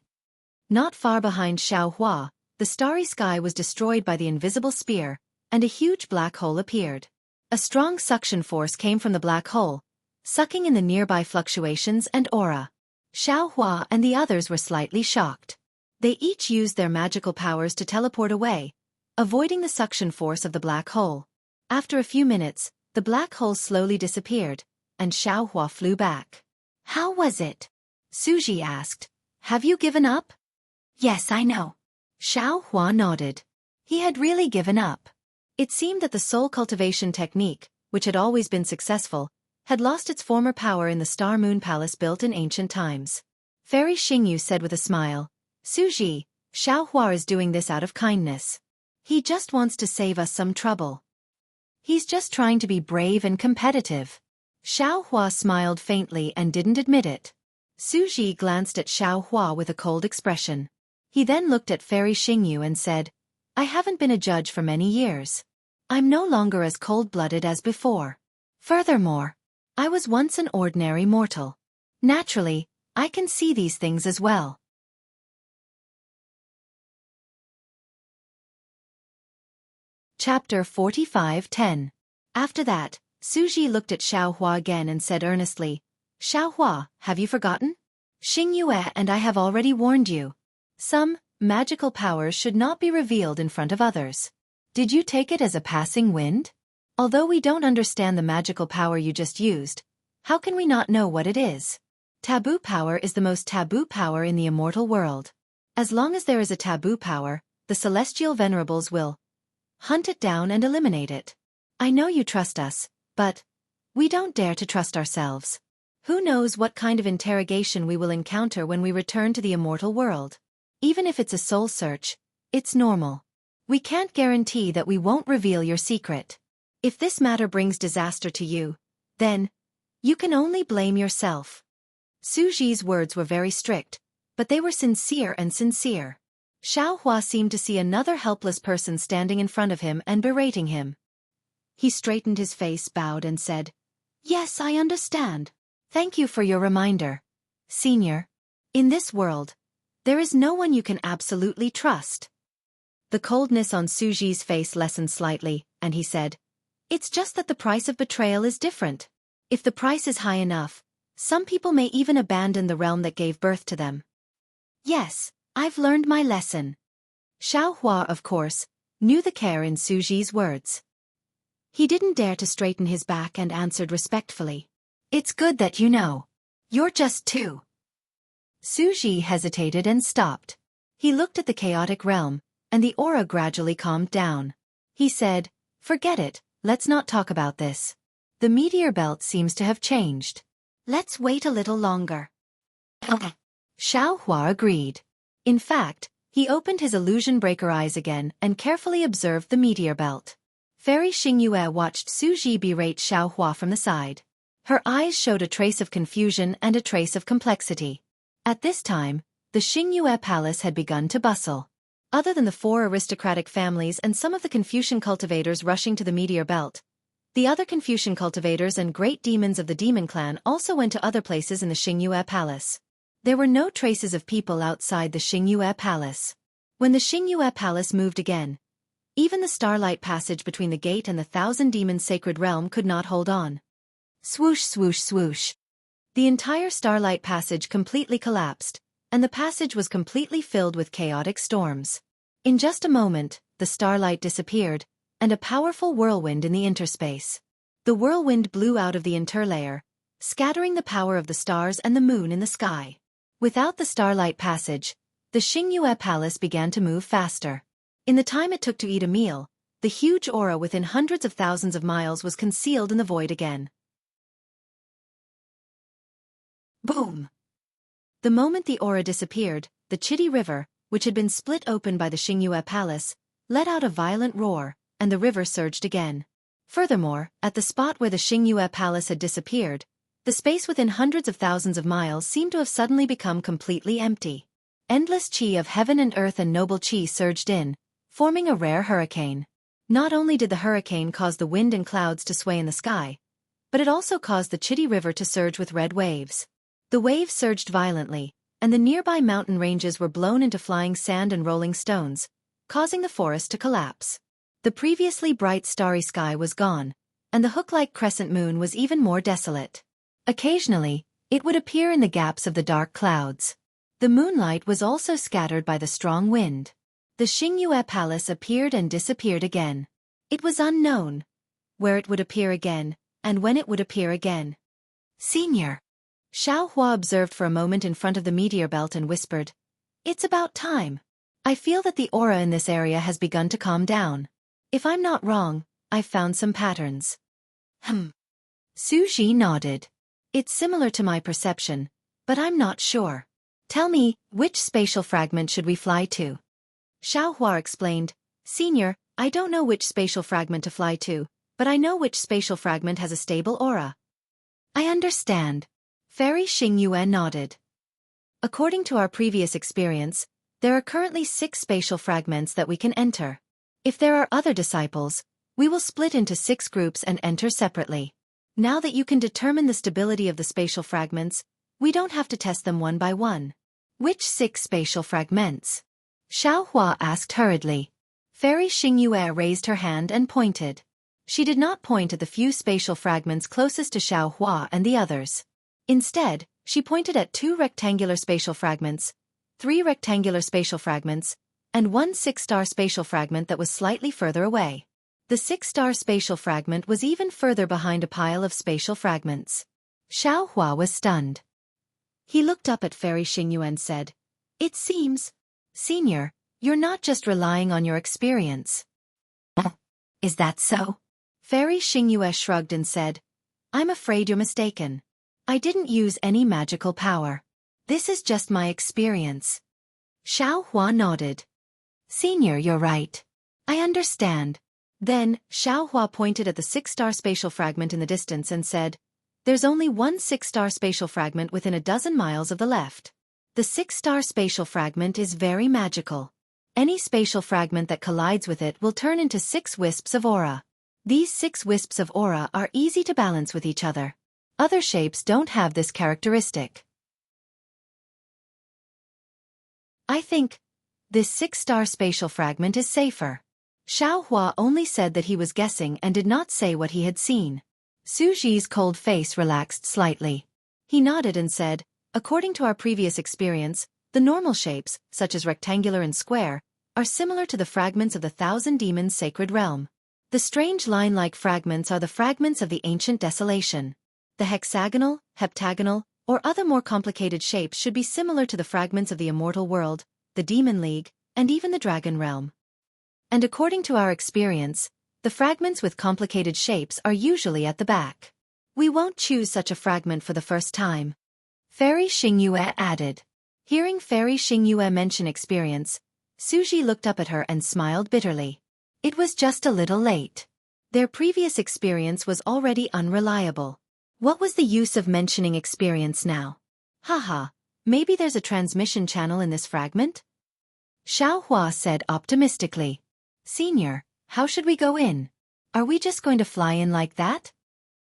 Not far behind Xiao Hua, the starry sky was destroyed by the invisible spear, and a huge black hole appeared. A strong suction force came from the black hole, sucking in the nearby fluctuations and aura. Xiao Hua and the others were slightly shocked. They each used their magical powers to teleport away, avoiding the suction force of the black hole. After a few minutes, the black hole slowly disappeared, and Xiao Hua flew back. How was it? Su Ji asked. Have you given up? Yes, I know. Xiao Hua nodded. He had really given up. It seemed that the soul cultivation technique, which had always been successful, had lost its former power in the Star Moon Palace built in ancient times. Fairy Xingyu said with a smile, Su Ji, Xiao Hua is doing this out of kindness. He just wants to save us some trouble. He's just trying to be brave and competitive. Xiao Hua smiled faintly and didn't admit it. Su Ji glanced at Xiao Hua with a cold expression. He then looked at Fairy Xingyu and said, I haven't been a judge for many years. I'm no longer as cold-blooded as before. Furthermore, I was once an ordinary mortal. Naturally, I can see these things as well. Chapter 45:10. After that, Su Ji looked at Xiao Hua again and said earnestly, Xiao Hua, have you forgotten? Xingyue and I have already warned you. Some magical powers should not be revealed in front of others. Did you take it as a passing wind? Although we don't understand the magical power you just used, how can we not know what it is? Taboo power is the most taboo power in the immortal world. As long as there is a taboo power, the celestial venerables will hunt it down and eliminate it. I know you trust us, but we don't dare to trust ourselves. Who knows what kind of interrogation we will encounter when we return to the immortal world? Even if it's a soul search, it's normal. We can't guarantee that we won't reveal your secret. If this matter brings disaster to you, then you can only blame yourself. Su Ji's words were very strict, but they were sincere and sincere. Xiao Hua seemed to see another helpless person standing in front of him and berating him. He straightened his face, bowed and said, "Yes, I understand. Thank you for your reminder, Senior. In this world, there is no one you can absolutely trust." The coldness on Su Ji's face lessened slightly, and he said, "It's just that the price of betrayal is different. If the price is high enough, some people may even abandon the realm that gave birth to them." "Yes, I've learned my lesson." Xiao Hua, of course, knew the care in Su Ji's words. He didn't dare to straighten his back and answered respectfully, "It's good that you know. You're just two." Su Ji hesitated and stopped. He looked at the chaotic realm, and the aura gradually calmed down. He said, "Forget it, let's not talk about this. The meteor belt seems to have changed. Let's wait a little longer." Xiao Hua agreed. In fact, he opened his illusion breaker eyes again and carefully observed the meteor belt. Fairy Xingyue watched Su Ji berate Xiao Hua from the side. Her eyes showed a trace of confusion and a trace of complexity. At this time, the Xingyue palace had begun to bustle. Other than the 4 aristocratic families and some of the Confucian cultivators rushing to the meteor belt, the other Confucian cultivators and great demons of the demon clan also went to other places in the Xingyue palace. There were no traces of people outside the Xingyue palace. When the Xingyue palace moved again, even the starlight passage between the gate and the 1,000 demons sacred realm could not hold on. Swoosh, swoosh, swoosh. The entire starlight passage completely collapsed, and the passage was completely filled with chaotic storms. In just a moment, the starlight disappeared, and a powerful whirlwind in the interspace. The whirlwind blew out of the interlayer, scattering the power of the stars and the moon in the sky. Without the starlight passage, the Xingyue palace began to move faster. In the time it took to eat a meal, the huge aura within hundreds of thousands of miles was concealed in the void again. Boom! The moment the aura disappeared, the Chitty River, which had been split open by the Xingyue palace, let out a violent roar, and the river surged again. Furthermore, at the spot where the Xingyue palace had disappeared, the space within hundreds of thousands of miles seemed to have suddenly become completely empty. Endless qi of heaven and earth and noble qi surged in, forming a rare hurricane. Not only did the hurricane cause the wind and clouds to sway in the sky, but it also caused the Chitty River to surge with red waves. The waves surged violently, and the nearby mountain ranges were blown into flying sand and rolling stones, causing the forest to collapse. The previously bright starry sky was gone, and the hook-like crescent moon was even more desolate. Occasionally, it would appear in the gaps of the dark clouds. The moonlight was also scattered by the strong wind. The Xingyue palace appeared and disappeared again. It was unknown where it would appear again, and when it would appear again. "Senior." Xiao Hua observed for a moment in front of the meteor belt and whispered, "It's about time. I feel that the aura in this area has begun to calm down. If I'm not wrong, I've found some patterns." Su Ji nodded. "It's similar to my perception, but I'm not sure. Tell me, which spatial fragment should we fly to?" Xiao Hua explained, "Senior, I don't know which spatial fragment to fly to, but I know which spatial fragment has a stable aura." "I understand." Fairy Xingyue nodded. "According to our previous experience, there are currently 6 spatial fragments that we can enter. If there are other disciples, we will split into 6 groups and enter separately. Now that you can determine the stability of the spatial fragments, we don't have to test them one by one." "Which 6 spatial fragments?" Xiao Hua asked hurriedly. Fairy Xingyue raised her hand and pointed. She did not point at the few spatial fragments closest to Xiao Hua and the others. Instead, she pointed at 2 rectangular spatial fragments, 3 rectangular spatial fragments, and 1 6-star spatial fragment that was slightly further away. The 6-star spatial fragment was even further behind a pile of spatial fragments. Xiao Hua was stunned. He looked up at Fairy Xingyue and said, "It seems, Senior, you're not just relying on your experience." "Is that so?" Fairy Xingyue shrugged and said, "I'm afraid you're mistaken. I didn't use any magical power. This is just my experience." Xiao Hua nodded. "Senior, you're right. I understand. Then, Xiaohua pointed at the 6-star spatial fragment in the distance and said, "There's only one 6-star spatial fragment within a dozen miles of the left. The 6-star spatial fragment is very magical. Any spatial fragment that collides with it will turn into 6 wisps of aura. These 6 wisps of aura are easy to balance with each other. Other shapes don't have this characteristic. I think this 6-star spatial fragment is safer." Xiaohua only said that he was guessing and did not say what he had seen. Su Ji's cold face relaxed slightly. He nodded and said, "According to our previous experience, the normal shapes, such as rectangular and square, are similar to the fragments of the Thousand Demons' sacred realm. The strange line-like fragments are the fragments of the ancient desolation. The hexagonal, heptagonal, or other more complicated shapes should be similar to the fragments of the Immortal world, the Demon League, and even the Dragon realm. And according to our experience, the fragments with complicated shapes are usually at the back. We won't choose such a fragment for the first time." Fairy Xingyue added. Hearing Fairy Xingyue mention experience, Su Ji looked up at her and smiled bitterly. It was just a little late. Their previous experience was already unreliable. What was the use of mentioning experience now? Haha, maybe there's a transmission channel in this fragment? Xiaohua said optimistically. "Senior, how should we go in? Are we just going to fly in like that?"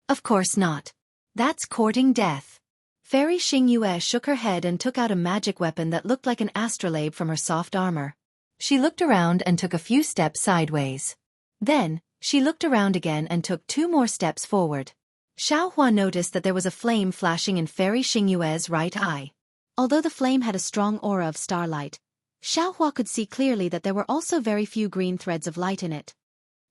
"Of course not. That's courting death." Fairy Xingyue shook her head and took out a magic weapon that looked like an astrolabe from her soft armor. She looked around and took a few steps sideways. Then, she looked around again and took 2 more steps forward. Xiaohua noticed that there was a flame flashing in Fairy Xingyue's right eye. Although the flame had a strong aura of starlight, Xiaohua could see clearly that there were also very few green threads of light in it.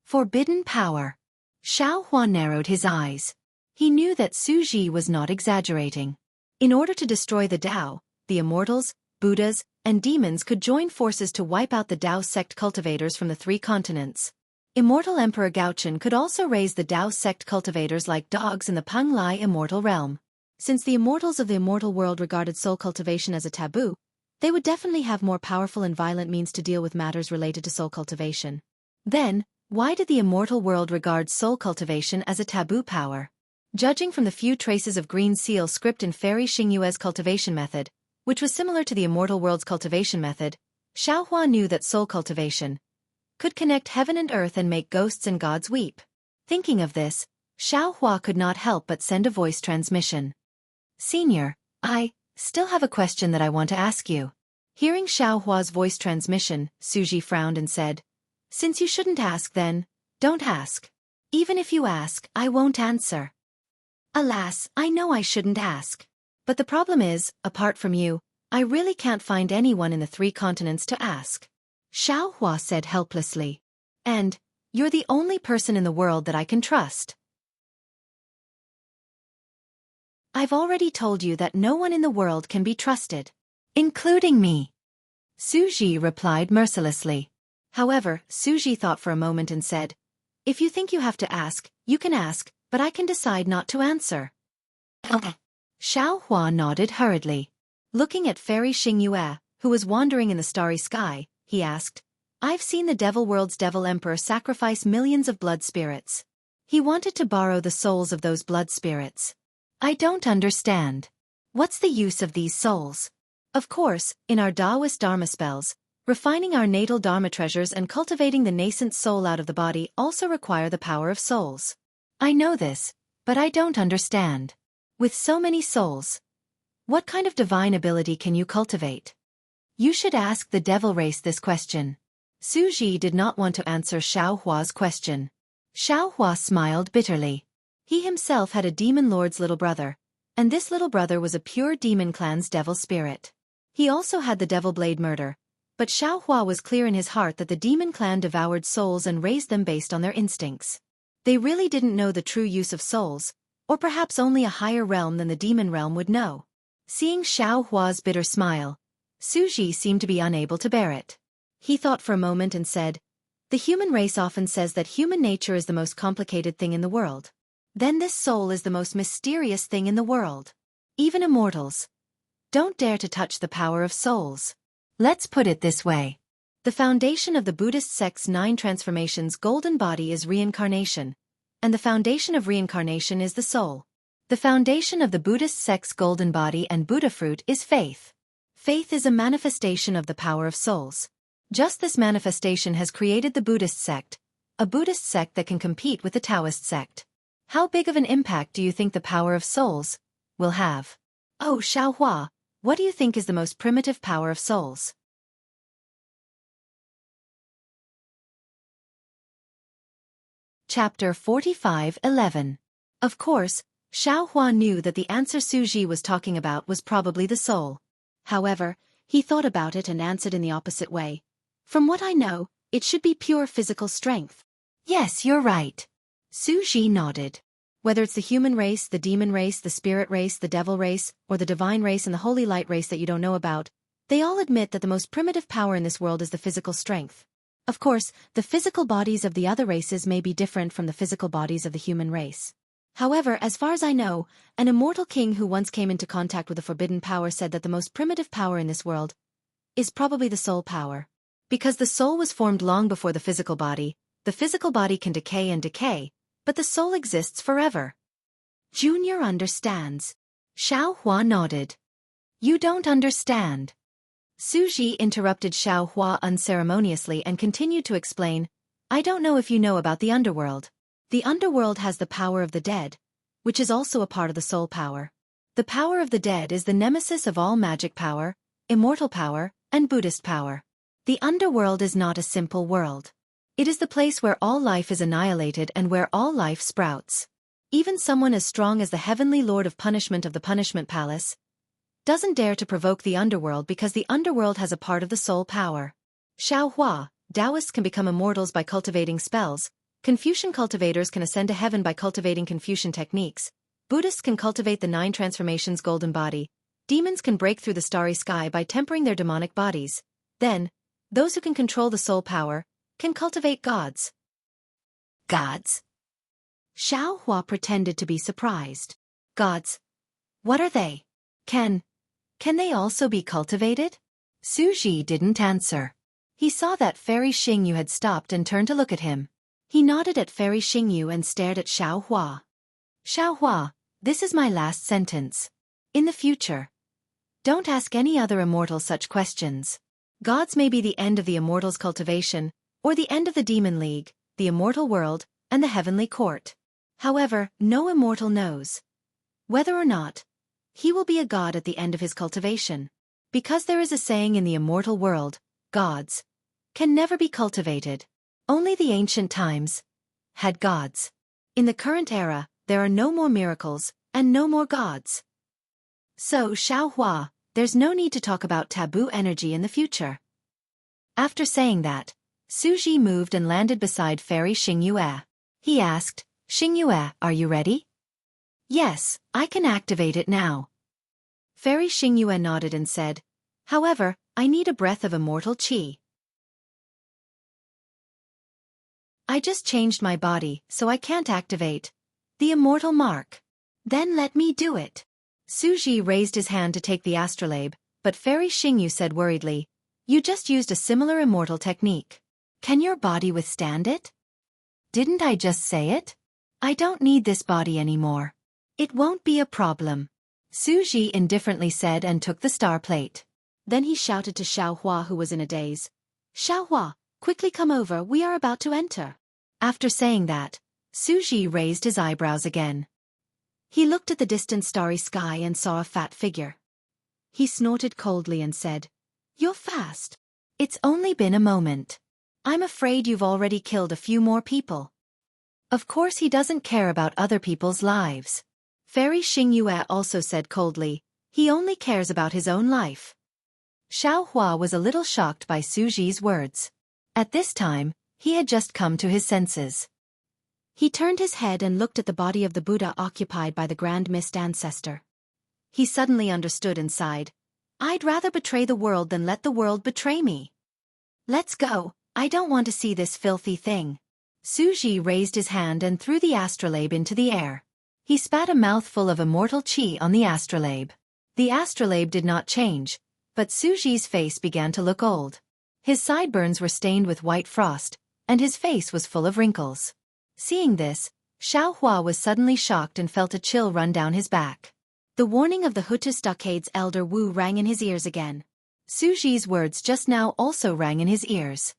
Forbidden power. Xiaohua narrowed his eyes. He knew that Su Ji was not exaggerating. In order to destroy the Tao, the Immortals, Buddhas, and demons could join forces to wipe out the Tao sect cultivators from the 3 continents. Immortal Emperor Gaochen could also raise the Tao sect cultivators like dogs in the Peng Lai Immortal realm. Since the Immortals of the Immortal world regarded soul cultivation as a taboo, they would definitely have more powerful and violent means to deal with matters related to soul cultivation. Then, why did the Immortal world regard soul cultivation as a taboo power? Judging from the few traces of green seal script in Fairy Xingyue's cultivation method, which was similar to the Immortal world's cultivation method, Xiaohua knew that soul cultivation could connect heaven and earth and make ghosts and gods weep. Thinking of this, Xiaohua could not help but send a voice transmission. "Senior, I still have a question that I want to ask you." Hearing Xiaohua's voice transmission, Su Ji frowned and said, "Since you shouldn't ask then, don't ask. Even if you ask, I won't answer." "Alas, I know I shouldn't ask. But the problem is, apart from you, I really can't find anyone in the 3 continents to ask," Xiaohua said helplessly. "And you're the only person in the world that I can trust." "I've already told you that no one in the world can be trusted, including me," Su Ji replied mercilessly. However, Su Ji thought for a moment and said, "If you think you have to ask, you can ask, but I can decide not to answer." Xiaohua nodded hurriedly. Looking at Fairy Xingyue, who was wandering in the starry sky, he asked, "I've seen the Devil World's Devil Emperor sacrifice millions of blood spirits. He wanted to borrow the souls of those blood spirits. I don't understand. What's the use of these souls? Of course, in our Taoist Dharma spells, refining our natal Dharma treasures and cultivating the nascent soul out of the body also require the power of souls. I know this, but I don't understand. With so many souls, what kind of divine ability can you cultivate? You should ask the devil race this question." Su Ji did not want to answer Xiaohua's question. Xiaohua smiled bitterly. He himself had a demon lord's little brother, and this little brother was a pure demon clan's devil spirit. He also had the devil blade murder, but Xiaohua was clear in his heart that the demon clan devoured souls and raised them based on their instincts. They really didn't know the true use of souls, or perhaps only a higher realm than the demon realm would know. Seeing Xiaohua's bitter smile, Su Ji seemed to be unable to bear it. He thought for a moment and said, "The human race often says that human nature is the most complicated thing in the world. Then this soul is the most mysterious thing in the world. Even immortals don't dare to touch the power of souls. Let's put it this way. The foundation of the Buddhist sect's 9 transformations golden body is reincarnation, and the foundation of reincarnation is the soul. The foundation of the Buddhist sect's golden body and Buddha fruit is faith. Faith is a manifestation of the power of souls. Just this manifestation has created the Buddhist sect, a Buddhist sect that can compete with the Taoist sect. How big of an impact do you think the power of souls will have? Oh, Xiaohua, what do you think is the most primitive power of souls? Chapter 45:11. Of course, Xiaohua knew that the answer Su Ji was talking about was probably the soul. However, he thought about it and answered in the opposite way. From what I know, it should be pure physical strength. Yes, you're right. Su Ji nodded. Whether it's the human race, the demon race, the spirit race, the devil race, or the divine race and the holy light race that you don't know about, they all admit that the most primitive power in this world is the physical strength. Of course, the physical bodies of the other races may be different from the physical bodies of the human race. However, as far as I know, an immortal king who once came into contact with a forbidden power said that the most primitive power in this world is probably the soul power. Because the soul was formed long before the physical body can decay and decay, but the soul exists forever. Junior understands. Xiaohua nodded. You don't understand. Su Ji interrupted Xiaohua unceremoniously and continued to explain, I don't know if you know about the underworld. The underworld has the power of the dead, which is also a part of the soul power. The power of the dead is the nemesis of all magic power, immortal power, and Buddhist power. The underworld is not a simple world. It is the place where all life is annihilated and where all life sprouts. Even someone as strong as the heavenly lord of punishment of the punishment palace doesn't dare to provoke the underworld because the underworld has a part of the soul power. Xiaohua, Taoists can become immortals by cultivating spells, Confucian cultivators can ascend to heaven by cultivating Confucian techniques, Buddhists can cultivate the 9 transformations golden body, demons can break through the starry sky by tempering their demonic bodies. Then, those who can control the soul power can cultivate gods. Gods? Xiaohua pretended to be surprised. Gods? What are they? Can they also be cultivated? Su Ji didn't answer. He saw that Fairy Xingyu had stopped and turned to look at him. He nodded at Fairy Xingyu and stared at Xiaohua. Xiaohua, this is my last sentence. In the future, don't ask any other immortal such questions. Gods may be the end of the immortal's cultivation, or the end of the demon league, the immortal world, and the heavenly court. However, no immortal knows whether or not he will be a god at the end of his cultivation. Because there is a saying in the immortal world, gods can never be cultivated. Only the ancient times had gods. In the current era, there are no more miracles, and no more gods. So, Xiaohua, there's no need to talk about taboo energy in the future. After saying that, Su Ji moved and landed beside Fairy Xingyue. He asked, Xingyue, are you ready? Yes, I can activate it now. Fairy Xingyue nodded and said, however, I need a breath of immortal qi. I just changed my body, so I can't activate the immortal mark. Then let me do it. Su Ji raised his hand to take the astrolabe, but Fairy Xingyu said worriedly, you just used a similar immortal technique. Can your body withstand it? Didn't I just say it? I don't need this body anymore. It won't be a problem. Su Ji indifferently said and took the star plate. Then he shouted to Xiaohua, who was in a daze. Xiaohua, quickly come over, we are about to enter. After saying that, Su Ji raised his eyebrows again. He looked at the distant starry sky and saw a fat figure. He snorted coldly and said, you're fast. It's only been a moment. I'm afraid you've already killed a few more people. Of course he doesn't care about other people's lives. Fairy Xingyue also said coldly, he only cares about his own life. Xiaohua was a little shocked by Su Ji's words. At this time, he had just come to his senses. He turned his head and looked at the body of the Buddha occupied by the Grand Mist Ancestor. He suddenly understood and sighed. I'd rather betray the world than let the world betray me. Let's go, I don't want to see this filthy thing. Su Ji raised his hand and threw the astrolabe into the air. He spat a mouthful of immortal qi on the astrolabe. The astrolabe did not change, but Su Ji's face began to look old. His sideburns were stained with white frost, and his face was full of wrinkles. Seeing this, Xiaohua was suddenly shocked and felt a chill run down his back. The warning of the Hutu Stockade's elder Wu rang in his ears again. Su Ji's words just now also rang in his ears.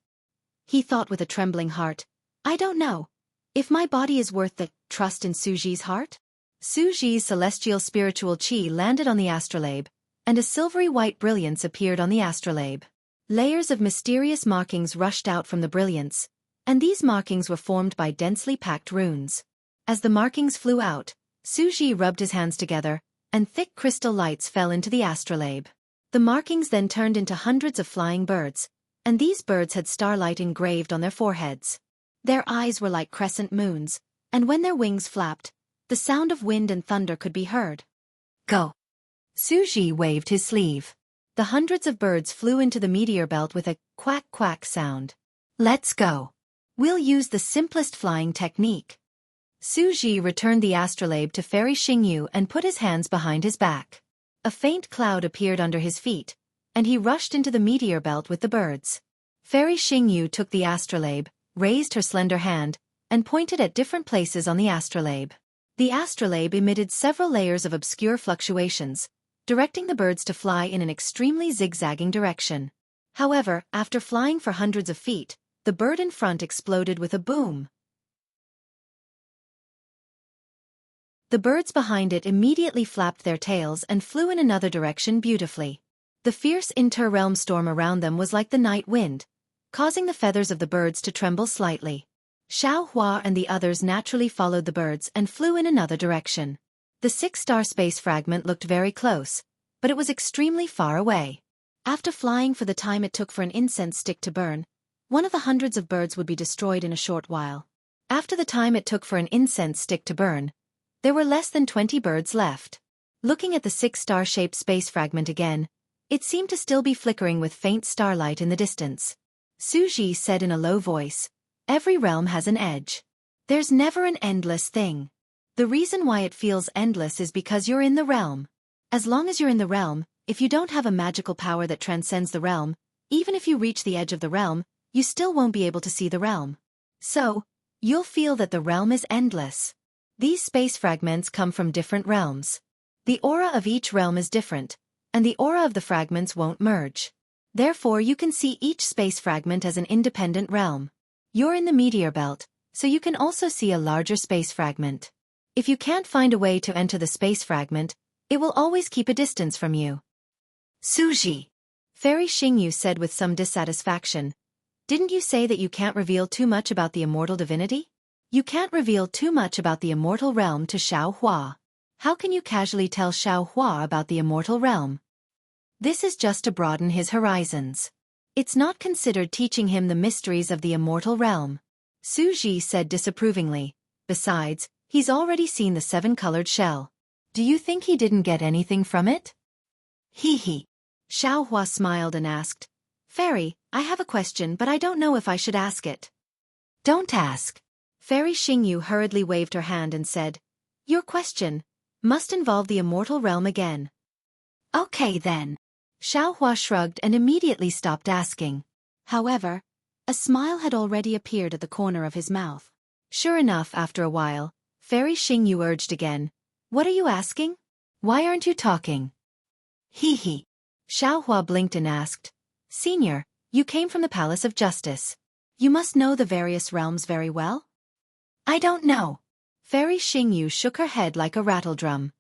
He thought with a trembling heart, I don't know. If my body is worth the trust in Su Ji's heart? Su Ji's celestial spiritual qi landed on the astrolabe, and a silvery white brilliance appeared on the astrolabe. Layers of mysterious markings rushed out from the brilliance, and these markings were formed by densely packed runes. As the markings flew out, Su Ji rubbed his hands together, and thick crystal lights fell into the astrolabe. The markings then turned into hundreds of flying birds, and these birds had starlight engraved on their foreheads. Their eyes were like crescent moons, and when their wings flapped, the sound of wind and thunder could be heard. Go! Su Ji waved his sleeve. The hundreds of birds flew into the meteor belt with a quack-quack sound. Let's go! We'll use the simplest flying technique. Su Ji returned the astrolabe to Fairy Xingyu and put his hands behind his back. A faint cloud appeared under his feet, and he rushed into the meteor belt with the birds. Fairy Xingyu took the astrolabe, raised her slender hand, and pointed at different places on the astrolabe. The astrolabe emitted several layers of obscure fluctuations, directing the birds to fly in an extremely zigzagging direction. However, after flying for hundreds of feet, the bird in front exploded with a boom. The birds behind it immediately flapped their tails and flew in another direction beautifully. The fierce inter-realm storm around them was like the night wind, causing the feathers of the birds to tremble slightly. Xiaohua and the others naturally followed the birds and flew in another direction. The six-star space fragment looked very close, but it was extremely far away. After flying for the time it took for an incense stick to burn, one of the hundreds of birds would be destroyed in a short while. After the time it took for an incense stick to burn, there were less than 20 birds left. Looking at the six-star-shaped space fragment again, it seemed to still be flickering with faint starlight in the distance. Su Ji said in a low voice, "Every realm has an edge. There's never an endless thing. The reason why it feels endless is because you're in the realm. As long as you're in the realm, if you don't have a magical power that transcends the realm, even if you reach the edge of the realm, you still won't be able to see the realm. So, you'll feel that the realm is endless. These space fragments come from different realms. The aura of each realm is different, and the aura of the fragments won't merge. Therefore you can see each space fragment as an independent realm. You're in the meteor belt, so you can also see a larger space fragment. If you can't find a way to enter the space fragment, it will always keep a distance from you." "Su Ji," Fairy Xingyu said with some dissatisfaction, "didn't you say that you can't reveal too much about the immortal divinity? You can't reveal too much about the immortal realm to Xiaohua. How can you casually tell Xiaohua about the immortal realm? This is just to broaden his horizons. It's not considered teaching him the mysteries of the immortal realm." Su Ji said disapprovingly, "Besides, he's already seen the seven-colored shell. Do you think he didn't get anything from it?" "Hee hee." Xiaohua smiled and asked, "Fairy, I have a question but I don't know if I should ask it." "Don't ask." Fairy Xingyu hurriedly waved her hand and said, "Your question must involve the immortal realm again." "Okay then." Xiaohua shrugged and immediately stopped asking. However, a smile had already appeared at the corner of his mouth. Sure enough, after a while, Fairy Xingyu urged again, "What are you asking? Why aren't you talking?" "Hee hee." Xiaohua blinked and asked, "Senior, you came from the Palace of Justice. You must know the various realms very well?" "I don't know." Fairy Xingyu shook her head like a rattledrum.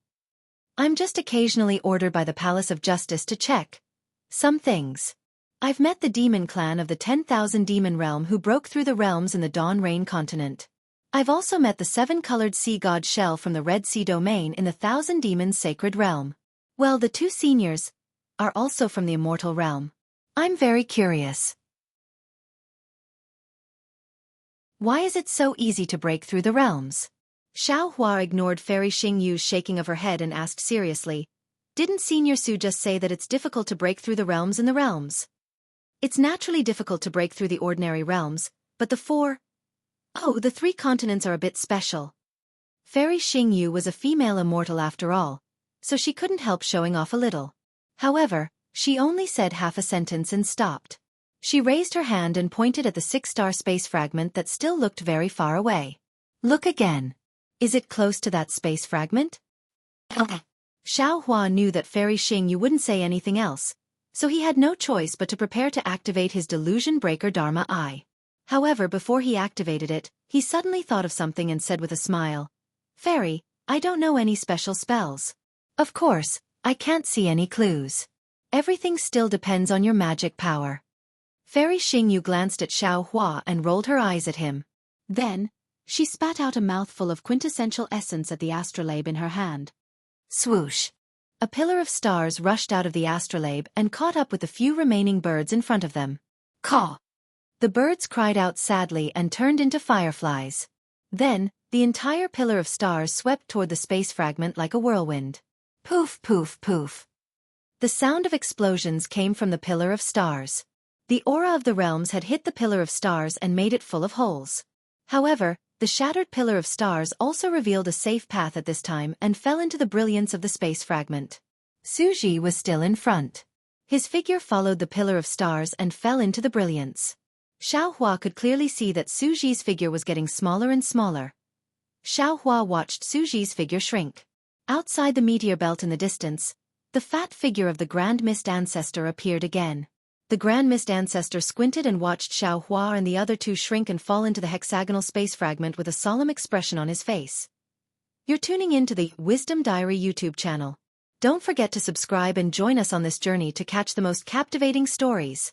"I'm just occasionally ordered by the Palace of Justice to check some things. I've met the demon clan of the 10,000 demon realm who broke through the realms in the Dawn Rain continent. I've also met the seven-colored sea god shell from the Red Sea domain in the Thousand Demons sacred realm. Well, the two seniors are also from the immortal realm. I'm very curious. Why is it so easy to break through the realms?" Xiaohua ignored Fairy Xingyu's shaking of her head and asked seriously, "Didn't Senior Su just say that it's difficult to break through the realms in the realms? It's naturally difficult to break through the ordinary realms, but the three continents are a bit special." Fairy Xingyu was a female immortal after all, so she couldn't help showing off a little. However, she only said half a sentence and stopped. She raised her hand and pointed at the 6-star space fragment that still looked very far away. Look again. Is it close to that space fragment? Xiao Hua knew that Fairy Xingyu wouldn't say anything else, so he had no choice but to prepare to activate his delusion breaker Dharma Eye. However, before he activated it, he suddenly thought of something and said with a smile, "Fairy, I don't know any special spells. Of course, I can't see any clues. Everything still depends on your magic power." Fairy Xingyu glanced at Xiao Hua and rolled her eyes at him. Then, she spat out a mouthful of quintessential essence at the astrolabe in her hand. Swoosh! A pillar of stars rushed out of the astrolabe and caught up with the few remaining birds in front of them. Caw! The birds cried out sadly and turned into fireflies. Then, the entire pillar of stars swept toward the space fragment like a whirlwind. Poof, poof, poof. The sound of explosions came from the pillar of stars. The aura of the realms had hit the pillar of stars and made it full of holes. However, the shattered pillar of stars also revealed a safe path at this time and fell into the brilliance of the space fragment. Suji was still in front. His figure followed the pillar of stars and fell into the brilliance. Xiao Hua could clearly see that Suji's figure was getting smaller and smaller. Xiao Hua watched Suji's figure shrink. Outside the meteor belt in the distance, the fat figure of the Grand Mist Ancestor appeared again. The Grand Mist Ancestor squinted and watched Xiao Hua and the other two shrink and fall into the hexagonal space fragment with a solemn expression on his face. You're tuning in to the Wisdom Diary YouTube channel. Don't forget to subscribe and join us on this journey to catch the most captivating stories.